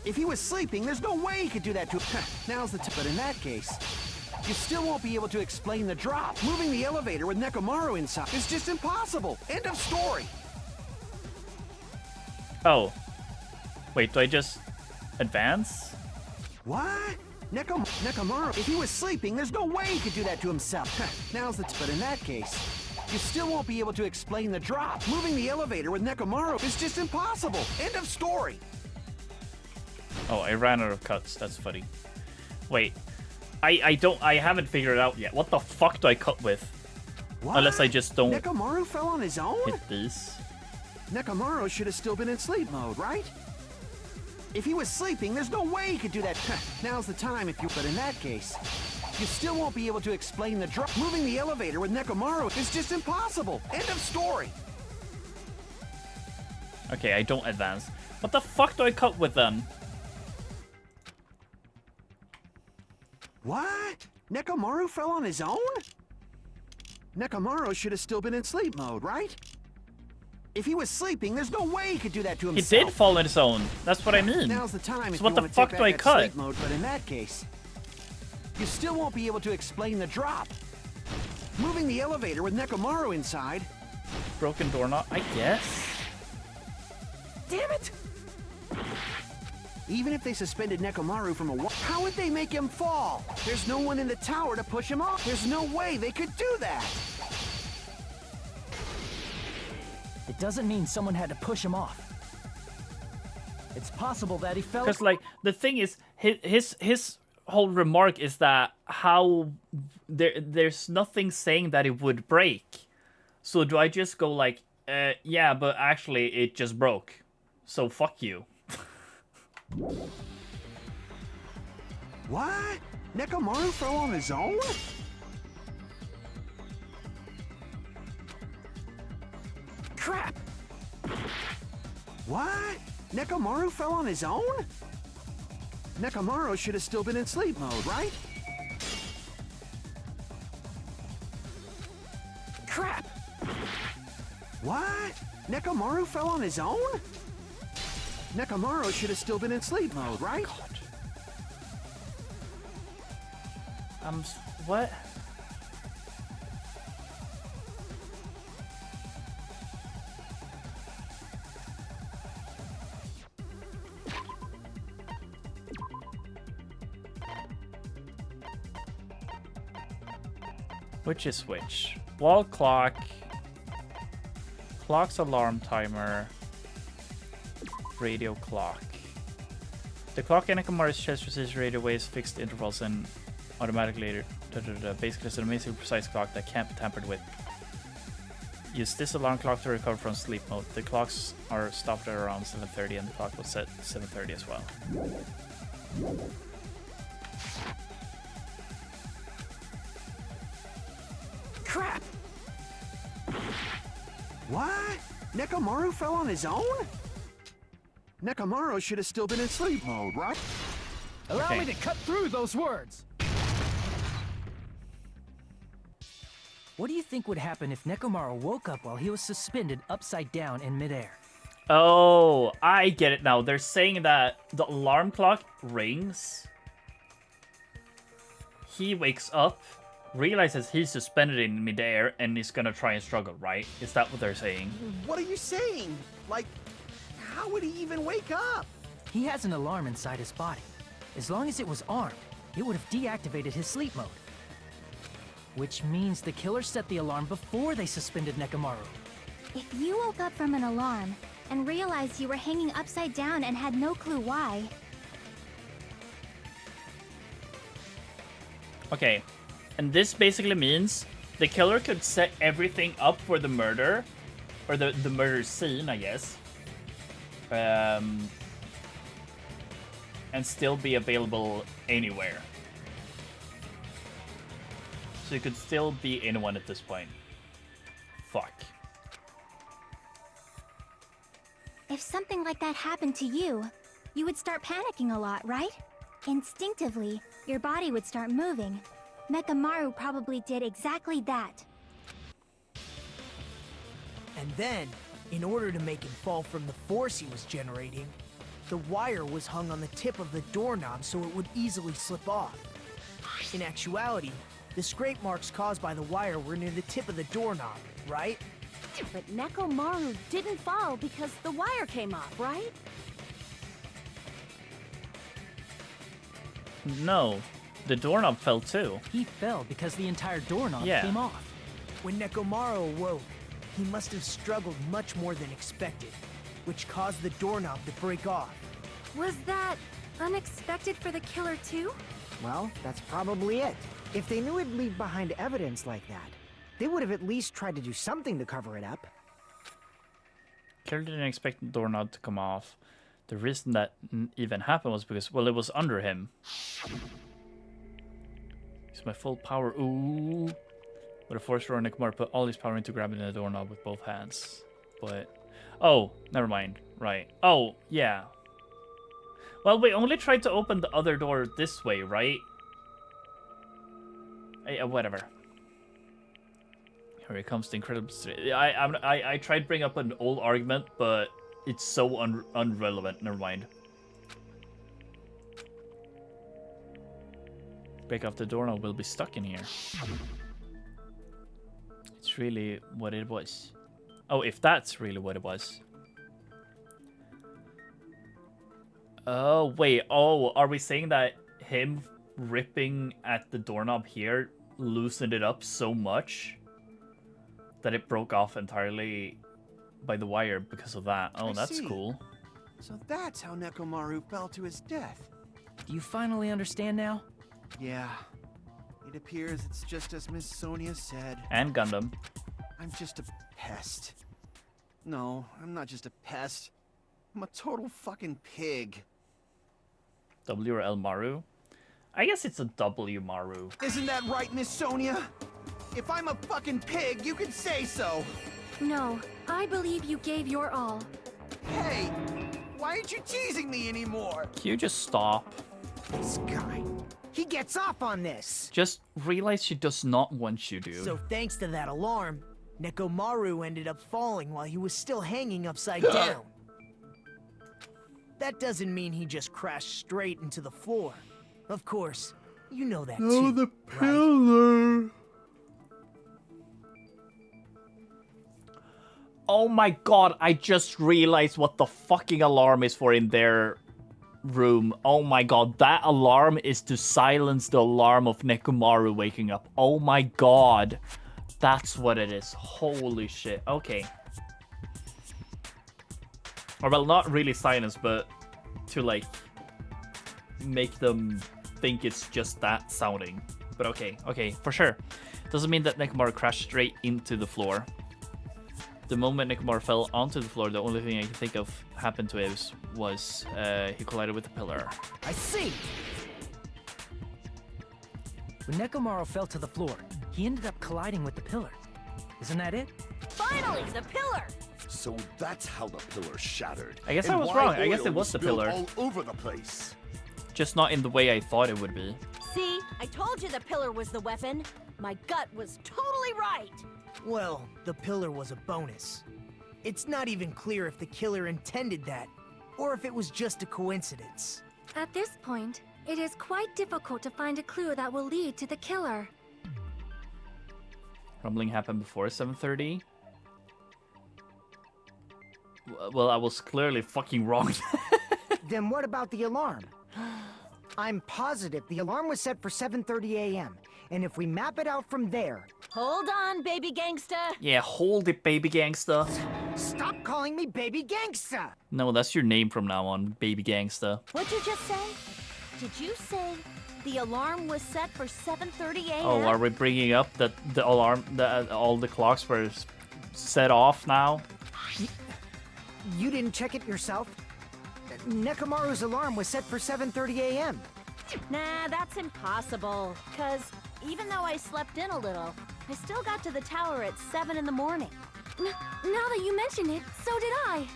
If he was sleeping, there's no way he could do that to him. Now's the time. But in that case, you still won't be able to explain the drop. Moving the elevator with Nekomaru inside is just impossible. End of story. Oh. Wait, do I just advance? What? Nekomaru, if he was sleeping, there's no way he could do that to himself. Now's the time. But in that case, you still won't be able to explain the drop. Moving the elevator with Nekomaru is just impossible. End of story. Oh, I ran out of cuts. That's funny. Wait. I haven't figured it out yet. What the fuck do I cut with? What? Unless I just don't Nekomaru fell on his own? hit these. Nekomaru should have still been in sleep mode, right? If he was sleeping, there's no way he could do that. Now's the time if you... But in that case, you still won't be able to explain the drop. Moving the elevator with Nekomaru is just impossible. End of story. Okay, I don't advance. What the fuck do I cut with then? What? Nekomaru fell on his own? Nekomaru should have still been in sleep mode, right? If he was sleeping, there's no way he could do that to He himself. did fall on his own. That's what I mean. Now's the time So if what you the want to fuck take do I back that cut? sleep mode, but in that case, you still won't be able to explain the drop. Moving the elevator with Nekomaru inside. Broken doorknob, I guess. Damn it! Even if they suspended Nekomaru from a wall, how would they make him fall? There's no one in the tower to push him off. There's no way they could do that. It doesn't mean someone had to push him off. It's possible that he fell. Because like the thing is, his whole remark is that how there's nothing saying that it would break. So do I just go like, yeah, but actually it just broke. So fuck you. What? Nekomaru fell on his own? Crap! What? Nekomaru fell on his own? Nekomaru should have still been in sleep mode, right? Crap! What? Nekomaru fell on his own? Nekomaru should have still been in sleep mode, right? What? Which is which? Wall clock. Clock's alarm timer. Radio clock. The clock in Nekomaru's chest receives radio waves, fixed intervals, and automatically. Basically, it's an amazing precise clock that can't be tampered with. Use this alarm clock to recover from sleep mode. The clocks are stopped at around 7:30, and the clock was set 7:30 as well. Crap! What? Nekomaru fell on his own? Nekomaru should have still been in sleep mode, right? Allow me to cut through those words. What do you think would happen if Nekomaru woke up while he was suspended upside down in midair? Oh, I get it now. They're saying that the alarm clock rings. He wakes up, realizes he's suspended in midair, and is gonna try and struggle, right? Is that what they're saying? What are you saying? Like, how would he even wake up? He has an alarm inside his body. As long as it was armed, it would have deactivated his sleep mode. Which means the killer set the alarm before they suspended Nekomaru. If you woke up from an alarm and realized you were hanging upside down and had no clue why... Okay, and this basically means the killer could set everything up for the murder, or the murder scene, I guess, and still be available anywhere. So it could still be anyone at this point. Fuck. If something like that happened to you, you would start panicking a lot, right? Instinctively, your body would start moving. Nekomaru probably did exactly that. And then, in order to make him fall from the force he was generating, The wire was hung on the tip of the doorknob so it would easily slip off. In actuality, the scrape marks caused by the wire were near the tip of the doorknob, right? But Nekomaru didn't fall because the wire came off, right? No, the doorknob fell too. He fell because the entire doorknob Yeah. came off. When Nekomaru awoke, he must have struggled much more than expected, which caused the doorknob to break off. Was that unexpected for the killer too? Well, that's probably it. If they knew it'd leave behind evidence like that, they would have at least tried to do something to cover it up. Killer didn't expect the doorknob to come off. The reason that even happened was because, well, it was under him. Use my full power. Ooh. With a force roar, Nekomaru put all his power into grabbing the doorknob with both hands. But, oh, never mind. Right. Oh, yeah. Well, we only tried to open the other door this way, right? Whatever. Here it comes, the incredible. I tried to bring up an old argument, but it's so unrelevant. Never mind. Break off the doorknob, we'll be stuck in here. It's really what it was. Oh, if that's really what it was. Oh, wait. Oh, are we saying that him ripping at the doorknob here loosened it up so much that it broke off entirely by the wire because of that? Oh, that's cool. So that's how Nekomaru fell to his death. Do you finally understand now? Yeah. It appears it's just as Miss Sonia said. And Gundam. I'm just a pest. No, I'm not just a pest. I'm a total fucking pig. W or L Maru? I guess it's a W Maru. Isn't that right, Miss Sonia? If I'm a fucking pig, you can say so. No, I believe you gave your all. Hey, why aren't you teasing me anymore? Can you just stop? This guy, he gets off on this. Just realize she does not want you, dude. So thanks to that alarm, Nekomaru ended up falling while he was still hanging upside down. That doesn't mean he just crashed straight into the floor. Of course, you know that too, the pillar. Oh my god, I just realized what the fucking alarm is for in their room. Oh my god, that alarm is to silence the alarm of Nekomaru waking up. Oh my god. That's what it is. Holy shit. Okay. Or well, not really silence, but to like make them think it's just that sounding. But okay, for sure. Doesn't mean that Nekomaru crashed straight into the floor. The moment Nekomaru fell onto the floor, the only thing I can think of happened to him was he collided with the pillar. I see! When Nekomaru fell to the floor, he ended up colliding with the pillar. Isn't that it? Finally, the pillar! So that's how the pillar shattered. I guess and I was why wrong. I guess oil it was the spilled pillar. all over the place. Just not in the way I thought it would be. See, I told you the pillar was the weapon. My gut was totally right. Well, the pillar was a bonus. It's not even clear if the killer intended that, or if it was just a coincidence. At this point, it is quite difficult to find a clue that will lead to the killer. Rumbling happened before 7:30. Well, I was clearly fucking wrong. Then what about the alarm? I'm positive the alarm was set for 7:30 a.m. And if we map it out from there... Hold on, baby gangsta. Yeah, hold it, baby gangsta. Stop calling me baby gangsta! No, that's your name from now on, baby gangsta. What'd you just say? Did you say the alarm was set for 7:30 a.m.? Oh, are we bringing up that the alarm, all the clocks were set off now? You didn't check it yourself? Nekomaru's alarm was set for 7:30 a.m. Nah, that's impossible. Cause even though I slept in a little, I still got to the tower at 7 in the morning. Now that you mention it, so did I.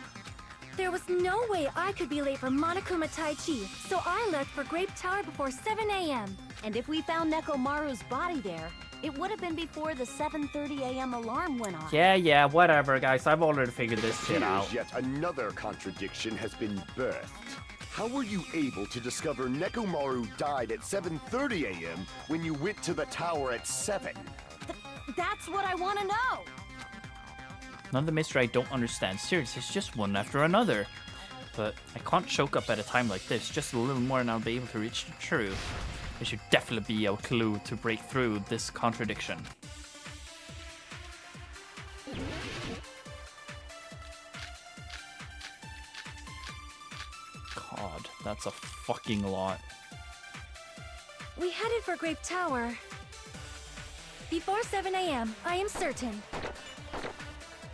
There was no way I could be late for Monokuma Tai Chi, so I left for Grape Tower before 7 a.m. And if we found Nekomaru's body there, it would have been before the 7:30 a.m. alarm went off. Yeah, whatever, guys. I've already figured this shit out. Here's yet another contradiction has been birthed. How were you able to discover Nekomaru died at 7:30 a.m. when you went to the tower at 7? That's what I want to know. Another mystery I don't understand. Seriously, it's just one after another. But I can't choke up at a time like this. Just a little more and I'll be able to reach the truth. There should definitely be a clue to break through this contradiction. God, that's a fucking lot. We headed for Grape Tower before 7 a.m., I am certain.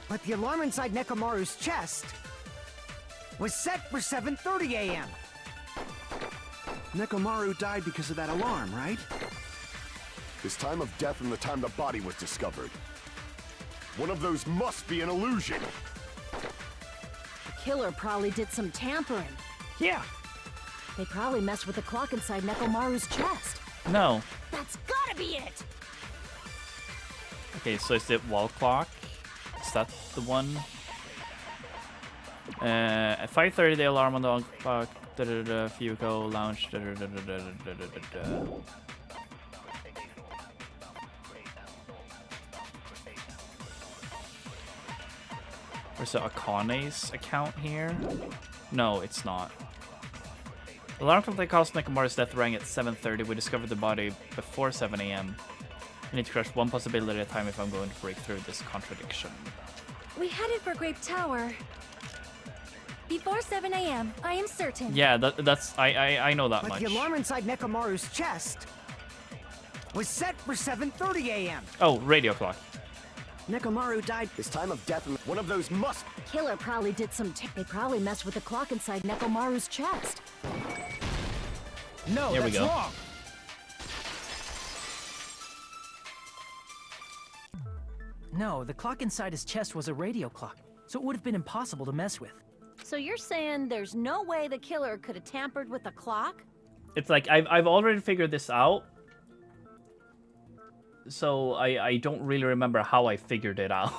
But the alarm inside Nekomaru's chest was set for 7:30 a.m. Nekomaru died because of that alarm, right? His time of death and the time the body was discovered. One of those must be an illusion. The killer probably did some tampering. Yeah. They probably messed with the clock inside Nekomaru's chest. No. That's gotta be it! Okay, so is it wall clock? Is that the one? At 5:30, the alarm on the wall clock. Fuko lounge. Where's the Akane's account here? No, it's not. The alarm clock that caused Nekomaru's death rang at 7:30. We discovered the body before 7 a.m. I need to crush one possibility at a time if I'm going to break through this contradiction. We headed for Grape Tower before 7 a.m., I am certain. Yeah, that's I know that But much. the alarm inside Nekomaru's chest was set for 7:30 a.m. Oh, radio clock. Nekomaru died. His time of death and one of those must. Killer probably did some. They probably messed with the clock inside Nekomaru's chest. No, Here we that's go. wrong. No, the clock inside his chest was a radio clock, so it would have been impossible to mess with. So you're saying there's no way the killer could have tampered with the clock? It's like I've already figured this out. So I don't really remember how I figured it out.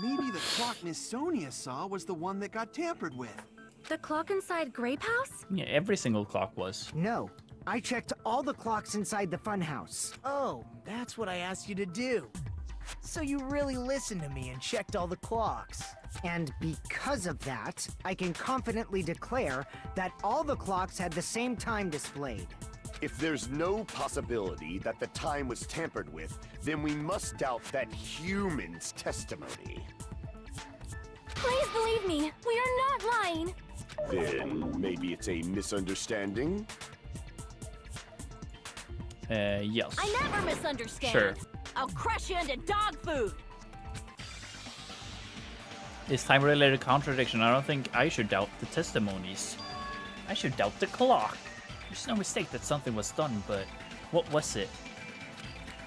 Maybe the clock Miss Sonia saw was the one that got tampered with. The clock inside Grape House? Yeah, every single clock was. No, I checked all the clocks inside the funhouse. Oh, that's what I asked you to do. So you really listened to me and checked all the clocks. And because of that, I can confidently declare that all the clocks had the same time displayed. If there's no possibility that the time was tampered with, then we must doubt that human's testimony. Please believe me, we are not lying. Then maybe it's a misunderstanding? Yes. I never misunderstand. Sure. I'll crush you into dog food. This time-related contradiction. I don't think I should doubt the testimonies. I should doubt the clock. There's no mistake that something was done, but what was it?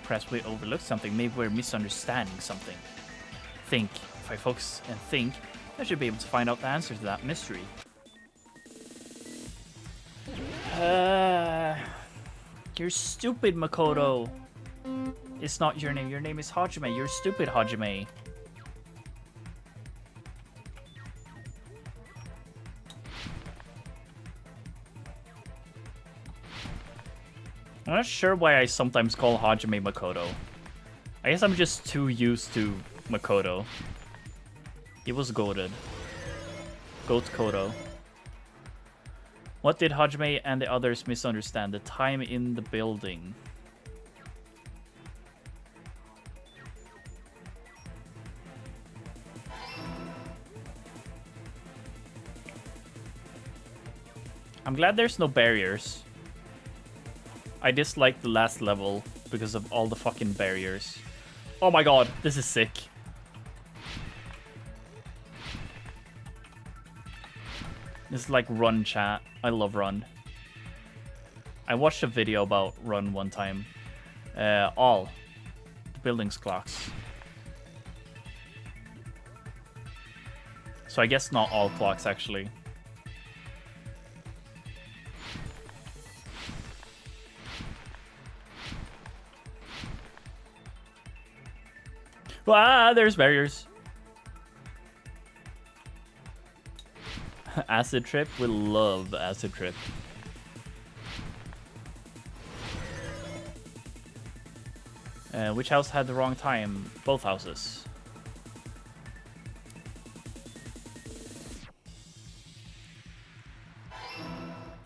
Perhaps we overlooked something. Maybe we're misunderstanding something. Think. If I focus and think, I should be able to find out the answer to that mystery. You're stupid, Makoto. It's not your name. Your name is Hajime. You're stupid, Hajime. I'm not sure why I sometimes call Hajime Makoto. I guess I'm just too used to Makoto. He was goated. Goat Kodo. What did Hajime and the others misunderstand? The time in the building. I'm glad there's no barriers. I dislike the last level because of all the fucking barriers. Oh my god, this is sick. This is like Run chat. I love Run. I watched a video about Run one time. All the buildings clocks. So I guess not all clocks, actually. Ah, there's barriers. Acid Trip? We love Acid Trip. Which house had the wrong time? Both houses.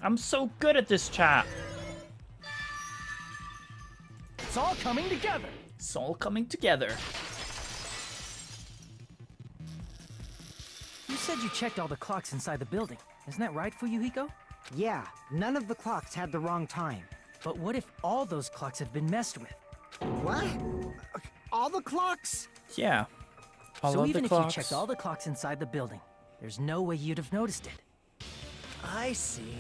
I'm so good at this chat. It's all coming together. It's all coming together. You said you checked all the clocks inside the building. Isn't that right, Fuyuhiko? Yeah, none of the clocks had the wrong time. But what if all those clocks have been messed with? What? All the clocks? Yeah. All so of even the if clocks. you checked all the clocks inside the building, there's no way you'd have noticed it. I see.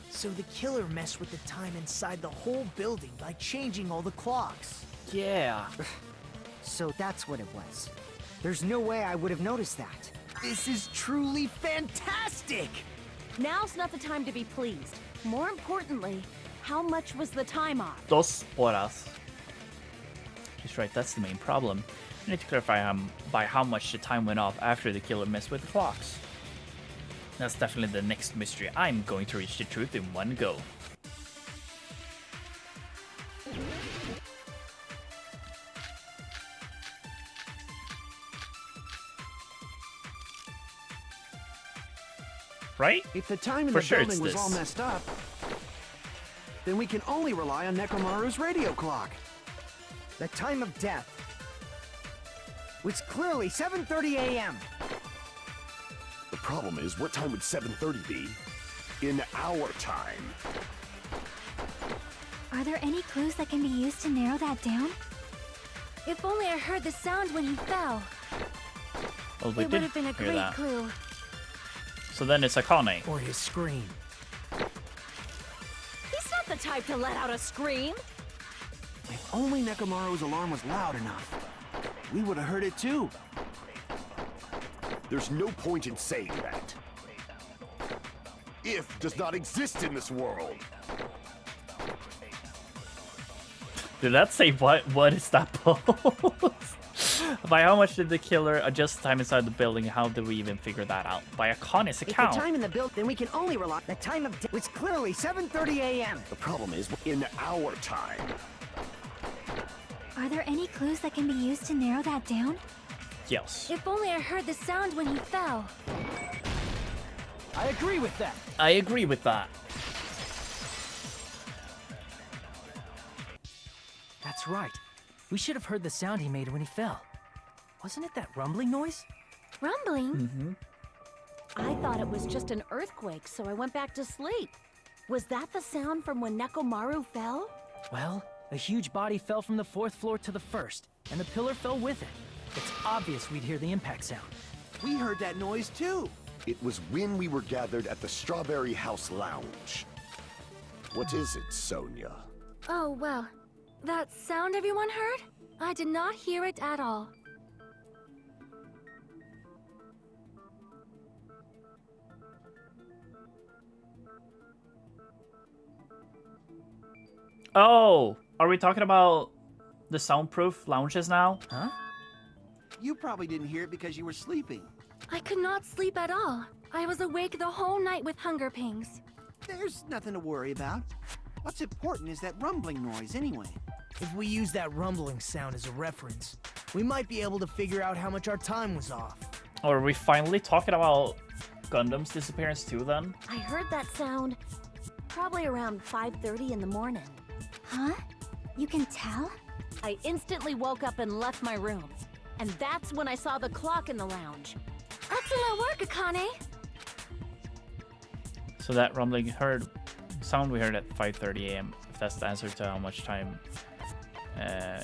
So the killer messed with the time inside the whole building by changing all the clocks. Yeah. So that's what it was. There's no way I would have noticed that. This is truly fantastic! Now's not the time to be pleased. More importantly, how much was the time off? 2 horas. He's right, that's the main problem. I need to clarify by how much the time went off after the killer messed with the clocks. That's definitely the next mystery. I'm going to reach the truth in one go. Right? If the time in For the sure building it's was this. all messed up, then we can only rely on Nekomaru's radio clock. The time of death was clearly 7:30 a.m. The problem is, what time would 7:30 be in our time? Are there any clues that can be used to narrow that down? If only I heard the sound when he fell. Well, we It would did have been a hear great that. clue. So then it's Akane. Or his scream. He's not the type to let out a scream. If only Nekomaru's alarm was loud enough, we would have heard it too. There's no point in saying that. If does not exist in this world. Did that say what? What is that pose? By how much did the killer adjust the time inside the building? How did we even figure that out? By Akane's If the account. time in the building, then we can only rely. The time of death was clearly 7:30 a.m. The problem is, in our time. Are there any clues that can be used to narrow that down? Yes. If only I heard the sound when he fell. I agree with that. I agree with that. That's right. We should have heard the sound he made when he fell. Wasn't it that rumbling noise? Rumbling? I thought it was just an earthquake, so I went back to sleep. Was that the sound from when Nekomaru fell? Well, a huge body fell from the 4th floor to the 1st, and the pillar fell with it. It's obvious we'd hear the impact sound. We heard that noise too. It was when we were gathered at the Strawberry House Lounge. What is it, Sonia? Oh, well. That sound everyone heard? I did not hear it at all. Oh, are we talking about the soundproof lounges now? Huh? You probably didn't hear it because you were sleeping. I could not sleep at all. I was awake the whole night with hunger pangs. There's nothing to worry about. What's important is that rumbling noise anyway. If we use that rumbling sound as a reference, we might be able to figure out how much our time was off. Or are we finally talking about Gundam's disappearance too then? I heard that sound probably around 5:30 in the morning. Huh? You can tell? I instantly woke up and left my room. And that's when I saw the clock in the lounge. Excellent work, Akane! So that rumbling sound we heard at 5:30 a.m. If that's the answer to how much time.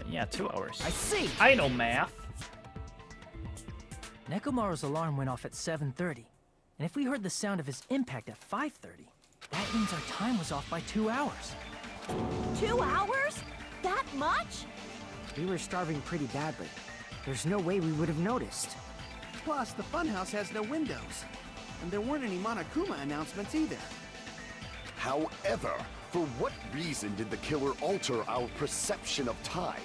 Yeah, 2 hours. I see! I know math. Nekomaru's alarm went off at 7:30, and if we heard the sound of his impact at 5:30, that means our time was off by 2 hours. 2 hours? That much? We were starving pretty badly. There's no way we would have noticed. Plus, the funhouse has no windows. And there weren't any Monokuma announcements either. However, for what reason did the killer alter our perception of time?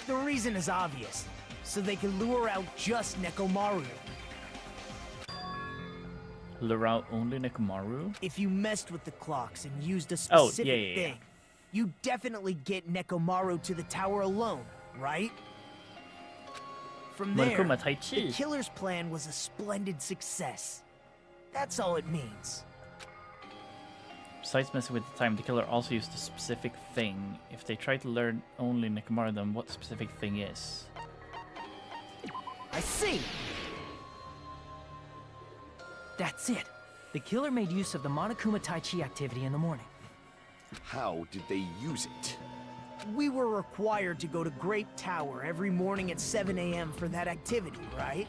The reason is obvious. So they can lure out just Nekomaru. Lure out only Nekomaru? If you messed with the clocks and used a Oh, specific yeah. thing, you definitely get Nekomaru to the tower alone, right? From there, Monokuma Tai Chi. the killer's plan was a splendid success. That's all it means. Besides messing with the time, the killer also used a specific thing. If they try to learn only Nekomaru, then what specific thing is? I see! That's it. The killer made use of the Monokuma Tai Chi activity in the morning. How did they use it? We were required to go to Grape Tower every morning at 7 a.m. for that activity, right?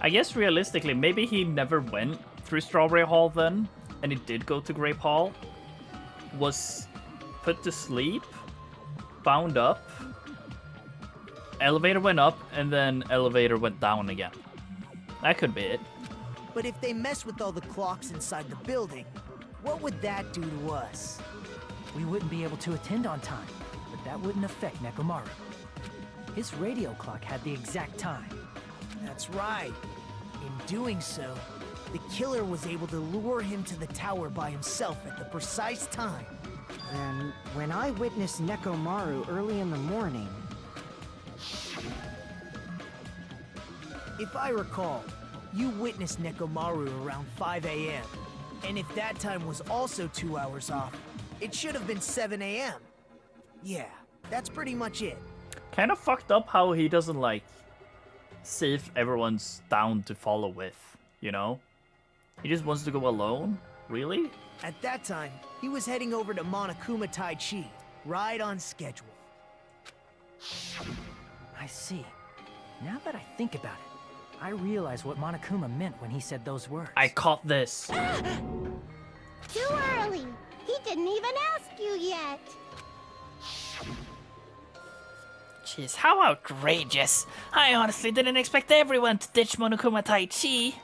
I guess realistically, maybe he never went through Strawberry Hall then, and he did go to Grape Hall, was put to sleep, bound up, elevator went up, and then elevator went down again. That could be it. But if they mess with all the clocks inside the building, what would that do to us? We wouldn't be able to attend on time, but that wouldn't affect Nekomaru. His radio clock had the exact time. That's right. In doing so, the killer was able to lure him to the tower by himself at the precise time. Then, when I witnessed Nekomaru early in the morning... If I recall, you witnessed Nekomaru around 5 a.m. And if that time was also 2 hours off, it should have been 7 a.m. Yeah, that's pretty much it. Kind of fucked up how he doesn't, like, see if everyone's down to follow with, you know? He just wants to go alone? Really? At that time, he was heading over to Monokuma Tai Chi, right on schedule. I see. Now that I think about it, I realize what Monokuma meant when he said those words. I caught this. Too early. He didn't even ask you yet. Jeez, how outrageous. I honestly didn't expect everyone to ditch Monokuma Tai Chi.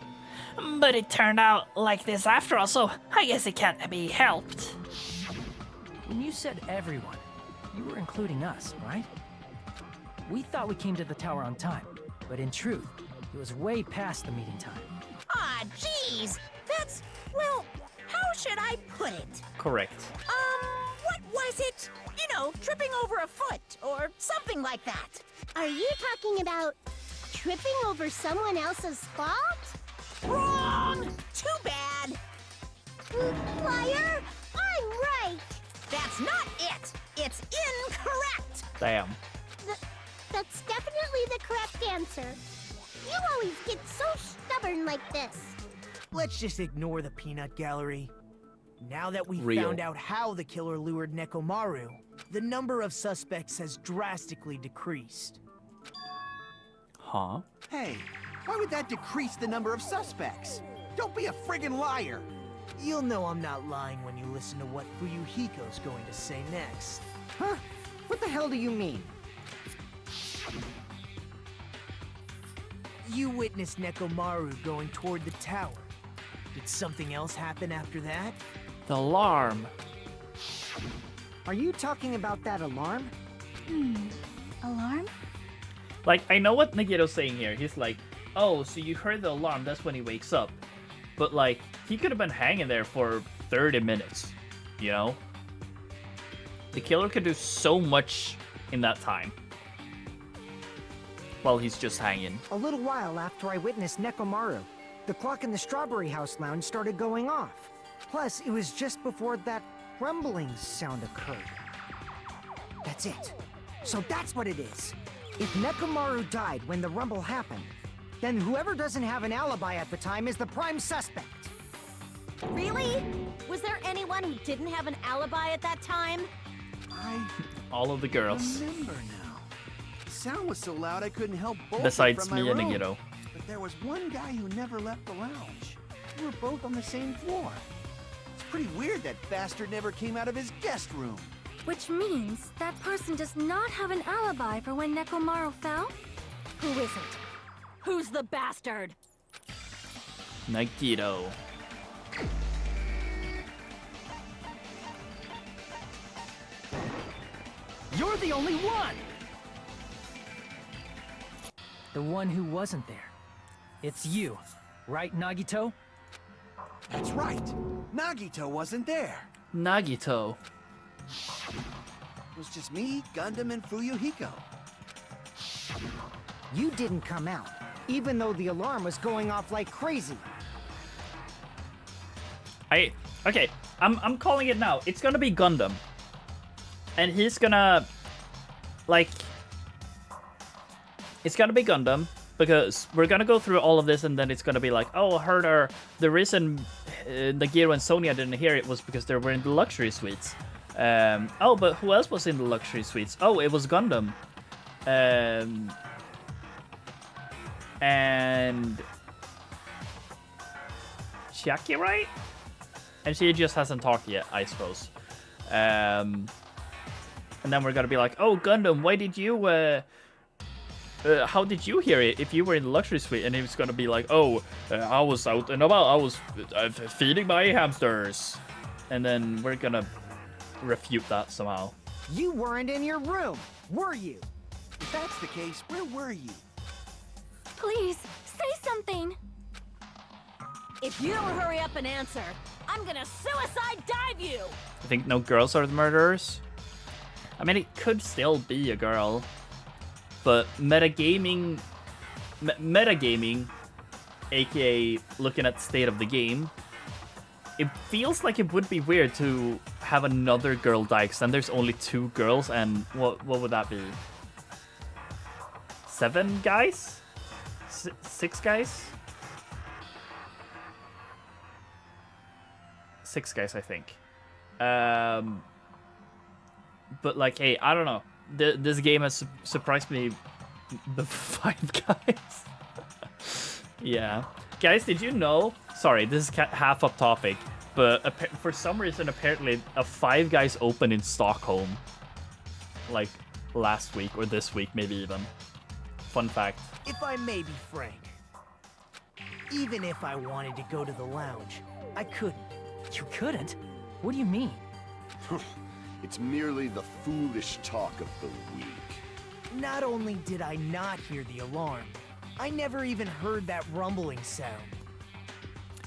But it turned out like this after all, so I guess it can't be helped. When you said everyone, you were including us, right? We thought we came to the tower on time, but in truth, it was way past the meeting time. Aw, jeez. That's, well, how should I put it? Correct. What was it? You know, tripping over a foot or something like that. Are you talking about tripping over someone else's fault? Wrong! Too bad. Liar! I'm right! That's not it. It's incorrect. Damn. That's definitely the correct answer. You always get so stubborn like this. Let's just ignore the peanut gallery. Now that we Real. found out how the killer lured Nekomaru, the number of suspects has drastically decreased. Huh? Hey, why would that decrease the number of suspects? Don't be a friggin' liar! You'll know I'm not lying when you listen to what Fuyuhiko's going to say next. Huh? What the hell do you mean? You witnessed Nekomaru going toward the tower. Did something else happen after that? The alarm. Are you talking about that alarm? Alarm? Like, I know what Nagito's saying here. He's like, oh, so you heard the alarm, that's when he wakes up. But, like, he could have been hanging there for 30 minutes, you know? The killer could do so much in that time. While he's just hanging. A little while after I witnessed Nekomaru, the clock in the Strawberry House lounge started going off. Plus, it was just before that rumbling sound occurred. That's it. So that's what it is. If Nekomaru died when the rumble happened, then whoever doesn't have an alibi at the time is the prime suspect. Really? Was there anyone who didn't have an alibi at that time? I All of the girls. remember now. The sound was so loud I couldn't help bolting Besides from my me and room. Nagito. But there was one guy who never left the lounge. We were both on the same floor. Pretty weird that bastard never came out of his guest room. Which means that person does not have an alibi for when Nekomaru fell? Who is it? Who's the bastard? Nagito. You're the only one! The one who wasn't there. It's you, right, Nagito? That's right. Nagito wasn't there. Nagito. It was just me, Gundam, and Fuyuhiko. You didn't come out, even though the alarm was going off like crazy. Okay, I'm calling it now. It's gonna be Gundam. And he's gonna, like, it's gonna be Gundam, because we're gonna go through all of this and then it's gonna be like, oh, I heard the reason Nagito and Sonia didn't hear it was because they were in the luxury suites. Oh, but who else was in the luxury suites? Oh, it was Gundam. And Chiaki, right? And she just hasn't talked yet, I suppose. And then we're gonna be like, oh, Gundam, why did you, how did you hear it if you were in the luxury suite? And he's gonna be like, oh, I was out and about, I was feeding my hamsters. And then we're gonna refute that somehow. You weren't in your room, were you? If that's the case, where were you? Please, say something! If you don't hurry up and answer, I'm gonna suicide dive you! I think no girls are the murderers. I mean, it could still be a girl, but metagaming, aka looking at the state of the game, it feels like it would be weird to have another girl die, because then there's only 2 girls, and what would that be? 7 guys? 6 guys? 6 guys, I think. But like, hey, I don't know. This game has surprised me. The 5 guys. Yeah, guys, did you know? Sorry, this is half up topic, but for some reason, apparently, a 5 Guys opened in Stockholm, like last week or this week, maybe even. Fun fact. If I may be frank, even if I wanted to go to the lounge, I couldn't. You couldn't? What do you mean? It's merely the foolish talk of the weak. Not only did I not hear the alarm, I never even heard that rumbling sound.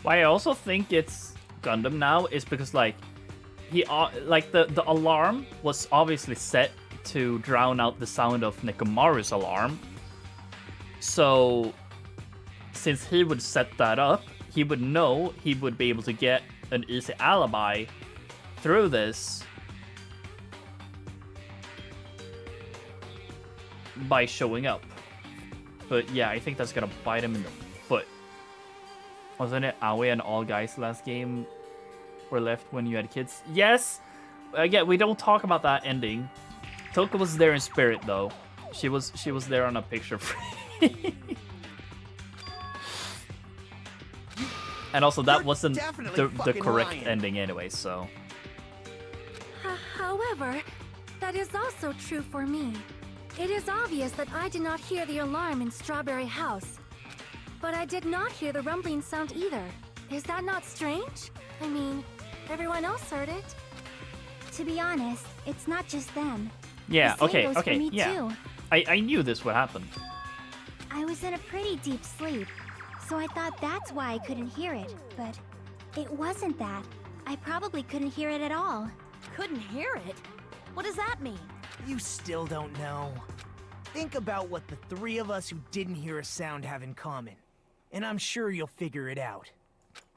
Why I also think it's Gundam now is because like the alarm was obviously set to drown out the sound of Nekomaru's alarm. So since he would set that up, he would know he would be able to get an easy alibi through this by showing up. But yeah, I think that's gonna bite him in the foot. Wasn't it Aoi and all guys last game were left when you had kids? Yes! Again, we don't talk about that ending. Toko was there in spirit though. She was there on a picture frame. And also that wasn't the correct ending anyway, so. However, that is also true for me. It is obvious that I did not hear the alarm in Strawberry House. But I did not hear the rumbling sound either. Is that not strange? I mean, everyone else heard it. To be honest, it's not just them. Yeah, The same okay, goes for me yeah. too. I knew this would happen. I was in a pretty deep sleep, so I thought that's why I couldn't hear it, but it wasn't that. I probably couldn't hear it at all. Couldn't hear it? What does that mean? You still don't know. Think about what the 3 of us who didn't hear a sound have in common, and I'm sure you'll figure it out.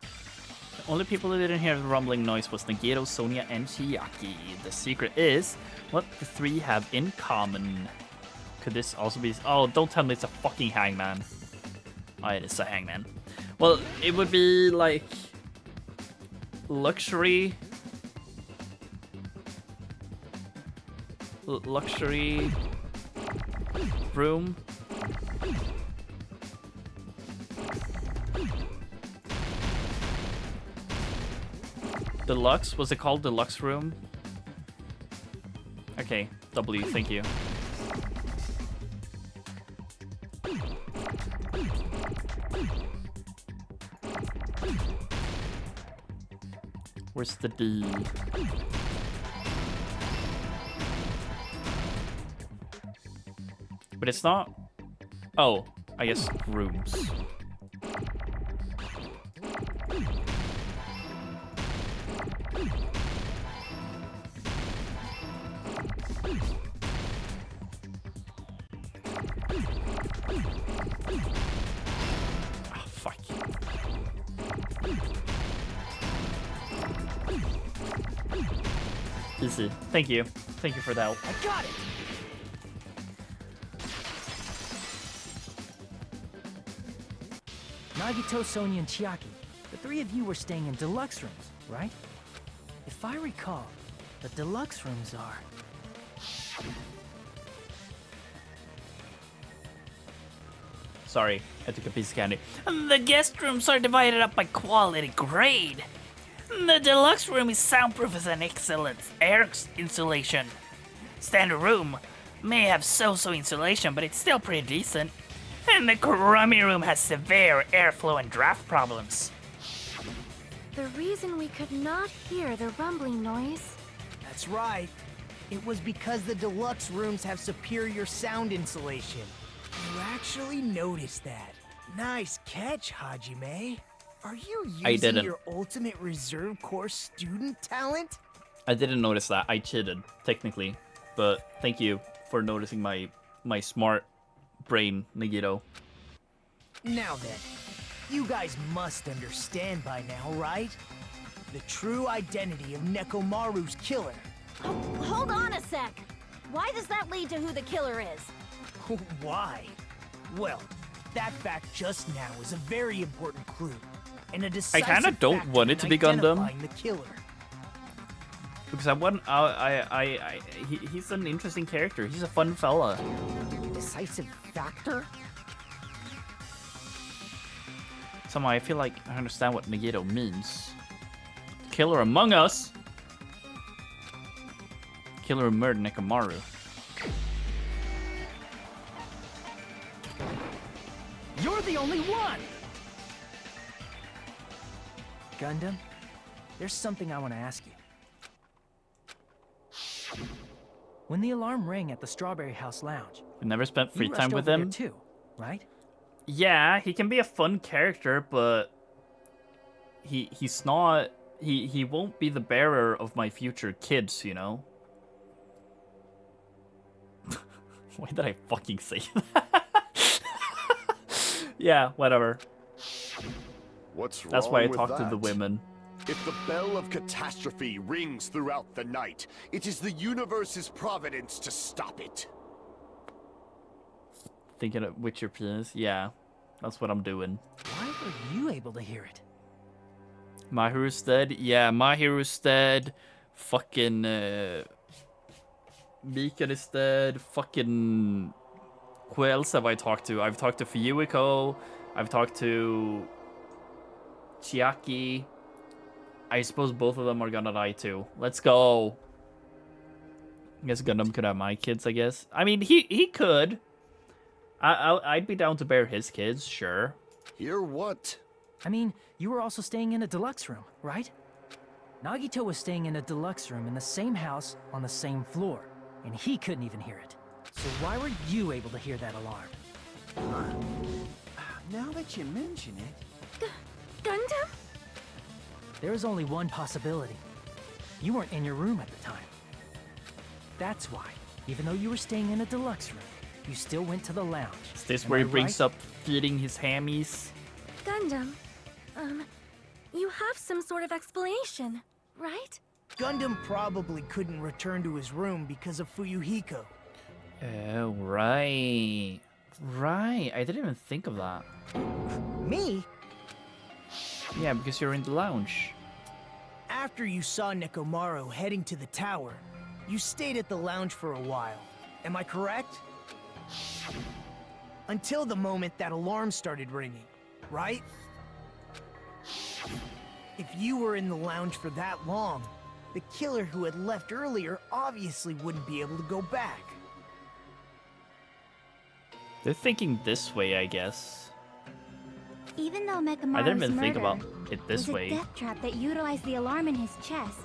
The only people who didn't hear the rumbling noise was Nagito, Sonia, and Chiaki. The secret is what the 3 have in common. Could this also be... Oh, don't tell me it's a fucking hangman. Oh, it is a hangman. Well, it would be like... luxury... luxury... room. Deluxe? Was it called Deluxe Room? Okay, W, thank you. Where's the D? But it's not... Oh, I guess rooms. Oh, fuck. Easy. Thank you. Thank you for that. I got it! Nagito, Sonia, and Chiaki, the three of you were staying in deluxe rooms, right? If I recall, the deluxe rooms are... Sorry, I took a piece of candy. The guest rooms are divided up by quality grade. The deluxe room is soundproof with an excellent air insulation. Standard room may have so-so insulation, but it's still pretty decent. And the crummy room has severe airflow and draft problems. The reason we could not hear the rumbling noise... That's right. It was because the deluxe rooms have superior sound insulation. You actually noticed that. Nice catch, Hajime. Are you I using didn't. your ultimate reserve corps student talent? I didn't notice that. I cheated, technically. But thank you for noticing my smart brain, Nagito. Now then, you guys must understand by now, right? The true identity of Nekomaru's killer. Hold on a sec. Why does that lead to who the killer is? Why? Well, that fact just now is a very important clue. And a decisive kinda don't factor want it in to be Gundam. identifying the killer. Because he's an interesting character. He's a fun fella. Decisive factor? Somehow I feel like I understand what Nagito means. Killer among us. Killer who murdered Nekomaru. You're the only one! Gundam, there's something I want to ask you. When the alarm rang at the Strawberry House Lounge, We never spent free you time rushed with over there him. too, right? Yeah, he can be a fun character, but he's not. He won't be the bearer of my future kids, you know. Why did I fucking say that? Yeah, whatever. What's wrong That's why I with talk to that? the women. If the bell of catastrophe rings throughout the night, it is the universe's providence to stop it. Thinking of Witcher penis? Yeah, that's what I'm doing. Why were you able to hear it? My Hero's dead? Yeah, My Hero's dead. Fucking, Mika is dead. Fucking... Who else have I talked to? I've talked to Fuyuhiko. I've talked to... Chiaki. I suppose both of them are gonna die too. Let's go. I guess Gundam could have my kids, I guess. I mean, he could. I'd be down to bear his kids, sure. Hear what? I mean, you were also staying in a deluxe room, right? Nagito was staying in a deluxe room in the same house on the same floor, and he couldn't even hear it. So why were you able to hear that alarm? Now that you mention it... Gundam? There is only one possibility. You weren't in your room at the time. That's why, even though you were staying in a deluxe room, you still went to the lounge. Is this Am where he I brings right? up feeding his hammies? Gundam, you have some sort of explanation, right? Gundam probably couldn't return to his room because of Fuyuhiko. Oh, right. Right. I didn't even think of that. Me? Yeah, because you're in the lounge. After you saw Nekomaru heading to the tower, you stayed at the lounge for a while. Am I correct? Until the moment that alarm started ringing, right? If you were in the lounge for that long, the killer who had left earlier obviously wouldn't be able to go back. They're thinking this way, I guess. Even though I Mechamaru's didn't even think murder about it this was way. a death trap that utilized the alarm in his chest,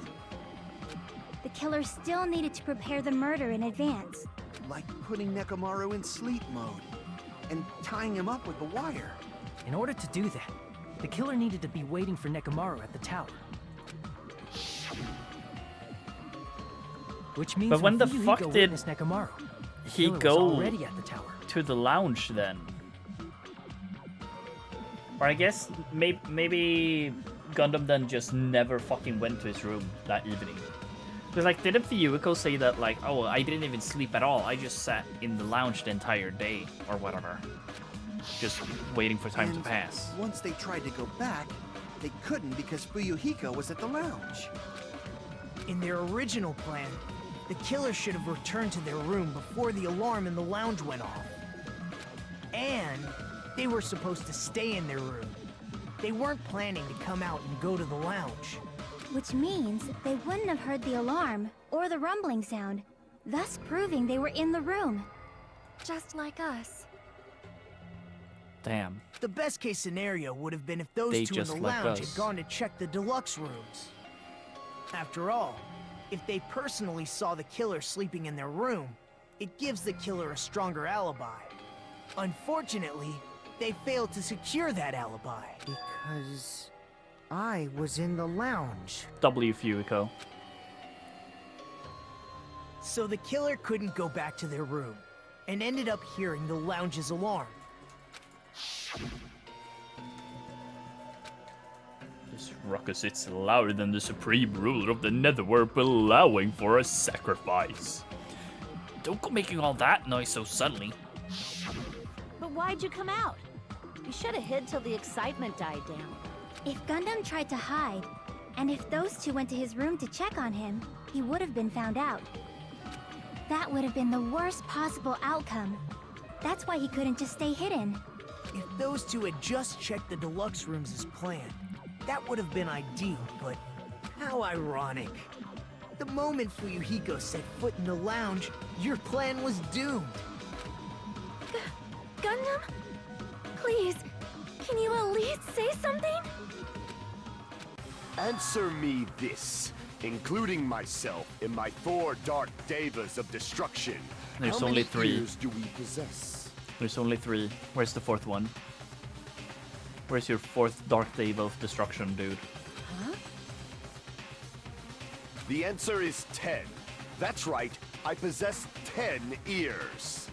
the killer still needed to prepare the murder in advance. Like putting Nekomaru in sleep mode and tying him up with the wire. In order to do that, the killer needed to be waiting for Nekomaru at the tower. Which means But when the Fuyuhiko fuck did witnessed Nekomaru, the he killer was go already at the tower. to the lounge then? Or I guess maybe Gundam then just never fucking went to his room that evening. Because like, didn't Fuyuhiko say that like, oh, I didn't even sleep at all, I just sat in the lounge the entire day, or whatever. Just waiting for time to And pass. Once they tried to go back, they couldn't because Fuyuhiko was at the lounge. In their original plan, the killer should have returned to their room before the alarm in the lounge went off. And they were supposed to stay in their room. They weren't planning to come out and go to the lounge. Which means they wouldn't have heard the alarm or the rumbling sound, thus proving they were in the room. Just like us. Damn. The best case scenario would have been if those They two in just the like lounge us. had gone to check the deluxe rooms. After all, if they personally saw the killer sleeping in their room, it gives the killer a stronger alibi. Unfortunately, they failed to secure that alibi. Because I was in the lounge. W Fuyuhiko. So the killer couldn't go back to their room, and ended up hearing the lounge's alarm. This ruckus, it's louder than the supreme ruler of the Netherworld allowing for a sacrifice. Don't go making all that noise so suddenly. But why'd you come out? You should have hid till the excitement died down. If Gundam tried to hide, and if those two went to his room to check on him, he would have been found out. That would have been the worst possible outcome. That's why he couldn't just stay hidden. If those two had just checked the deluxe rooms as planned, that would have been ideal, but how ironic. The moment Fuyuhiko set foot in the lounge, your plan was doomed. Gundam? Please, can you at least say something? Answer me this, including myself in my 4 Dark Devas of destruction. There's How only many 3. ears do we possess? There's only 3. Where's the 4th one? Where's your 4th Dark Deva of Destruction, dude? Huh? The answer is 10. That's right, I possess 10 ears.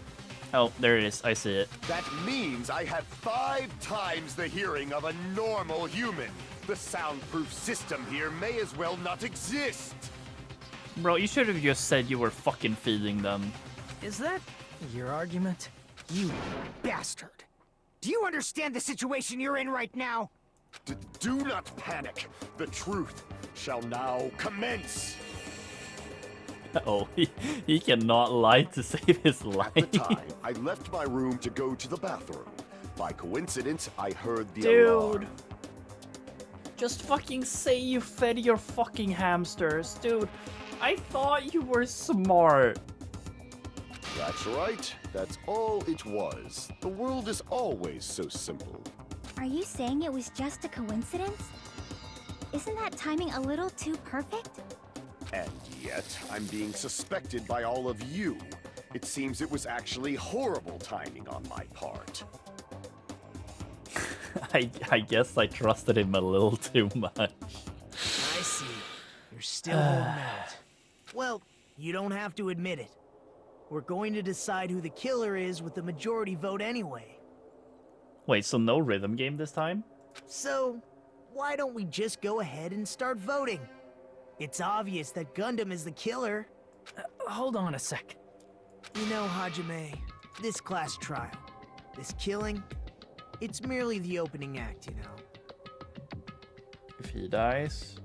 Oh, there it is. I see it. That means I have 5 times the hearing of a normal human. The soundproof system here may as well not exist. Bro, you should have just said you were fucking feeding them. Is that your argument? You bastard! Do you understand the situation you're in right now? Do not panic. The truth shall now commence. Oh, he cannot lie to save his life. At the time, I left my room to go to the bathroom. By coincidence, I heard the Dude. alarm. Just fucking say you fed your fucking hamsters. Dude, I thought you were smart. That's right. That's all it was. The world is always so simple. Are you saying it was just a coincidence? Isn't that timing a little too perfect? And yet, I'm being suspected by all of you. It seems it was actually horrible timing on my part. I guess I trusted him a little too much. I see. You're still holding out. Well, you don't have to admit it. We're going to decide who the killer is with the majority vote anyway. Wait, so no rhythm game this time? So, why don't we just go ahead and start voting? It's obvious that Gundam is the killer. Hold on a sec. You know, Hajime, this class trial, this killing, it's merely the opening act, you know. If he dies...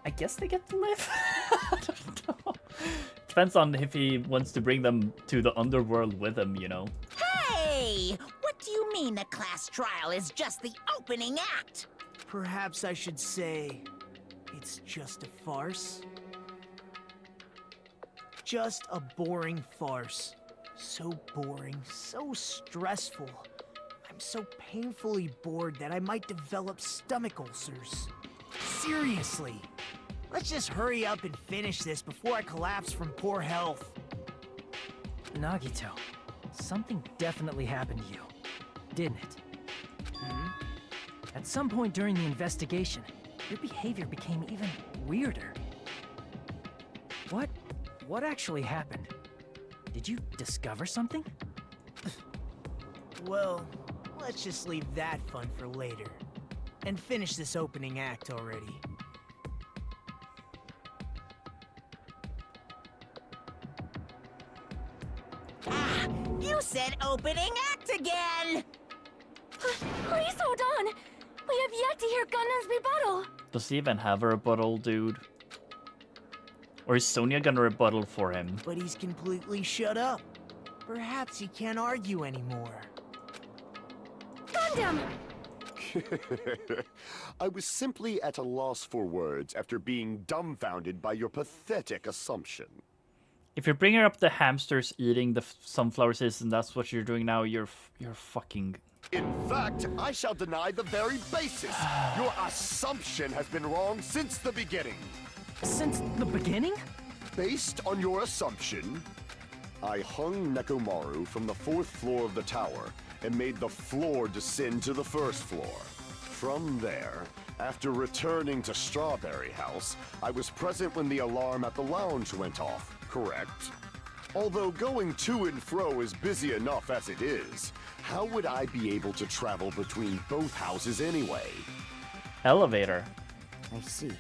I guess they get to live? I don't know. Depends on if he wants to bring them to the underworld with him, you know. Hey! What do you mean the class trial is just the opening act? Perhaps I should say it's just a farce. Just a boring farce. So boring, so stressful. I'm so painfully bored that I might develop stomach ulcers. Seriously. Let's just hurry up and finish this before I collapse from poor health. Nagito, something definitely happened to you, didn't it? At some point during the investigation, your behavior became even weirder. What actually happened? Did you discover something? Well, let's just leave that fun for later. And finish this opening act already. Ah, you said opening act again! Please hold on! We have yet to hear Gundam's rebuttal! Does he even have a rebuttal, dude? Or is Sonia gonna rebuttal for him? But he's completely shut up. Perhaps he can't argue anymore. Gundam! I was simply at a loss for words after being dumbfounded by your pathetic assumption. If you're bringing up the hamsters eating the sunflower seeds and that's what you're doing now, you're fucking... In fact, I shall deny the very basis. Your assumption has been wrong since the beginning. Since the beginning? Based on your assumption, I hung Nekomaru from the 4th floor of the tower and made the floor descend to the 1st floor. From there, after returning to Strawberry House, I was present when the alarm at the lounge went off, correct? Although going to and fro is busy enough as it is, how would I be able to travel between both houses anyway? Elevator. I see.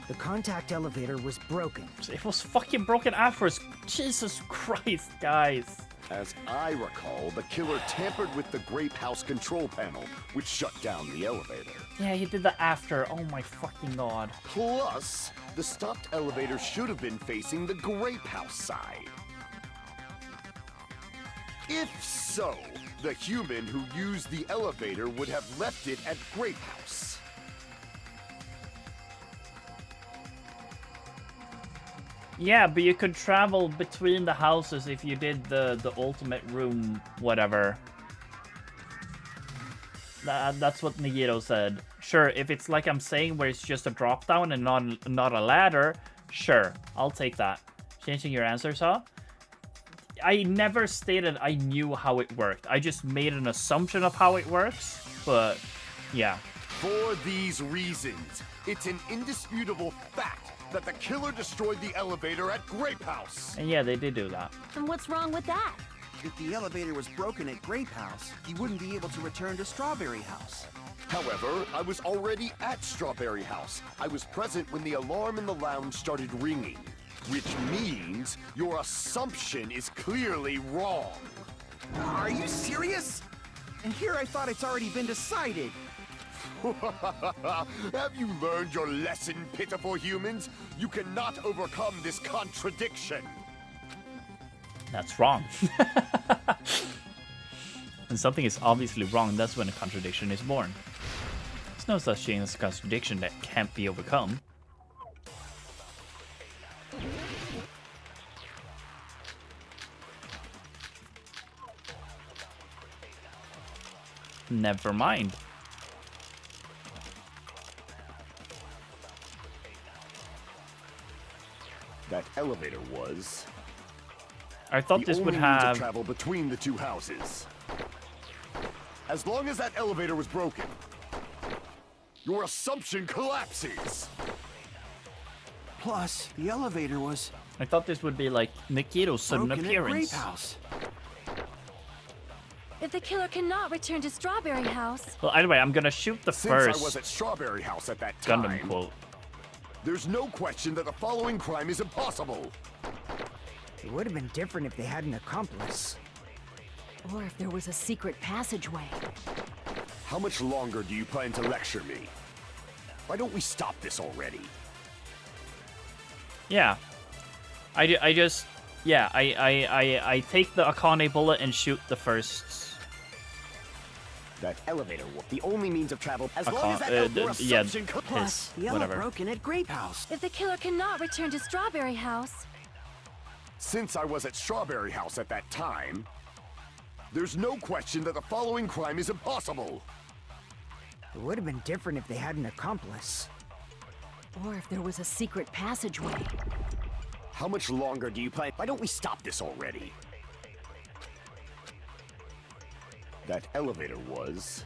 The contact elevator was broken. It was fucking broken afterwards. Jesus Christ, guys. As I recall, the killer tampered with the Grape House control panel, which shut down the elevator. Yeah, he did that after. Oh my fucking god. Plus, the stopped elevator should have been facing the Grape House side. If so, the human who used the elevator would have left it at Grape House. Yeah, but you could travel between the houses if you did the ultimate room, whatever. That's what Nagito said. Sure, if it's like I'm saying where it's just a drop down and not a ladder, sure, I'll take that. Changing your answers, huh? I never stated I knew how it worked. I just made an assumption of how it works, but yeah. For these reasons, it's an indisputable fact that the killer destroyed the elevator at Grape House. And yeah, they did do that. And what's wrong with that? If the elevator was broken at Grape House, he wouldn't be able to return to Strawberry House. However, I was already at Strawberry House. I was present when the alarm in the lounge started ringing, which means your assumption is clearly wrong. Are you serious? And here I thought it's already been decided. Have you learned your lesson, pitiful humans? You cannot overcome this contradiction. That's wrong. When something is obviously wrong, that's when a contradiction is born. There's no such thing as a contradiction that can't be overcome. Never mind. That elevator was... I thought this would only means of have... travel between the two houses. As long as that elevator was broken, your assumption collapses. Plus, the elevator was I thought this would be like Nikito's sudden broken at Grape appearance. House. If the killer cannot return to Strawberry House... Well, anyway, I'm gonna shoot the Since first I was at Strawberry House at that time, Gundam quote. there's no question that the following crime is impossible. It would have been different if they had an accomplice. Or if there was a secret passageway. How much longer do you plan to lecture me? Why don't we stop this already? Yeah. I take the Akane bullet and shoot the first That elevator was the only means of travel as I long as can't- that outdoor yeah, assumption Plus, the yellow whatever. broken at Grape House. If the killer cannot return to Strawberry House, Since I was at Strawberry House at that time, there's no question that the following crime is impossible. It would have been different if they had an accomplice. Or if there was a secret passageway. How much longer do you plan? Why don't we stop this already? That elevator was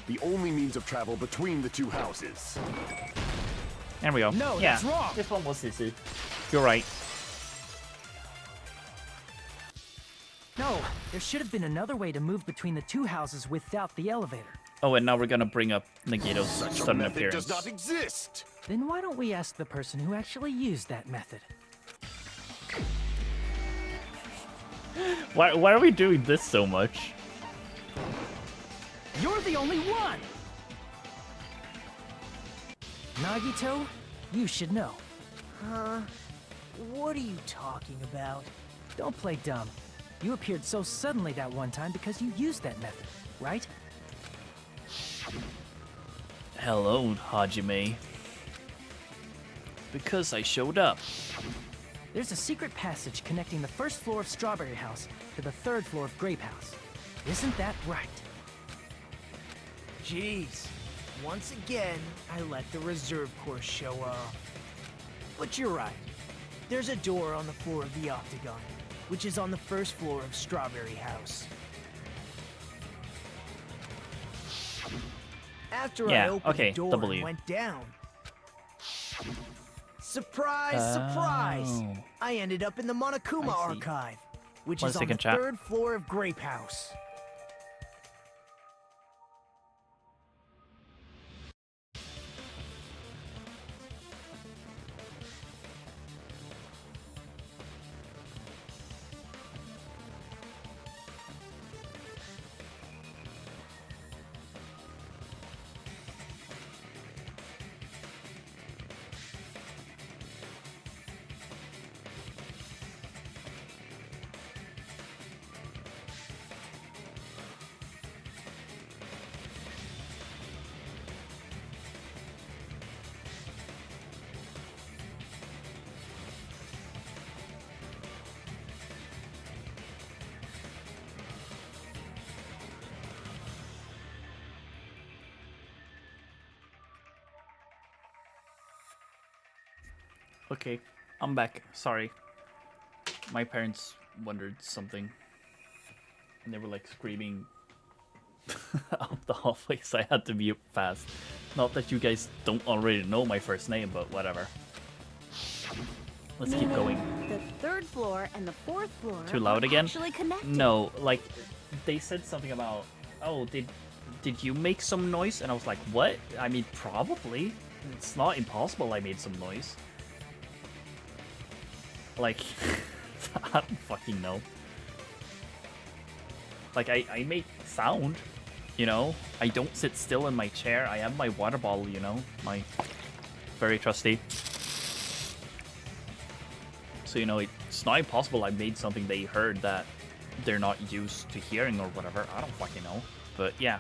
the only means of travel between the two houses. There we go. No, yeah, that's wrong. This one was easy. You're right. No, there should have been another way to move between the two houses without the elevator. Oh, and now we're gonna bring up Nagito's Such a sudden method appearance. does not exist. Then why don't we ask the person who actually used that method? Why are we doing this so much? You're the only one! Nagito, you should know. Huh? What are you talking about? Don't play dumb. You appeared so suddenly that one time because you used that method, right? Hello, Hajime. Because I showed up. There's a secret passage connecting the first floor of Strawberry House to the third floor of Grape House. Isn't that right? Jeez. Once again, I let the reserve course show off. But you're right. There's a door on the floor of the Octagon, which is on the first floor of Strawberry House. After Yeah, I opened okay, the door W. and went down. Surprise, surprise! Oh. I ended up in the Monokuma I see. Archive, which One is on second, the chat. third floor of Grape House. Okay, I'm back. Sorry. My parents wondered something. And they were like screaming up the hallway, so I had to mute fast. Not that you guys don't already know my first name, but whatever. Let's keep going. The third floor and the fourth floor Too loud are again? actually connected. No, like they said something about, oh, did you make some noise? And I was like, what? I mean, probably. It's not impossible I made some noise. Like, I don't fucking know. Like, I make sound, you know? I don't sit still in my chair. I have my water bottle, you know? My very trusty. So, you know, it's not impossible I made something they heard that they're not used to hearing or whatever. I don't fucking know. But, yeah.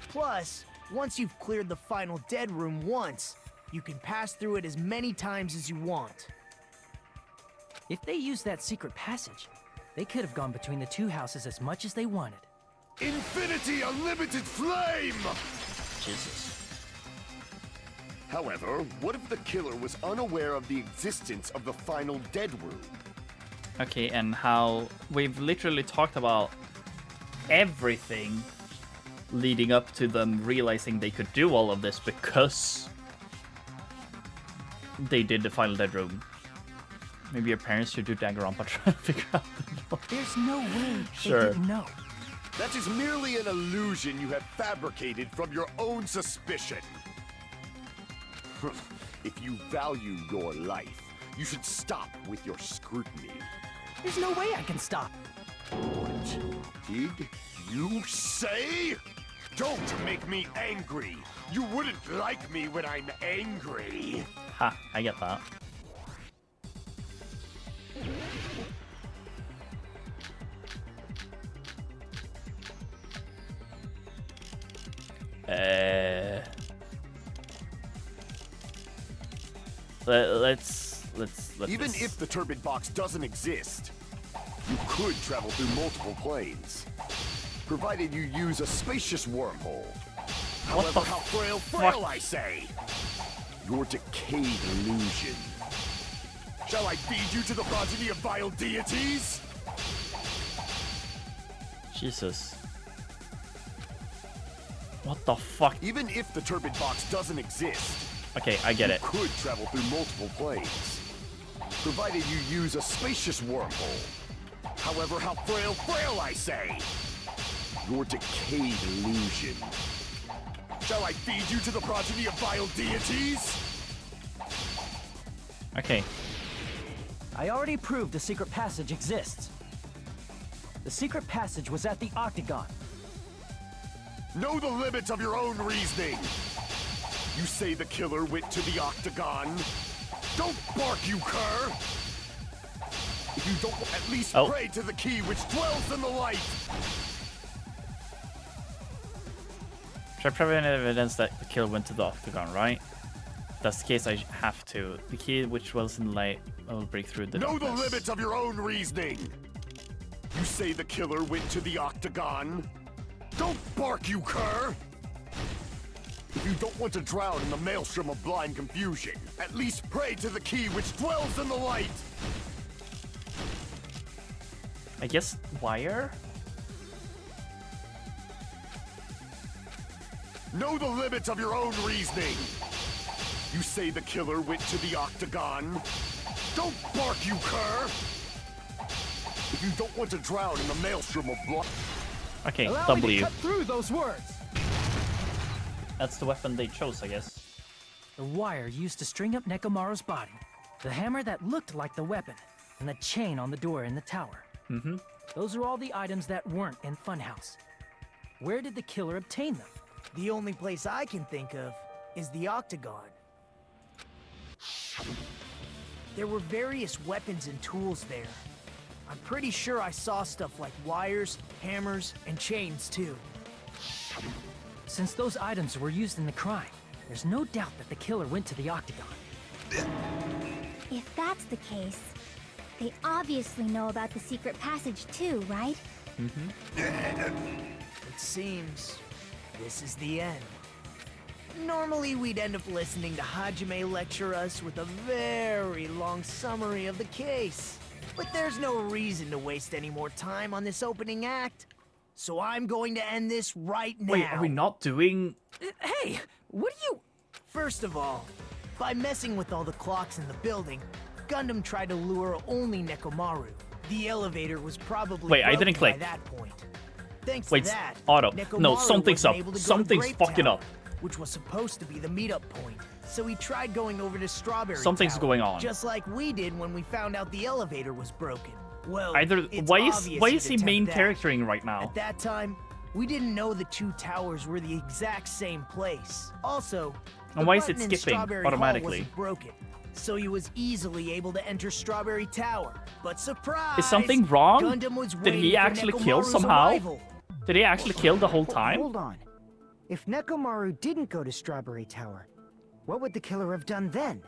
Plus, once you've cleared the final dead room once, you can pass through it as many times as you want. If they used that secret passage, they could have gone between the two houses as much as they wanted. Infinity Unlimited Flame! Jesus. However, what if the killer was unaware of the existence of the final dead room? Okay, and how we've literally talked about everything leading up to them realizing they could do all of this because they did the final dead room. Maybe your parents should do Danganronpa trying to figure out the door. There's no way Sure. they didn't know. That is merely an illusion you have fabricated from your own suspicion. If you value your life, you should stop with your scrutiny. There's no way I can stop. What did you say? Don't make me angry. You wouldn't like me when I'm angry. Ha, I get that. Let's Even just- if the turbid box doesn't exist, you could travel through multiple planes, provided you use a spacious wormhole. However, how frail, I say! Your decayed illusion. Shall I feed you to the progeny of vile deities? Jesus. What the fuck? Even if the turbid box doesn't exist, Okay, I get it. you could travel through multiple planes, provided you use a spacious wormhole. However, how frail, I say! Your decayed illusion. Shall I feed you to the progeny of vile deities? Okay. I already proved the secret passage exists. The secret passage was at the Octagon. Know the limits of your own reasoning. You say the killer went to the Octagon. Don't bark, you cur! If you don't, at least pray to the key which dwells in the light. Should I provide evidence that the killer went to the Octagon, right? If that's the case, I have to. The key which dwells in the light will break through the Know the darkness. limits of your own reasoning. You say the killer went to the Octagon. Don't bark, you cur! If you don't want to drown in the maelstrom of blind confusion, at least pray to the key which dwells in the light. I guess wire? Know the limits of your own reasoning. You say the killer went to the Octagon. Don't bark, you cur! If you don't want to drown in the maelstrom of blood. Okay, Allow me W. to cut through those words. That's the weapon they chose, I guess. The wire used to string up Nekomaru's body, the hammer that looked like the weapon, and the chain on the door in the tower. Mm-hmm. Those are all the items that weren't in Funhouse. Where did the killer obtain them? The only place I can think of is the Octagon. There were various weapons and tools there. I'm pretty sure I saw stuff like wires, hammers, and chains too. Since those items were used in the crime, there's no doubt that the killer went to the Octagon. If that's the case, they obviously know about the secret passage too, right? It seems this is the end. Normally we'd end up listening to Hajime lecture us with a very long summary of the case. But there's no reason to waste any more time on this opening act. So I'm going to end this right now. Wait, are we not doing... Hey, what are you... First of all, by messing with all the clocks in the building, Gundam tried to lure only Nekomaru. The elevator was probably Wait, I broken didn't click. by that point. Thanks Wait, to that, auto. Nekomaru No, something's wasn't up. able to go to Something's Grape fucking Tower, up. which was supposed to be the meetup point. So he tried going over to Strawberry Something's Tower, going on. just like we did when we found out the elevator was broken. Well, Either... it's Why obvious is he he'd main attempt that. charactering right now? At that time, we didn't know the two towers were the exact same place. Also, And the why is it button in skipping Strawberry automatically? Hall wasn't broken, so he was easily able to enter Strawberry Tower. But surprise! Is something wrong? Gundam was Did he waiting for actually kill Nekomaru's somehow? arrival. Did he actually kill the whole time? Hold on. If Nekomaru didn't go to Strawberry Tower, what would the killer have done then?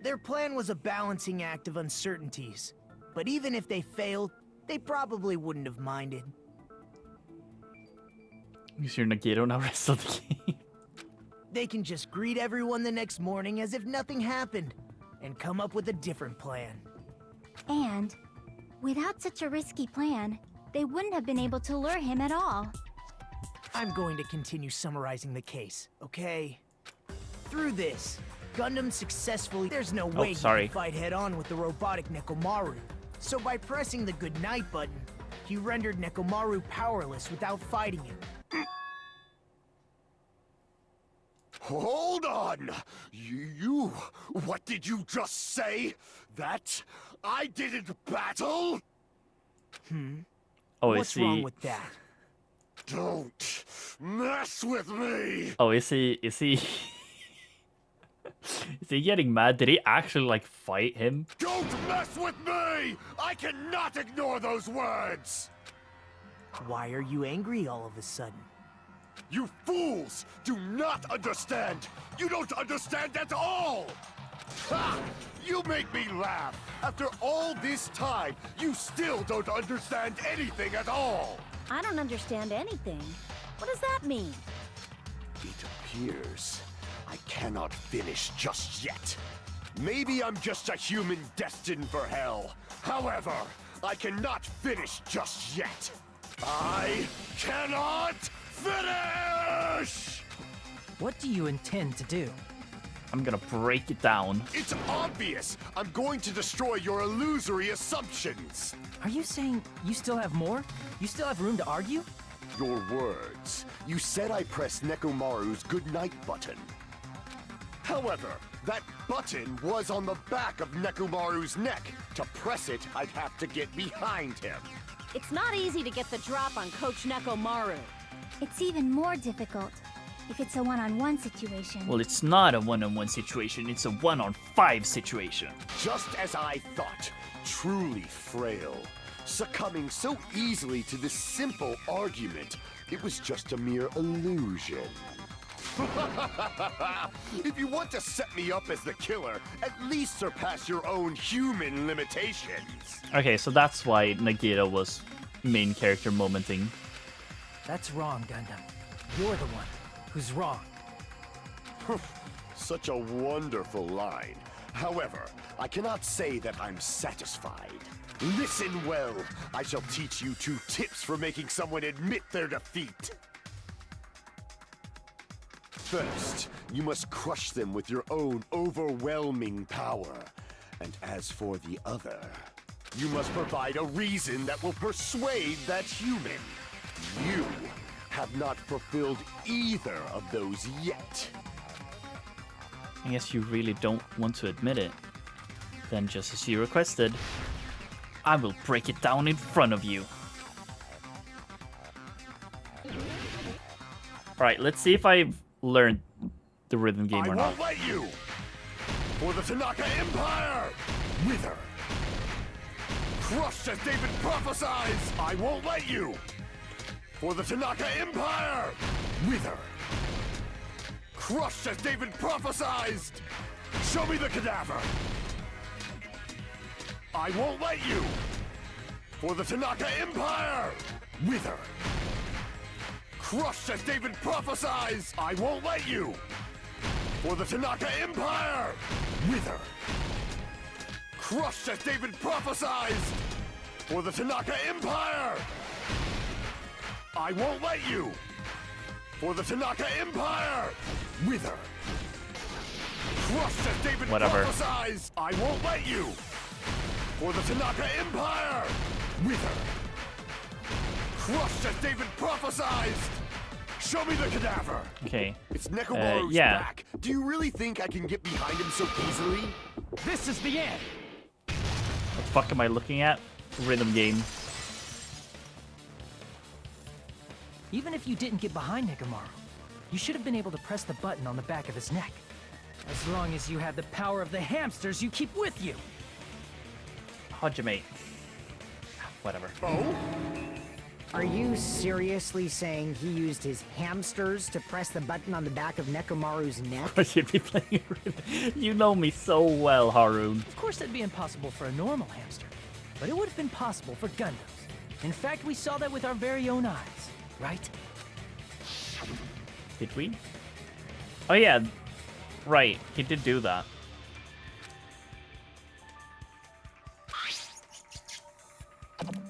Their plan was a balancing act of uncertainties. But even if they failed, they probably wouldn't have minded. Use your Nagito now rest of the game. They can just greet everyone the next morning as if nothing happened, and come up with a different plan. And without such a risky plan, they wouldn't have been able to lure him at all. I'm going to continue summarizing the case, okay? Through this, Gundam successfully... There's no way he sorry. could fight head-on with the robotic Nekomaru. So by pressing the goodnight button, he rendered Nekomaru powerless without fighting him. Hold on! You... What did you just say? That I didn't battle? Oh, What's wrong with that? Don't mess with me! Oh, is he... Is he getting mad? Did he actually, like, fight him? Don't mess with me! I cannot ignore those words! Why are you angry all of a sudden? You fools do not understand! You don't understand at all! Ha! You make me laugh! After all this time, you still don't understand anything at all! I don't understand anything. What does that mean? It appears I cannot finish just yet. Maybe I'm just a human destined for hell. However, I cannot finish just yet. I cannot finish! What do you intend to do? I'm gonna break it down. It's obvious! I'm going to destroy your illusory assumptions! Are you saying you still have more? You still have room to argue? Your words. You said I pressed Nekomaru's goodnight button. However, that button was on the back of Nekomaru's neck. To press it, I'd have to get behind him. It's not easy to get the drop on Coach Nekomaru. It's even more difficult if it's a one-on-one situation. Well, it's not a one-on-one situation, it's a 1-on-5 situation. Just as I thought, truly frail. Succumbing so easily to this simple argument, it was just a mere illusion. If you want to set me up as the killer, at least surpass your own human limitations. Okay, so that's why Nagita was main character momenting. That's wrong, Gundam. You're the one who's wrong. Such a wonderful line. However, I cannot say that I'm satisfied. Listen well. I shall teach you 2 tips for making someone admit their defeat. First, you must crush them with your own overwhelming power. And as for the other, you must provide a reason that will persuade that human. You have not fulfilled either of those yet. I guess you really don't want to admit it. Then just as you requested, I will break it down in front of you. Alright, let's see if I've learned the rhythm game or I not. won't let you! For the Tanaka Empire! Wither! Crushed as David prophesies! I won't let you! For the Tanaka Empire! Wither! Crushed as David prophesied! Show me the cadaver! I won't let you! For the Tanaka Empire! Wither! Crushed as David prophesied! I won't let you! For the Tanaka Empire! Wither! Crushed as David prophesied! For the Tanaka Empire! I won't let you! For the Tanaka Empire! Wither! Crushed as David Whatever. prophesied! I won't let you! For the Tanaka Empire! Wither! Crushed as David prophesied! Show me the cadaver! Okay. It's Nekomaru's yeah. back. Do you really think I can get behind him so easily? This is the end! What the fuck am I looking at? Rhythm game. Even if you didn't get behind Nekomaru, you should have been able to press the button on the back of his neck. As long as you had the power of the hamsters you keep with you. Hajime. Whatever. Oh? Are you seriously saying he used his hamsters to press the button on the back of Nekomaru's neck? Of course you'd be playing rhythm. You know me so well, Haroon. Of course that'd be impossible for a normal hamster, but it would have been possible for Gundams. In fact, we saw that with our very own eyes, right? Did we? Oh yeah. Right, he did do that.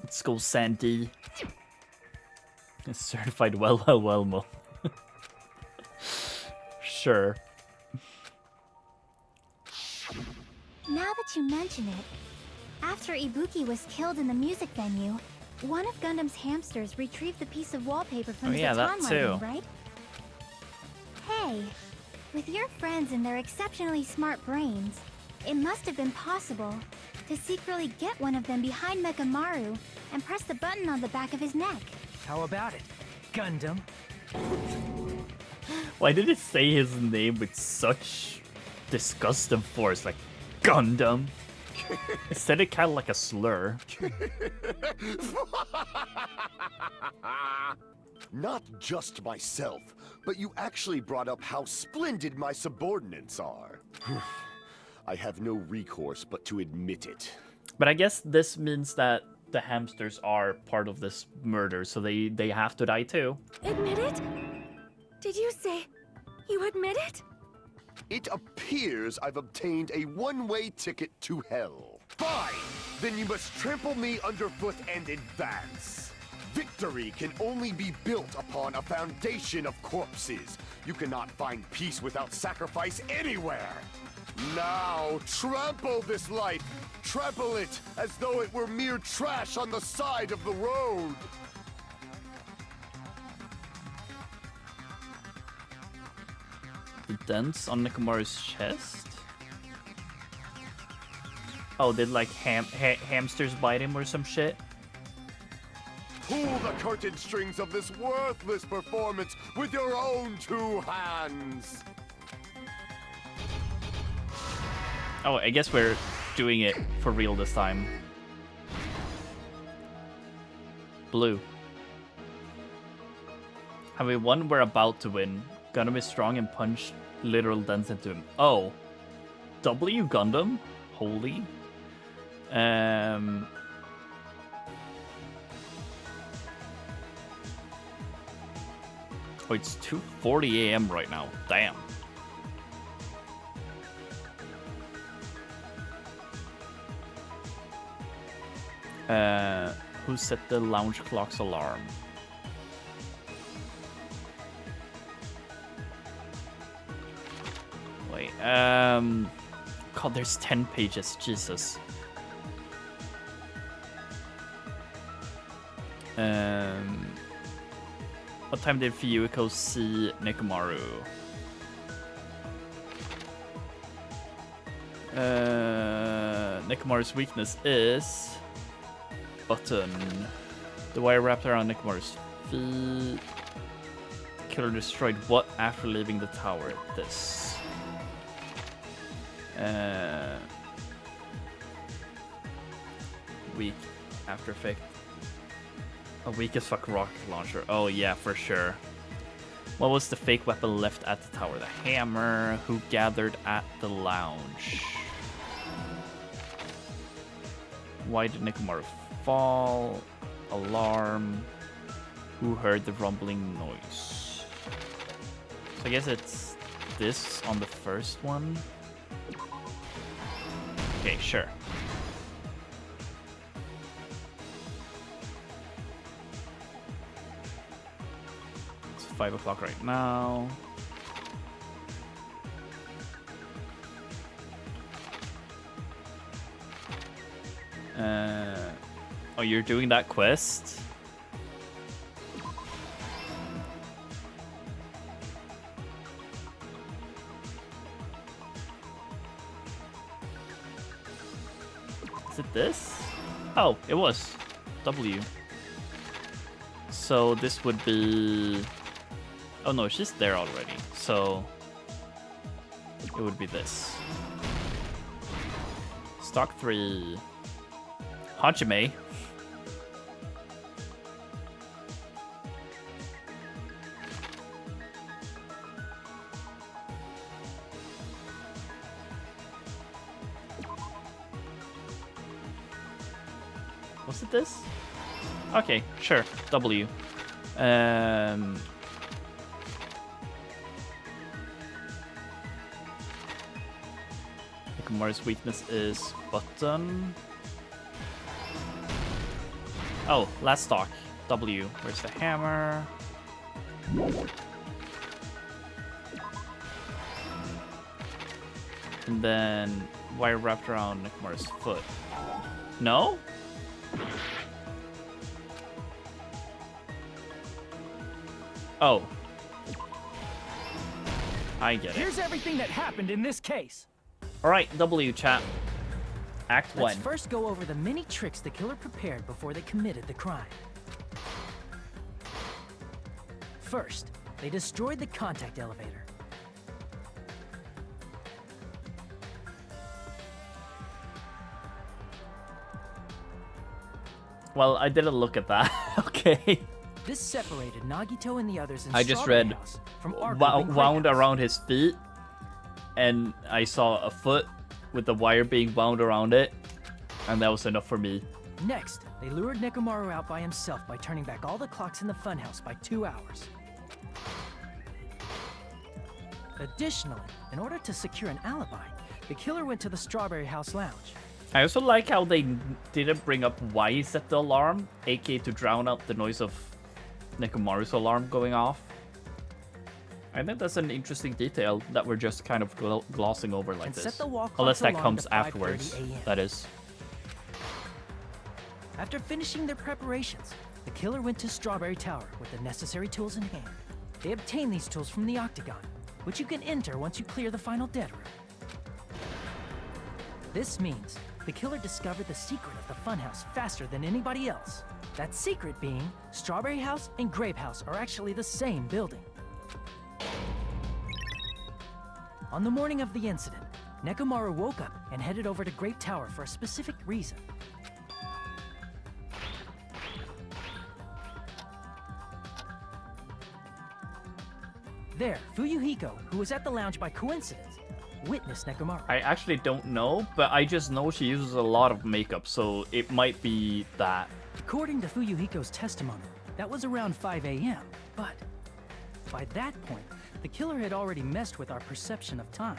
Let's go, Sandy. Certified well, Mo. Sure. Now that you mention it, after Ibuki was killed in the music venue, one of Gundam's hamsters retrieved the piece of wallpaper from Oh, the yeah, that baton too. lighting, right? Hey, with your friends and their exceptionally smart brains, it must have been possible to secretly get one of them behind Mekamaru and press the button on the back of his neck. How about it, Gundam? Why did it say his name with such disgust and force, like Gundam? It said it kind of like a slur. Not just myself, but you actually brought up how splendid my subordinates are. I have no recourse but to admit it. But I guess this means that the hamsters are part of this murder, so they have to die too. Admit it? Did you say you admit it? It appears I've obtained a one-way ticket to hell. Fine! Then you must trample me underfoot and advance. Victory can only be built upon a foundation of corpses. You cannot find peace without sacrifice anywhere. Now, trample this life. Trample it as though it were mere trash on the side of the road. The dents on Nekomaru's chest? Oh, did like hamsters bite him or some shit? Pull the curtain strings of this worthless performance with your own two hands. Oh, I guess we're doing it for real this time. Blue. Have we won? We're about to win. Gonna be strong and punch literal dents into him. Oh. W Gundam? Holy. Oh, it's 2:40 a.m. right now. Damn. Who set the lounge clock's alarm? Wait, God, there's 10 pages. Jesus. What time did Fuyuhiko see Nekomaru? Nekomaru's weakness is button. The wire wrapped around Nekomaru's feet. The killer destroyed what after leaving the tower? This. Weak after effect. A weak as fuck rocket launcher. Oh yeah, for sure. What was the fake weapon left at the tower? The hammer. Who gathered at the lounge? Why did Nekomaru fall? Alarm. Who heard the rumbling noise? So I guess it's this on the first one. Okay, sure. It's 5 o'clock right now. Oh, you're doing that quest? Is it this? Oh, it was. W. So this would be... Oh no, she's there already. So it would be this. Stock 3. Hajime. Was it this? Okay, sure. W. Nekomaru's weakness is button. Oh, last stock. W. Where's the hammer? And then wire wrapped around Nekomaru's foot. No? Oh. I get it. Here's everything that happened in this case. Alright, W chat. Act 1. Let's first go over the many tricks the killer prepared before they committed the crime. First, they destroyed the contact elevator. Well, I didn't look at that. Okay. This separated Nagito and the others in I just Strawberry read House from our group in Grape wound House. around his feet, and I saw a foot with the wire being wound around it, and that was enough for me. Next, they lured Nekomaru out by himself by turning back all the clocks in the funhouse by 2 hours. Additionally, in order to secure an alibi, the killer went to the Strawberry House lounge. I also like how they didn't bring up why he set the alarm, aka to drown out the noise of Nekomaru's alarm going off. I think that's an interesting detail that we're just kind of glossing over like And this. set the wall Unless clock's that alarm comes to 5:30 afterwards, a.m.. that is. After finishing their preparations, the killer went to Strawberry Tower with the necessary tools in hand. They obtained these tools from the Octagon, which you can enter once you clear the final dead room. This means the killer discovered the secret of the funhouse faster than anybody else. That secret being, Strawberry House and Grape House are actually the same building. On the morning of the incident, Nekomaru woke up and headed over to Grape Tower for a specific reason. There, Fuyuhiko, who was at the lounge by coincidence, witnessed Nekomaru. I actually don't know, but I just know she uses a lot of makeup, so it might be that. According to Fuyuhiko's testimony, that was around 5 a.m., but by that point, the killer had already messed with our perception of time.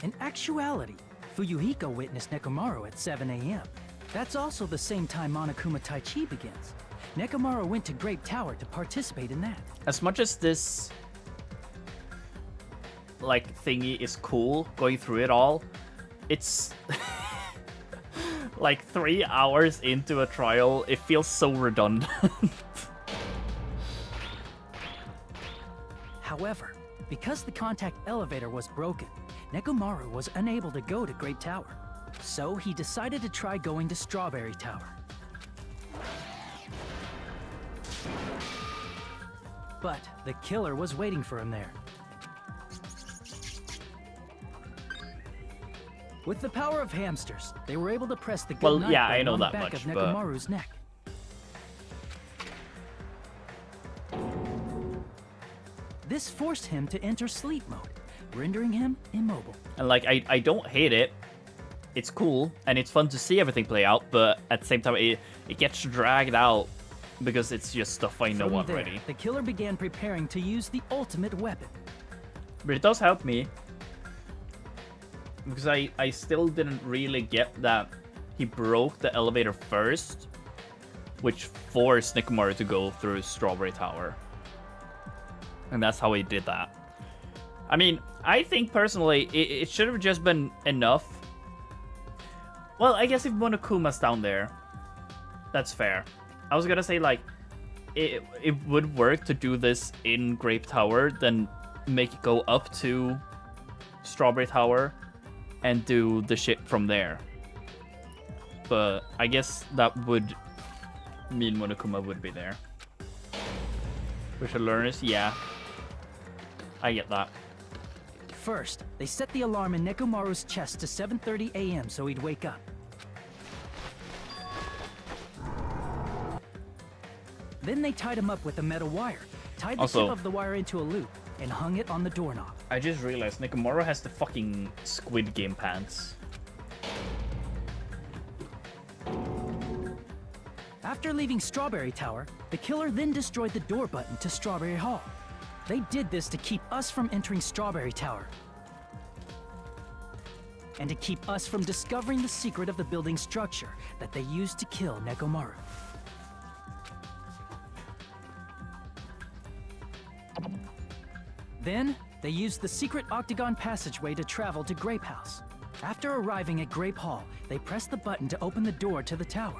In actuality, Fuyuhiko witnessed Nekomaru at 7 a.m. That's also the same time Monokuma Taichi begins. Nekomaru went to Grape Tower to participate in that. As much as this like thingy is cool going through it all, it's like 3 hours into a trial, it feels so redundant. However, because the contact elevator was broken, Nekomaru was unable to go to Grape Tower. So he decided to try going to Strawberry Tower. But the killer was waiting for him there. With the power of hamsters, they were able to press the Well, goodnight yeah, I button know on the that back much, of but- Nekomaru's neck. This forced him to enter sleep mode, rendering him immobile. And like, I don't hate it. It's cool, and it's fun to see everything play out, but at the same time, it gets dragged out because it's just stuff I know From there, already. the killer began preparing to use the ultimate weapon. But it does help me, because I still didn't really get that he broke the elevator first, which forced Nekomaru to go through Strawberry Tower. And that's how he did that. I mean, I think personally, it should have just been enough. Well, I guess if Monokuma's down there, that's fair. I was gonna say, like, it would work to do this in Grape Tower, then make it go up to Strawberry Tower and do the shit from there. But I guess that would mean Monokuma would be there. Special learners, yeah. I get that. First, they set the alarm in Nekomaru's chest to 7:30 a.m. so he'd wake up. Then they tied him up with a metal wire, tied the Also- tip of the wire into a loop, and hung it on the doorknob. I just realized Nekomaru has the fucking Squid Game pants. After leaving Strawberry Tower, the killer then destroyed the door button to Strawberry Hall. They did this to keep us from entering Strawberry Tower. And to keep us from discovering the secret of the building's structure that they used to kill Nekomaru. Then, they used the secret octagon passageway to travel to Grape House. After arriving at Grape Hall, they pressed the button to open the door to the tower.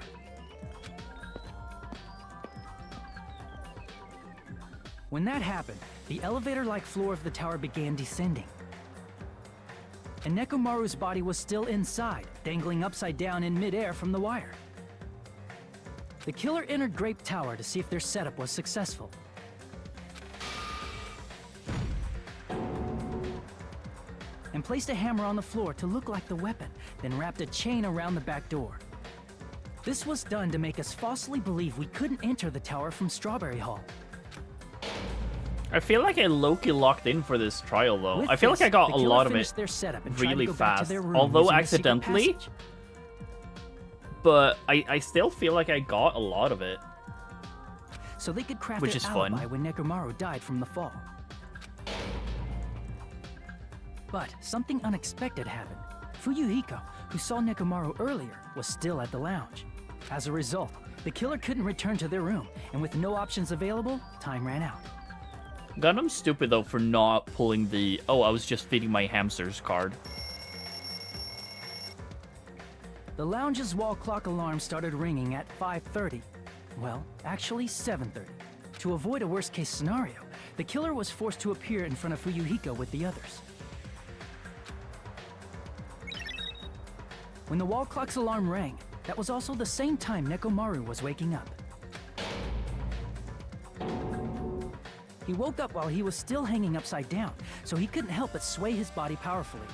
When that happened, the elevator-like floor of the tower began descending. And Nekomaru's body was still inside, dangling upside down in midair from the wire. The killer entered Grape Tower to see if their setup was successful. And placed a hammer on the floor to look like the weapon, then wrapped a chain around the back door. This was done to make us falsely believe we couldn't enter the tower from Strawberry Hall. I feel like I low-key locked in for this trial, though. With I feel this, like I got the a killer lot of it finished their setup and tried to really go back to fast. their room Although using a secret accidentally, passage. but I still feel like I got a lot of it. So they could craft Which their is fun. alibi when Nekomaru died from the fall. But something unexpected happened. Fuyuhiko, who saw Nekomaru earlier, was still at the lounge. As a result, the killer couldn't return to their room, and with no options available, time ran out. Gundam's stupid, though, for not pulling the, oh, I was just feeding my hamsters card. The lounge's wall clock alarm started ringing at 5:30. Well, actually 7:30. To avoid a worst-case scenario, the killer was forced to appear in front of Fuyuhiko with the others. When the wall clock's alarm rang, that was also the same time Nekomaru was waking up. He woke up while he was still hanging upside down, so he couldn't help but sway his body powerfully.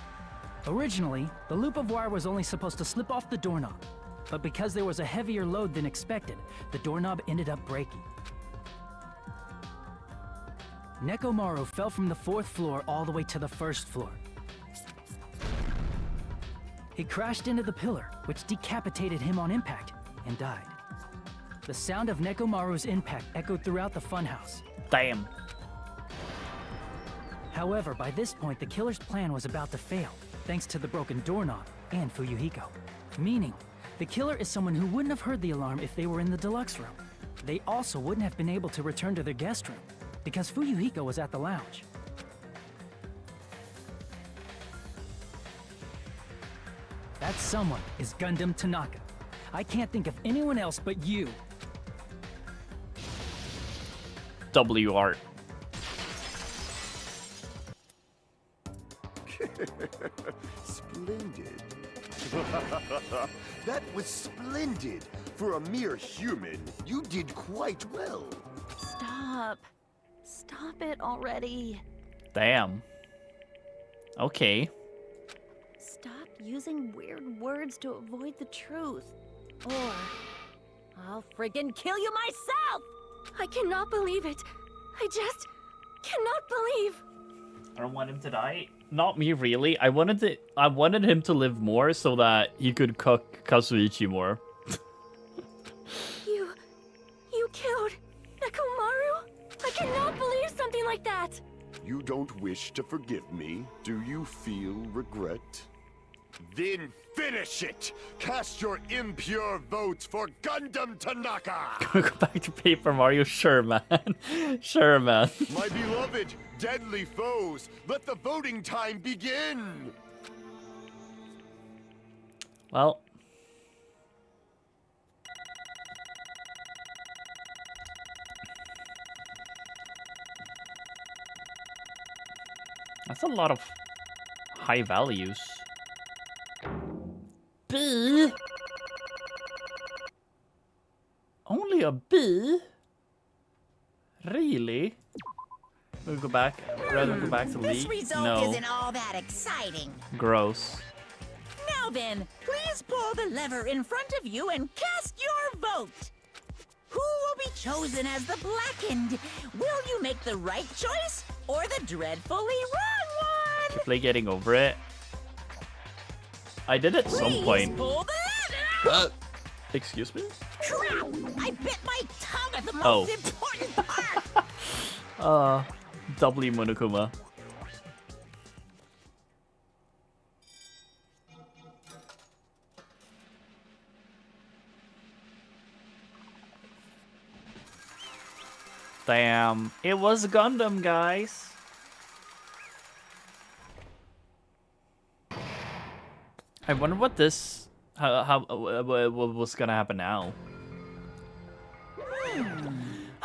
Originally, the loop of wire was only supposed to slip off the doorknob, but because there was a heavier load than expected, the doorknob ended up breaking. Nekomaru fell from the 4th floor all the way to the 1st floor. He crashed into the pillar, which decapitated him on impact, and died. The sound of Nekomaru's impact echoed throughout the funhouse. Damn. However, by this point, the killer's plan was about to fail, thanks to the broken doorknob and Fuyuhiko. Meaning, the killer is someone who wouldn't have heard the alarm if they were in the deluxe room. They also wouldn't have been able to return to their guest room, because Fuyuhiko was at the lounge. That someone is Gundam Tanaka. I can't think of anyone else but you. W art. Splendid. That was splendid. For a mere human, you did quite well. Stop. Stop it already. Damn. Okay. Stop using weird words to avoid the truth. Or I'll friggin' kill you myself! I cannot believe it. I just cannot believe. I don't want him to die. Not me, really. I wanted him to live more so that he could cook Kazuichi more. You killed Nekomaru? I cannot believe something like that. You don't wish to forgive me? Do you feel regret? Then finish it! Cast your impure votes for Gundam Tanaka! Go back to Paper Mario? Sure, man. Sure, man. My beloved, deadly foes, let the voting time begin! Well. That's a lot of high values. B? Only a B? Really? We'll go back. Rather go back to This Lee. result No. isn't all that exciting. Gross. Now then, please pull the lever in front of you and cast your vote. Who will be chosen as the blackened? Will you make the right choice or the dreadfully wrong one? Play getting over it. I did at some Please point. pull the lever. Excuse me? Crap! I bit my tongue at the most Oh. important part. W Monokuma. Damn, it was Gundam, guys. I wonder what this, what's gonna happen now.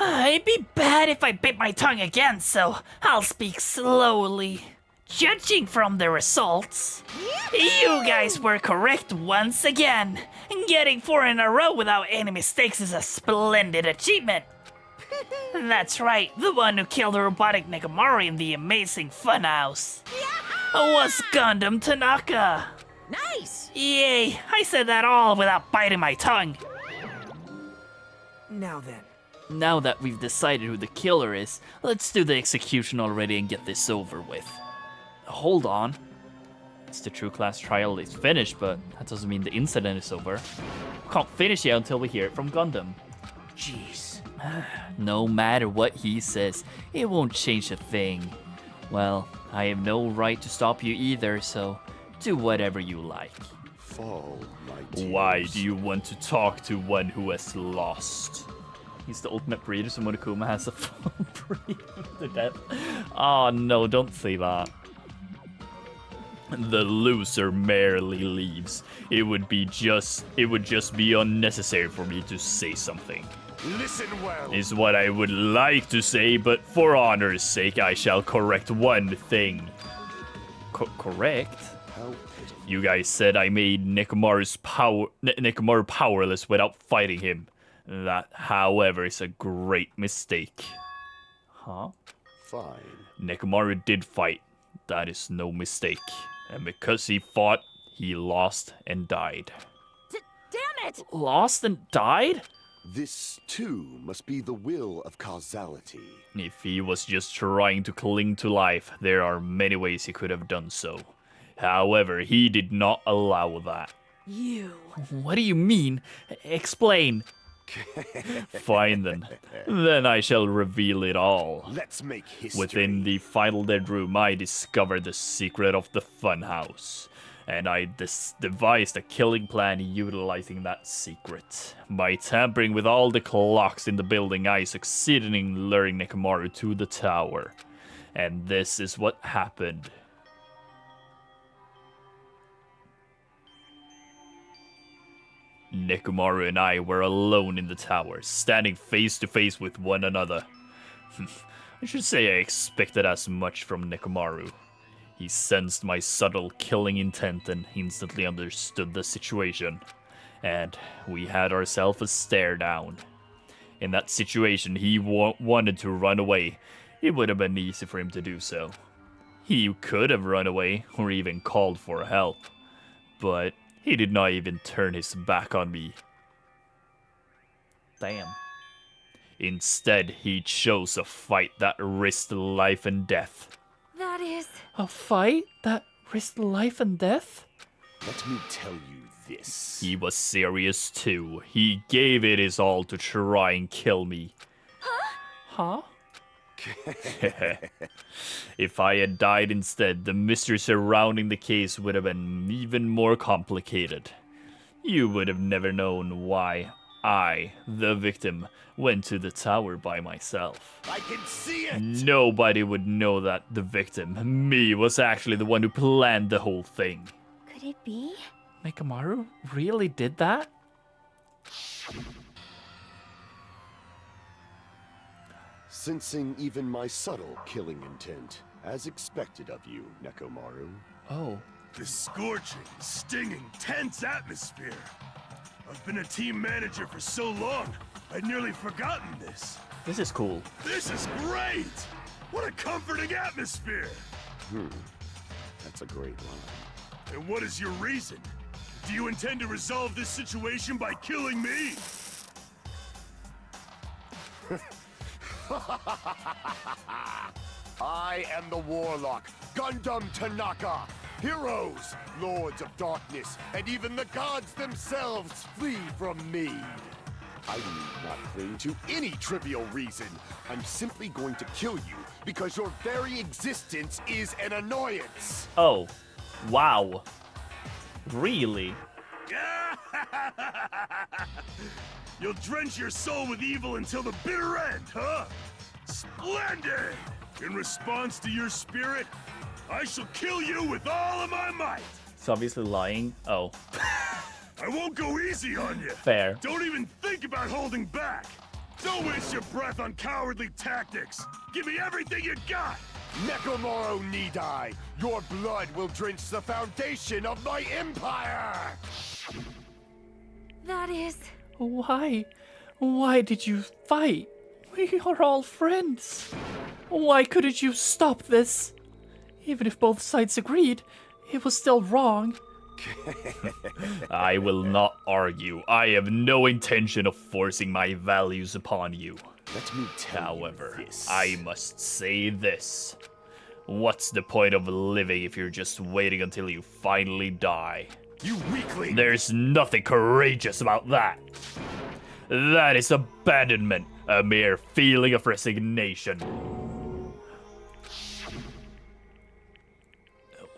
It'd be bad if I bit my tongue again, so I'll speak slowly. Judging from the results, you guys were correct once again. Getting 4 in a row without any mistakes is a splendid achievement. That's right, the one who killed the robotic Nekomaru in the amazing funhouse was Gundam Tanaka. Nice! Yay, I said that all without biting my tongue. Now then. Now that we've decided who the killer is, let's do the execution already and get this over with. Hold on. It's the true class trial is finished, but that doesn't mean the incident is over. We can't finish it until we hear it from Gundam. Jeez. No matter what he says, it won't change a thing. Well, I have no right to stop you either, so do whatever you like. Fall, my tears. Why do you want to talk to one who has lost? He's the ultimate breeder, so Monokuma has a full breed to death. Oh no, don't say that. The loser merely leaves. It would just be unnecessary for me to say something. Listen well. Is what I would like to say, but for honor's sake, I shall correct one thing. Correct? How You guys said I made Nekomaru powerless without fighting him. That, however, is a great mistake. Huh? fine. Nekomaru did fight. That is no mistake. And because he fought, he lost and died. Damn it! Lost and died? This, too, must be the will of causality. If he was just trying to cling to life, there are many ways he could have done so. However, he did not allow that. You. What do you mean? Explain. Fine then. Then I shall reveal it all. Let's make history. Within the final dead room, I discovered the secret of the funhouse. And I devised a killing plan utilizing that secret. By tampering with all the clocks in the building, I succeeded in luring Nekomaru to the tower. And this is what happened. Nekomaru and I were alone in the tower, standing face to face with one another. I should say I expected as much from Nekomaru. He sensed my subtle killing intent and instantly understood the situation. And we had ourselves a stare down. In that situation, he wanted to run away. It would have been easy for him to do so. He could have run away or even called for help. But he did not even turn his back on me. Damn. Instead, he chose a fight that risked life and death. That is... A fight that risked life and death? Let me tell you this. He was serious too. He gave it his all to try and kill me. Huh? If I had died instead, the mystery surrounding the case would have been even more complicated. You would have never known why I, the victim, went to the tower by myself. I can see it! Nobody would know that the victim, me, was actually the one who planned the whole thing. Could it be? Nekomaru really did that? Sensing even my subtle killing intent, as expected of you, Nekomaru. Oh. This scorching, stinging, tense atmosphere. I've been a team manager for so long, I'd nearly forgotten this. This is cool. This is great! What a comforting atmosphere! That's a great line. And what is your reason? Do you intend to resolve this situation by killing me? I am the Warlock, Gundam Tanaka. Heroes, Lords of Darkness, and even the gods themselves flee from me. I need not cling to any trivial reason. I'm simply going to kill you because your very existence is an annoyance. Oh. Wow. Really? You'll drench your soul with evil until the bitter end, huh? Splendid! In response to your spirit, I shall kill you with all of my might! It's obviously lying. Oh. I won't go easy on you! Fair. Don't even think about holding back! Don't waste your breath on cowardly tactics! Give me everything you got! Nekomaru Nidai, your blood will drench the foundation of my empire! That is... Why? Why did you fight? We are all friends. Why couldn't you stop this? Even if both sides agreed, it was still wrong. I will not argue. I have no intention of forcing my values upon you. Let me tell However, you this. I must say this. What's the point of living if you're just waiting until you finally die? You weakling! There's nothing courageous about that. That is abandonment, a mere feeling of resignation.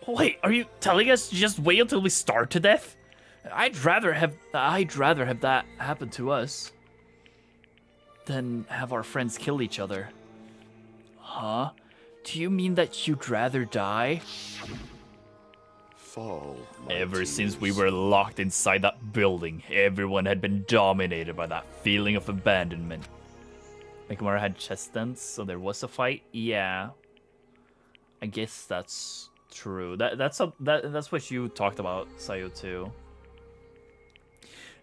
Wait, are you telling us to just wait until we starve to death? I'd rather have that happen to us than have our friends kill each other. Huh? Do you mean that you'd rather die? Fall, Ever since we were locked inside that building, everyone had been dominated by that feeling of abandonment. Nekomaru had chest dents, so there was a fight? Yeah. I guess that's true. That's what you talked about, Sayo, too.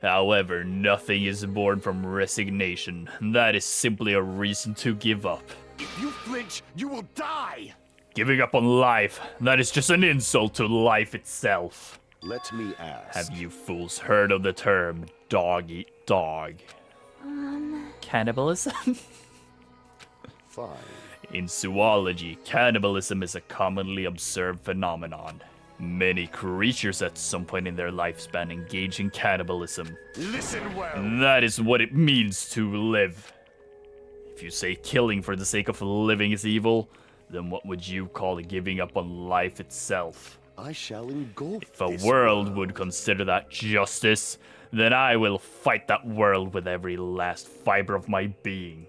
However, nothing is born from resignation. That is simply a reason to give up. If you flinch, you will die! Giving up on life, that is just an insult to life itself. Let me ask. Have you fools heard of the term dog eat dog? Cannibalism? Fine. In zoology, cannibalism is a commonly observed phenomenon. Many creatures at some point in their lifespan engage in cannibalism. Listen well. That is what it means to live. If you say killing for the sake of living is evil, then what would you call giving up on life itself? I shall engulf If a this world would consider that justice, then I will fight that world with every last fiber of my being.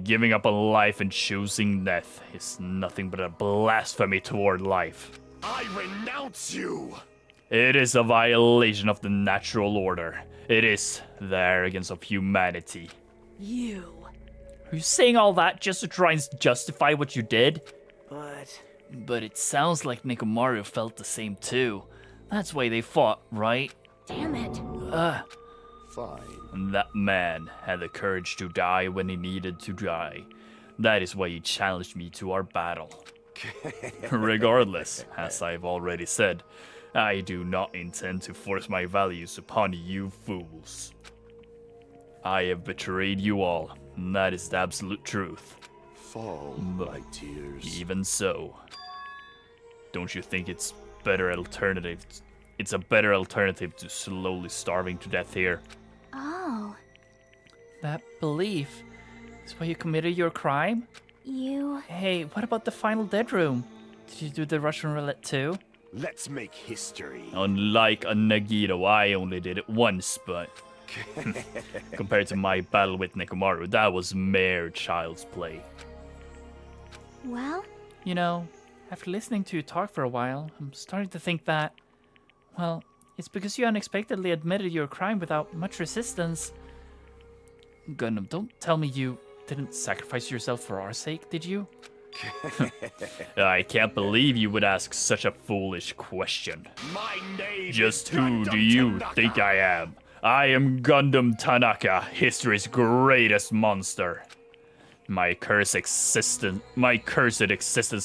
Giving up on life and choosing death is nothing but a blasphemy toward life. I renounce you! It is a violation of the natural order. It is the arrogance of humanity. You. Are you saying all that just to try and justify what you did? But it sounds like Nekomaru felt the same too. That's why they fought, right? Damn it. Fine. That man had the courage to die when he needed to die. That is why he challenged me to our battle. Regardless, as I've already said, I do not intend to force my values upon you fools. I have betrayed you all, and that is the absolute truth. Fall, my tears. Even so, don't you think it's a better alternative to slowly starving to death here? Oh, That belief is why you committed your crime? you... Hey, what about the final dead room? Did you do the Russian roulette too? Let's make history. Unlike a Nagito, I only did it once, but compared to my battle with Nekomaru, that was mere child's play. Well, You know, after listening to you talk for a while, I'm starting to think that, well, it's because you unexpectedly admitted your crime without much resistance. Gundam, don't tell me you didn't sacrifice yourself for our sake, did you? I can't believe you would ask such a foolish question. My name Just is who Gundam do you Tanaka. think I am? I am Gundam Tanaka, history's greatest monster. My cursed existence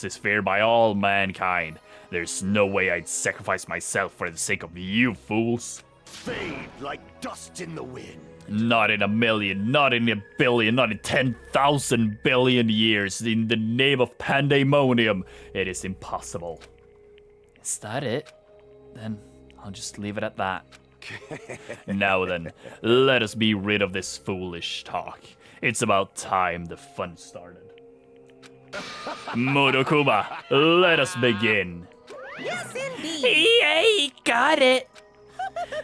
is feared by all mankind. There's no way I'd sacrifice myself for the sake of you fools. Fade like dust in the wind. Not in a million, not in a billion, not in 10,000 billion years. In the name of pandemonium, it is impossible. Is that it? Then I'll just leave it at that. Now then, let us be rid of this foolish talk. It's about time the fun started. Monokuma, let us begin. Yes, indeed. Yay, got it!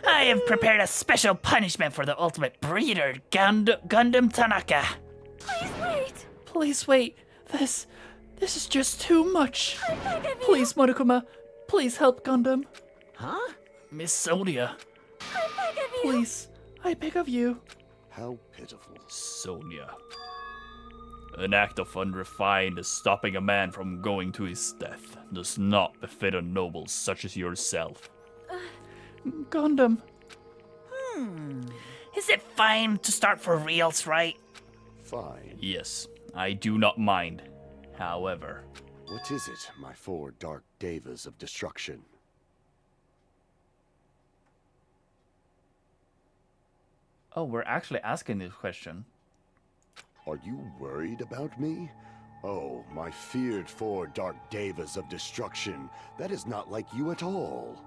I have prepared a special punishment for the ultimate breeder, Gundam Tanaka. Please wait. Please wait. This is just too much. I beg of you. Please, Monokuma, please help Gundam. Huh? Miss Sonia. I beg of you. Please, I beg of you. How pitiful. Sonia. An act of unrefined as stopping a man from going to his death does not befit a noble such as yourself. Gundam. Is it fine to start for reals, right? Fine. Yes, I do not mind. However, What is it, my four dark devas of destruction? Oh, we're actually asking this question. Are you worried about me? Oh, my feared four dark devas of destruction. That is not like you at all.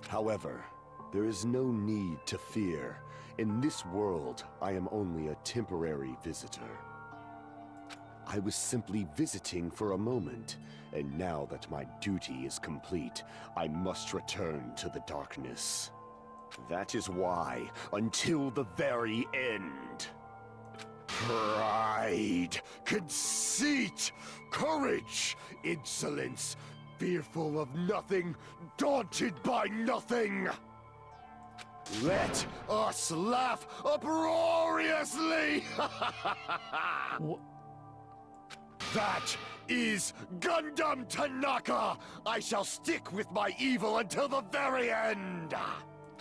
However, there is no need to fear. In this world, I am only a temporary visitor. I was simply visiting for a moment, and now that my duty is complete, I must return to the darkness. That is why, until the very end, pride, conceit, courage, insolence, fearful of nothing, daunted by nothing. Let us laugh uproariously! That is Gundam Tanaka! I shall stick with my evil until the very end!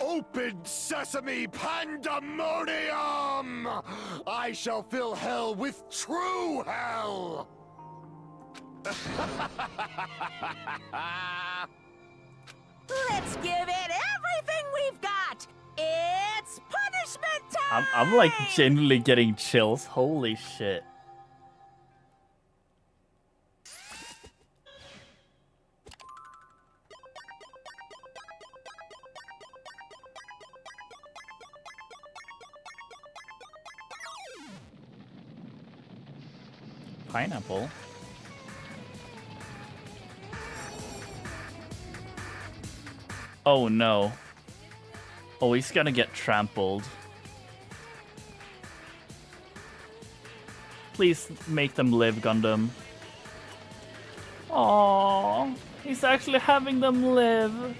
Open sesame pandemonium! I shall fill hell with true hell! Let's give it everything we've got! It's punishment time! I'm like genuinely getting chills. Holy shit. Pineapple. Oh no. Oh, he's gonna get trampled. Please make them live, Gundam. Aww, he's actually having them live.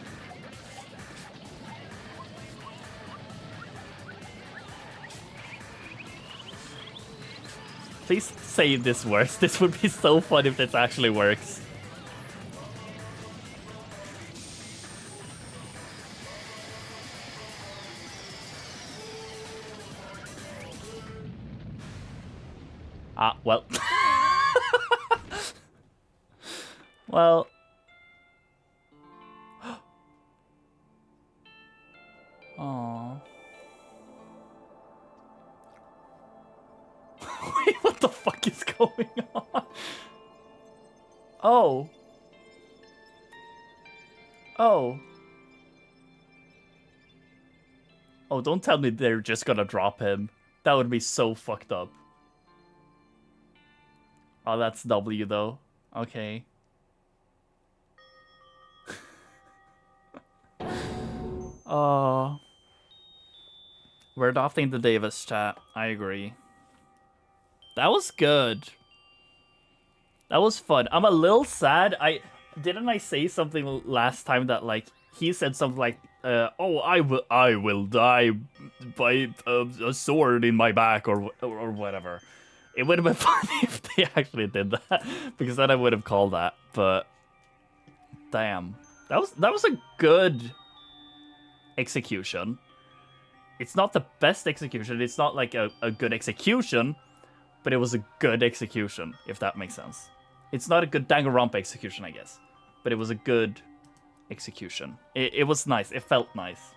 Please say this works. This would be so fun if this actually works. Ah, well. Well. Aww. Wait, what the fuck is going on? Oh. Oh. Oh, don't tell me they're just gonna drop him. That would be so fucked up. Oh, that's W though. Okay. Oh. We're adopting the Davis chat. I agree. That was good. That was fun. I'm a little sad. Didn't I say something last time that like he said something like oh, I will die by a sword in my back or whatever. It would have been funny if they actually did that, because then I would have called that. But damn, that was a good execution. It's not the best execution. It's not like a good execution, but it was a good execution, if that makes sense. It's not a good Danganronpa execution, I guess, but it was a good execution. It was nice. It felt nice.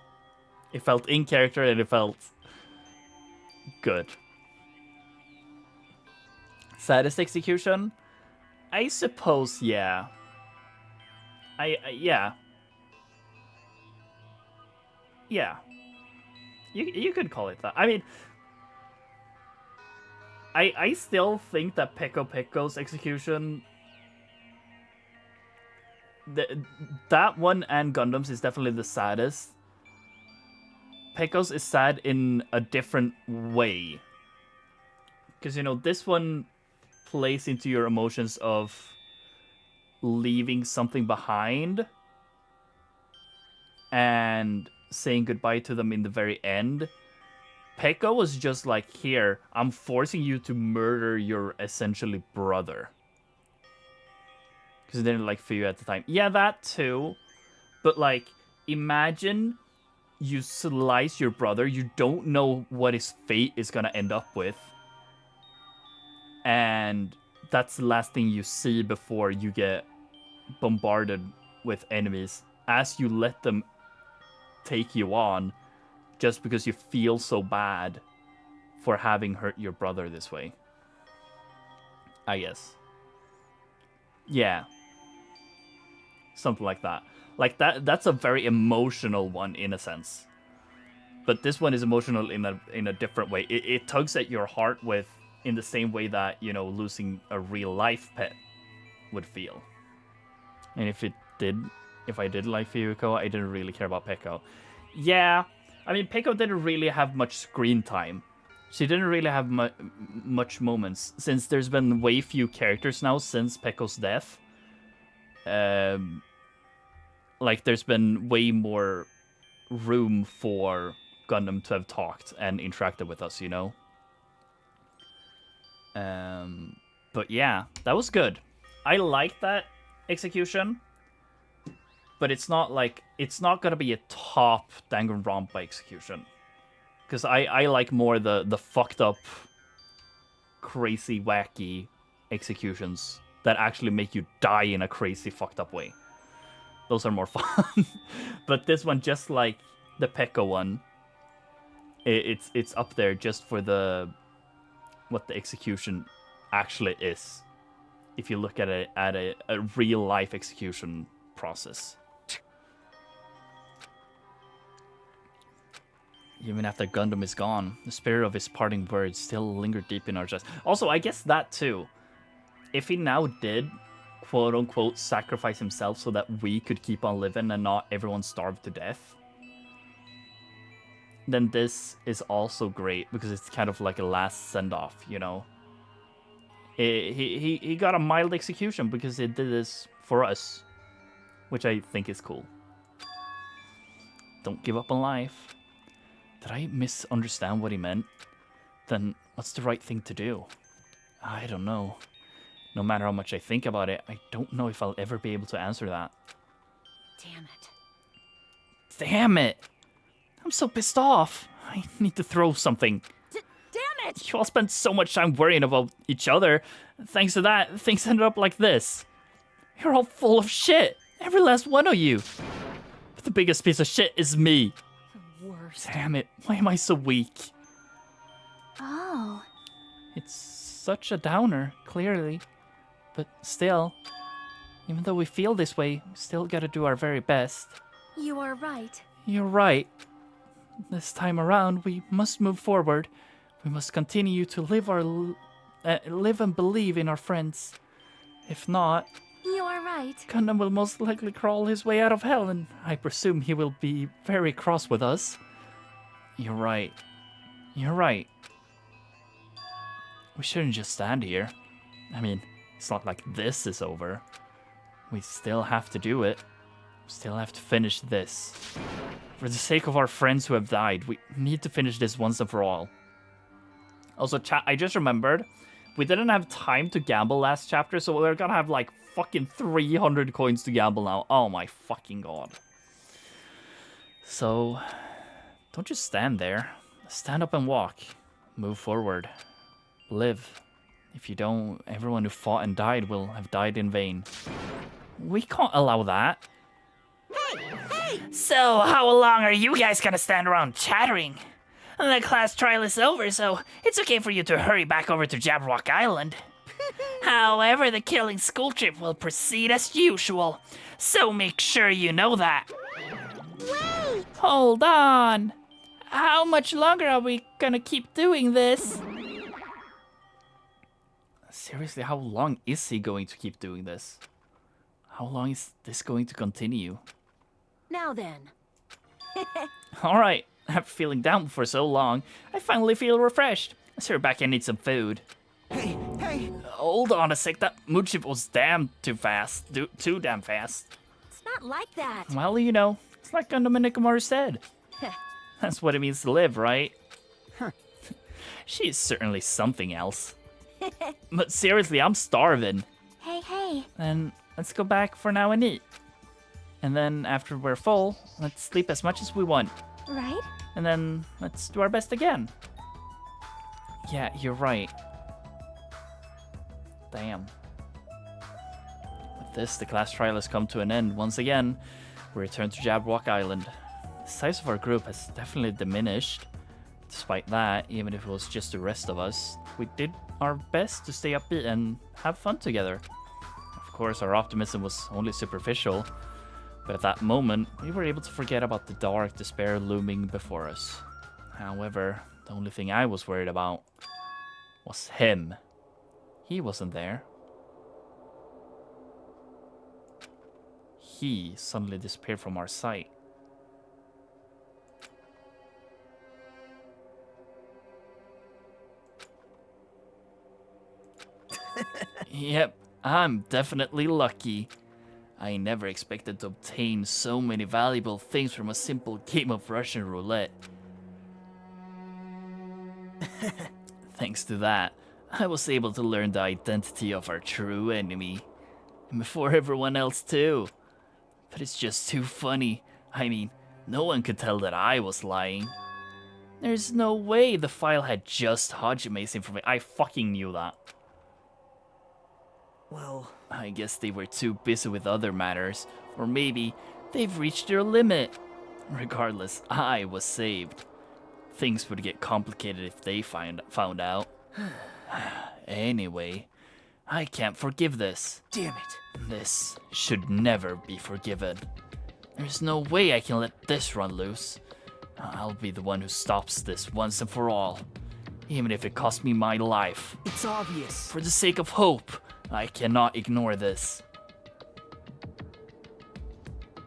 It felt in character and it felt good. Saddest execution? I suppose, yeah. Yeah. Yeah. You could call it that. I mean, I still think that Peko Peko's execution, that one and Gundam's is definitely the saddest. Peko's is sad in a different way. Because, you know, this one plays into your emotions of leaving something behind and saying goodbye to them in the very end. Peko was just like, here, I'm forcing you to murder your essentially brother. Because it didn't like for you at the time. Yeah, that too. But like, imagine you slice your brother. You don't know what his fate is gonna end up with. And that's the last thing you see before you get bombarded with enemies. As you let them take you on, just because you feel so bad for having hurt your brother this way. I guess. Yeah. Something like that. Like that's a very emotional one in a sense. But this one is emotional in a different way. It tugs at your heart in the same way that, you know, losing a real life pet would feel. And if I did like Fuyuko, I didn't really care about Peko. Yeah, I mean, Peko didn't really have much screen time. She didn't really have much moments, since there's been way few characters now since Peko's death. Like, there's been way more room for Gundam to have talked and interacted with us, you know? But yeah, that was good. I like that execution, but it's not gonna be a top Danganronpa execution. Because I like more the fucked up, crazy, wacky executions that actually make you die in a crazy, fucked up way. Those are more fun. But this one, just like the Peko one, it's up there just for what the execution actually is. If you look at it at a real life execution process. Even after Gundam is gone, the spirit of his parting words still linger deep in our chest. Also, I guess that too. If he now did, quote-unquote, sacrifice himself so that we could keep on living and not everyone starve to death, then this is also great, because it's kind of like a last send-off, you know? He got a mild execution because he did this for us, which I think is cool. Don't give up on life. Did I misunderstand what he meant? Then what's the right thing to do? I don't know. No matter how much I think about it, I don't know if I'll ever be able to answer that. Damn it. Damn it! I'm so pissed off. I need to throw something. Damn it! You all spent so much time worrying about each other. Thanks to that, things ended up like this. You're all full of shit. Every last one of you. But the biggest piece of shit is me. Worst. Damn it, why am I so weak? Oh. It's such a downer, clearly. But still, even though we feel this way, we still gotta do our very best. You are right. You're right. This time around, we must move forward. We must continue to live and believe in our friends. If not, You are right. Gundam will most likely crawl his way out of hell, and I presume he will be very cross with us. You're right. You're right. We shouldn't just stand here. I mean, it's not like this is over. We still have to do it. We still have to finish this. For the sake of our friends who have died, we need to finish this once and for all. Also, chat, I just remembered, we didn't have time to gamble last chapter, so we're gonna have like fucking 300 coins to gamble now. Oh my fucking god. So, don't just stand there. Stand up and walk. Move forward. Live. If you don't, everyone who fought and died will have died in vain. We can't allow that. So, how long are you guys gonna stand around chattering? The class trial is over, so it's okay for you to hurry back over to Jabberwock Island. However, the killing school trip will proceed as usual, so make sure you know that. Wait! Hold on. How much longer are we gonna keep doing this? Seriously, how long is he going to keep doing this? How long is this going to continue? Now then. Alright, after feeling down for so long, I finally feel refreshed. Let's hurry back and eat some food. Hey! Hold on a sec, that mood shift was too fast. Too damn fast. It's not like that. Well, you know, it's like Gundam and Nekomaru said. That's what it means to live, right? She's certainly something else. But seriously, I'm starving. Hey. Then let's go back for now and eat. And then after we're full, let's sleep as much as we want. Right? And then let's do our best again. Yeah, you're right. Damn. With this, the class trial has come to an end. Once again, we return to Jabberwock Island. The size of our group has definitely diminished. Despite that, even if it was just the rest of us, we did our best to stay upbeat and have fun together. Of course, our optimism was only superficial, but at that moment, we were able to forget about the dark despair looming before us. However, the only thing I was worried about was him. He wasn't there. He suddenly disappeared from our sight. Yep, I'm definitely lucky. I never expected to obtain so many valuable things from a simple game of Russian roulette. Thanks to that, I was able to learn the identity of our true enemy. And before everyone else too. But it's just too funny. I mean, no one could tell that I was lying. There's no way the file had just Hajime's information. I fucking knew that. Well, I guess they were too busy with other matters. Or maybe they've reached their limit. Regardless, I was saved. Things would get complicated if they found out. Anyway, I can't forgive this. Damn it. This should never be forgiven. There's no way I can let this run loose. I'll be the one who stops this once and for all. Even if it costs me my life. It's obvious. For the sake of hope, I cannot ignore this.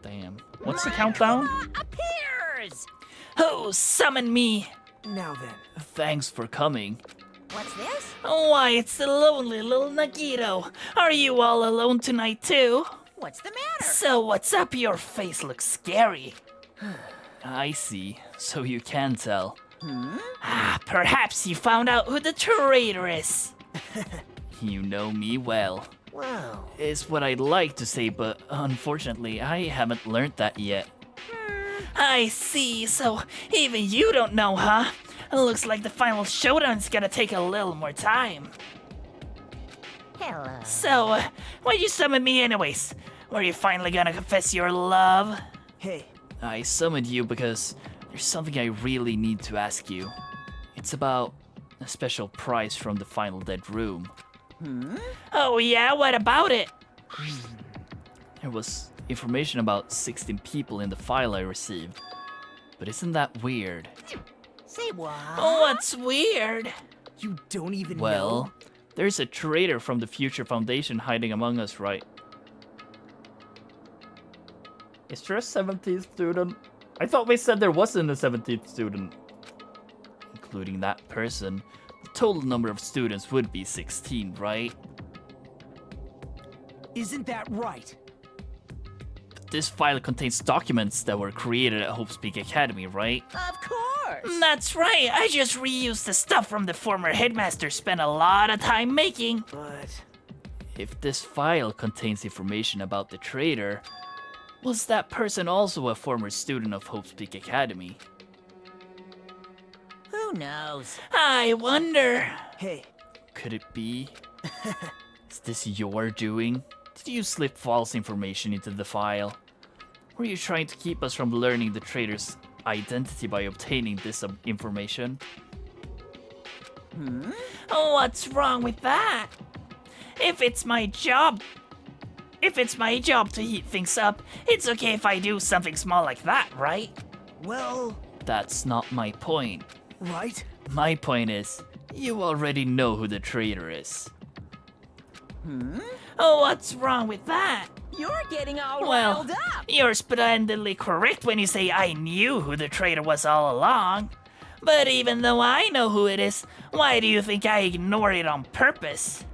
Damn. What's the countdown? Appears! Oh, summon me! Now then. Thanks for coming. What's this? Why, it's the lonely little Nagito. Are you all alone tonight too? What's the matter? So what's up? Your face looks scary. I see. So you can tell. Perhaps you found out who the traitor is. You know me well. Wow. Is what I'd like to say, but unfortunately, I haven't learned that yet. I see. So even you don't know, huh? It looks like the final showdown's gonna take a little more time. Hello. So, why'd you summon me anyways? Were you finally gonna confess your love? Hey. I summoned you because there's something I really need to ask you. It's about a special prize from the Final Dead room. Oh yeah, what about it? There was information about 16 people in the file I received. But isn't that weird? Say what? What's weird? You don't even know? Well, there's a traitor from the Future Foundation hiding among us, right? Is there a 17th student? I thought we said there wasn't a 17th student. Including that person, the total number of students would be 16, right? Isn't that right? But this file contains documents that were created at Hope's Peak Academy, right? Of course. That's right. I just reused the stuff from the former headmaster spent a lot of time making. But If this file contains information about the traitor, was that person also a former student of Hope's Peak Academy? Who knows? I wonder. hey, Could it be? Is this your doing? Did you slip false information into the file? Were you trying to keep us from learning the traitor's identity by obtaining this information? What's wrong with that? If it's my job to heat things up, it's okay if I do something small like that, right? well, That's not my point. right? My point is, you already know who the traitor is. What's wrong with that? You're getting all Well, riled up. you're splendidly correct when you say I knew who the traitor was all along. But even though I know who it is, why do you think I ignore it on purpose?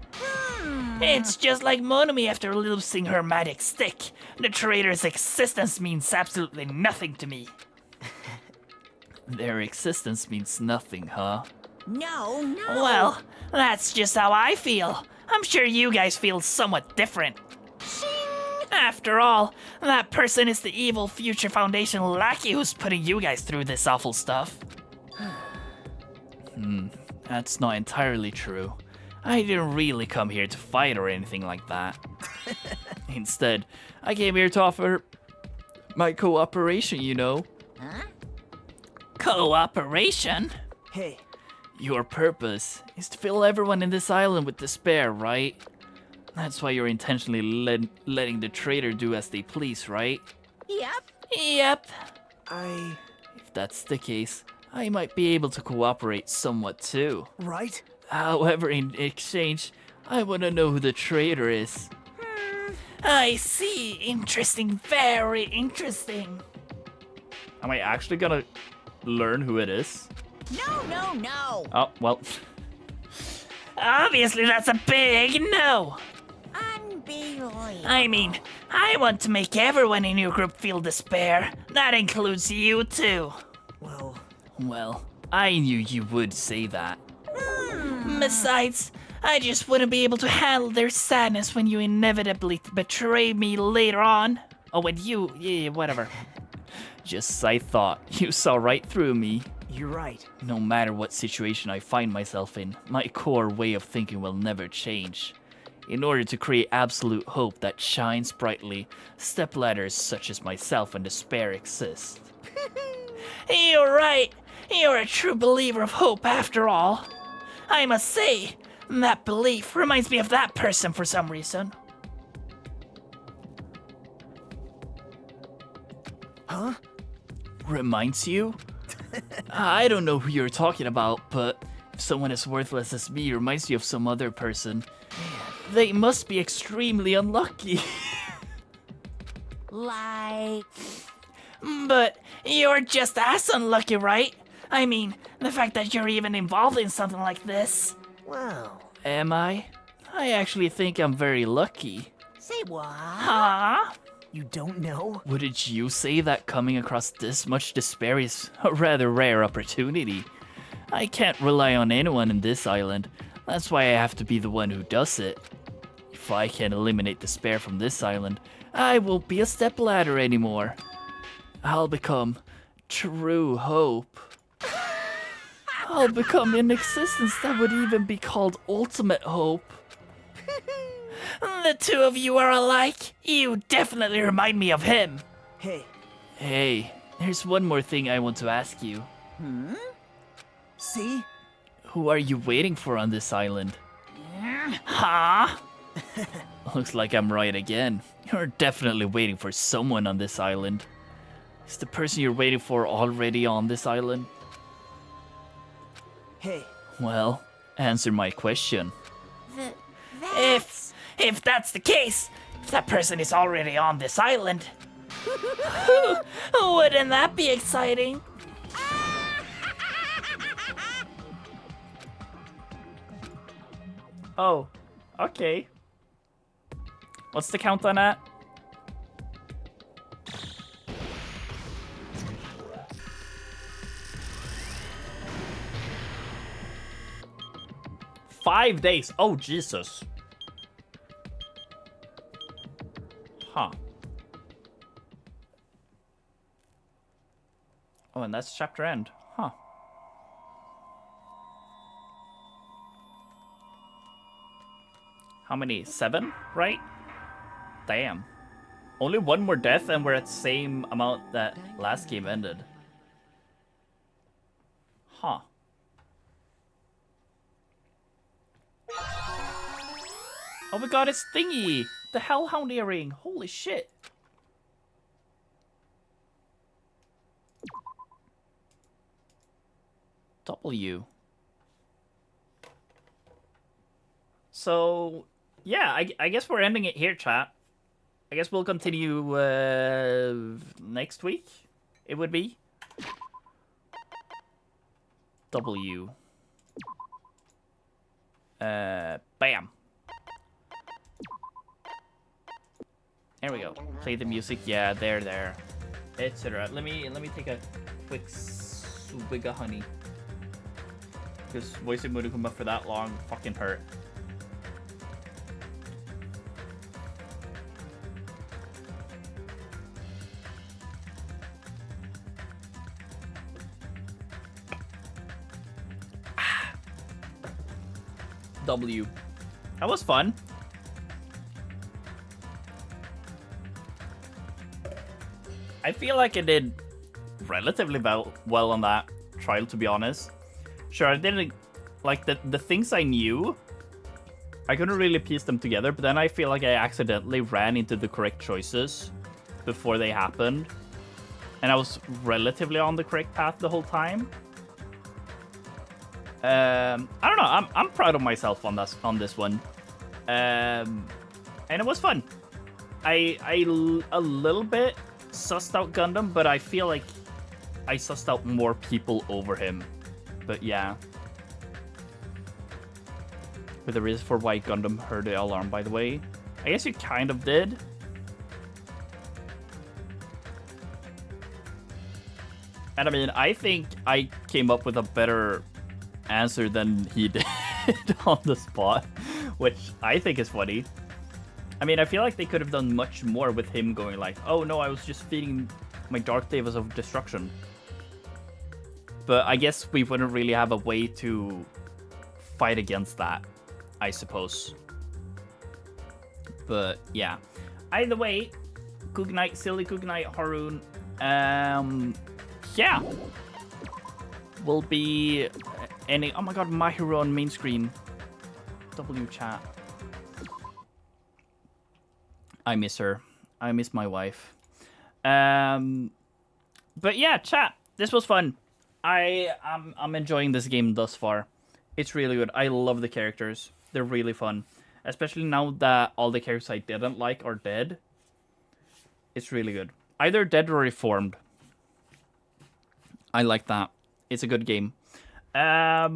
It's just like Monomi after losing her magic stick. The traitor's existence means absolutely nothing to me. Their existence means nothing, huh? No, no. Well, that's just how I feel. I'm sure you guys feel somewhat different. After all, that person is the evil Future Foundation lackey who's putting you guys through this awful stuff. That's not entirely true. I didn't really come here to fight or anything like that. Instead, I came here to offer my cooperation, you know. Huh? Cooperation? Hey, Your purpose is to fill everyone in this island with despair, right? That's why you're intentionally letting the traitor do as they please, right? Yep. Yep. If that's the case, I might be able to cooperate somewhat too. right? However, in exchange, I want to know who the traitor is. I see. Interesting. Very interesting. Am I actually gonna learn who it is? No. Oh, well. Obviously, that's a big no. Unbelievable. I mean, I want to make everyone in your group feel despair. That includes you too. Well, I knew you would say that. Besides, I just wouldn't be able to handle their sadness when you inevitably betray me later on. Oh, when you, yeah, whatever. Just as I thought, you saw right through me. You're right. No matter what situation I find myself in, my core way of thinking will never change. In order to create absolute hope that shines brightly, stepladders such as myself and despair exist. You're right. You're a true believer of hope after all. I must say, that belief reminds me of that person for some reason. Huh? Reminds you? I don't know who you're talking about, but if someone as worthless as me reminds you of some other person, they must be extremely unlucky. Like... But you're just as unlucky, right? I mean, the fact that you're even involved in something like this. Well... Am I? I actually think I'm very lucky. Say what? Huh? You don't know? Wouldn't you say that coming across this much despair is a rather rare opportunity? I can't rely on anyone in this island. That's why I have to be the one who does it. If I can eliminate despair from this island, I won't be a stepladder anymore. I'll become true hope. I'll become an existence that would even be called ultimate hope. The two of you are alike. You definitely remind me of him. Hey, there's one more thing I want to ask you. See? Who are you waiting for on this island? Huh? Looks like I'm right again. You're definitely waiting for someone on this island. Is the person you're waiting for already on this island? Hey. Well, answer my question. If that's the case, if that person is already on this island, wouldn't that be exciting? Oh, okay. What's the count on that? $5 days. Oh, Jesus. Huh. Oh, and that's chapter end. Huh. How many? 7, right? Damn. Only one more death and we're at the same amount that last game ended. Huh. Oh my god, it's Thingy! The Hellhound earring! Holy shit! W. So, yeah, I guess we're ending it here, chat. I guess we'll continue next week, it would be. W. Bam. There we go. Play the music. Yeah, there. Etc. Let me take a quick swig of honey. Because voicing Monokuma for that long fucking hurt. W. That was fun. I feel like I did relatively well on that trial, to be honest. Sure, I didn't like the things I knew. I couldn't really piece them together, but then I feel like I accidentally ran into the correct choices before they happened, and I was relatively on the correct path the whole time. I don't know. I'm proud of myself on this one, and it was fun. I a little bit sussed out Gundam, but I feel like I sussed out more people over him. But yeah. But the reason for why Gundam heard the alarm, by the way. I guess you kind of did. And I mean, I think I came up with a better answer than he did on the spot, which I think is funny. I mean, I feel like they could have done much more with him going like, oh no, I was just feeding my Dark Devas of Destruction. But I guess we wouldn't really have a way to fight against that, I suppose. But yeah. Either way, Good night, Silly, good night, Haroon. Yeah. Will be any... Oh my god, My Hero on main screen. W chat. I miss her. I miss my wife. But yeah, chat. This was fun. I'm enjoying this game thus far. It's really good. I love the characters. They're really fun. Especially now that all the characters I didn't like are dead. It's really good. Either dead or reformed. I like that. It's a good game. Yeah.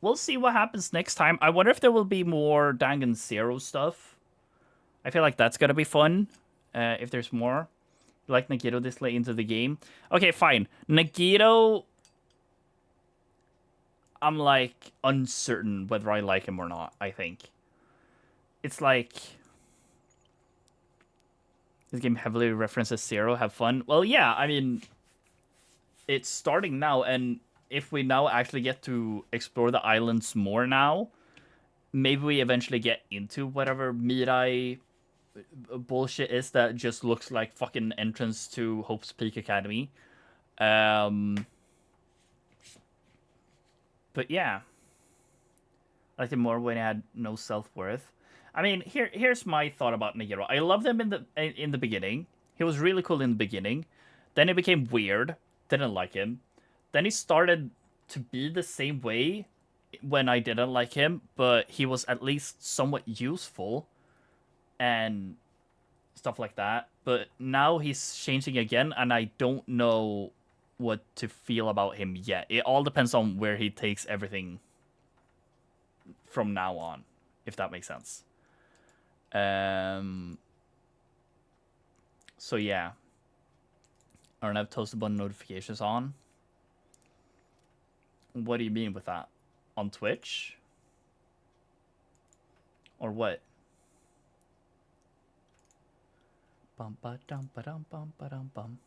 We'll see what happens next time. I wonder if there will be more Danganronpa stuff. I feel like that's gonna be fun. If there's more. Like Nagito this late into the game. Okay, fine. Nagito... I'm like uncertain whether I like him or not, I think. It's like... This game heavily references Zero. Have fun. Well, yeah, I mean... It's starting now, and if we now actually get to explore the islands more now, maybe we eventually get into whatever Mirai bullshit is that just looks like fucking entrance to Hope's Peak Academy. But yeah. I liked him more when he had no self-worth. I mean, here's my thought about Nagito. I loved him in the beginning. He was really cool in the beginning. Then he became weird. Didn't like him. Then he started to be the same way when I didn't like him, but he was at least somewhat useful and stuff like that. But now he's changing again, and I don't know what to feel about him yet. It all depends on where he takes everything from now on, if that makes sense. So yeah. I don't have Toasted Bun notifications on. What do you mean with that? On Twitch? Or what? Bum ba dum ba dum bum ba dum bum.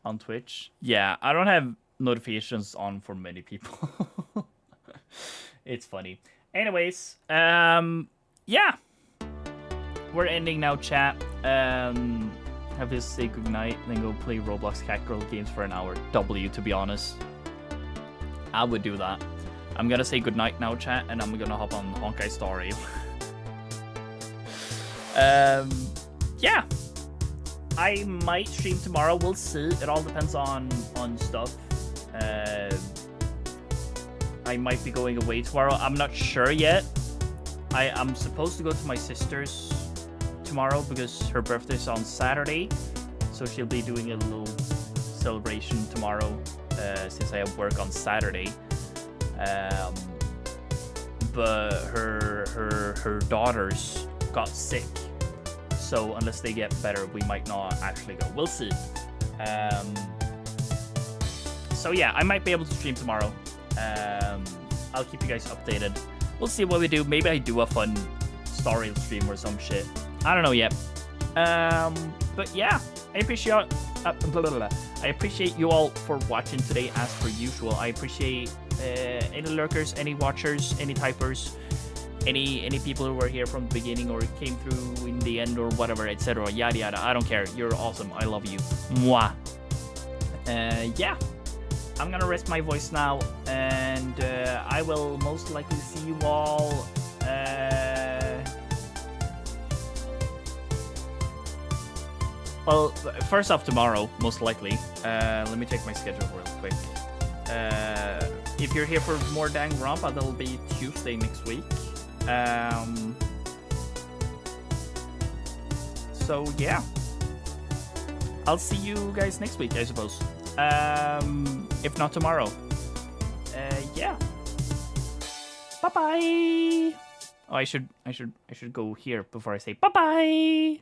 On Twitch? Yeah, I don't have notifications on for many people. It's funny. Anyways, yeah. We're ending now, chat. Have this say good night, then go play Roblox Cat Girl games for an hour. W, to be honest. I would do that. I'm gonna say good night now, chat, and I'm gonna hop on Honkai Star Rail. Yeah. I might stream tomorrow. We'll see. It all depends on stuff. I might be going away tomorrow. I'm not sure yet. I'm supposed to go to my sister's tomorrow because her birthday's on Saturday. So she'll be doing a little celebration tomorrow since I have work on Saturday. But her daughters got sick. So unless they get better, we might not actually go. We'll see. So yeah, I might be able to stream tomorrow. I'll keep you guys updated. We'll see what we do. Maybe I do a fun Star Rail stream or some shit. I don't know yet. But yeah, I appreciate I appreciate you all for watching today as per usual. I appreciate any lurkers, any watchers, any typers. any people who were here from the beginning or came through in the end or whatever, etc. Yada yada. I don't care. You're awesome. I love you. Mwah. Yeah. I'm gonna rest my voice now, and I will most likely see you all. Well, first off tomorrow, most likely. Let me check my schedule real quick. If you're here for more Danganronpa, that'll be Tuesday next week. So yeah, I'll see you guys next week, I suppose. If not tomorrow. Yeah. Bye bye. Oh, I should go here before I say bye bye.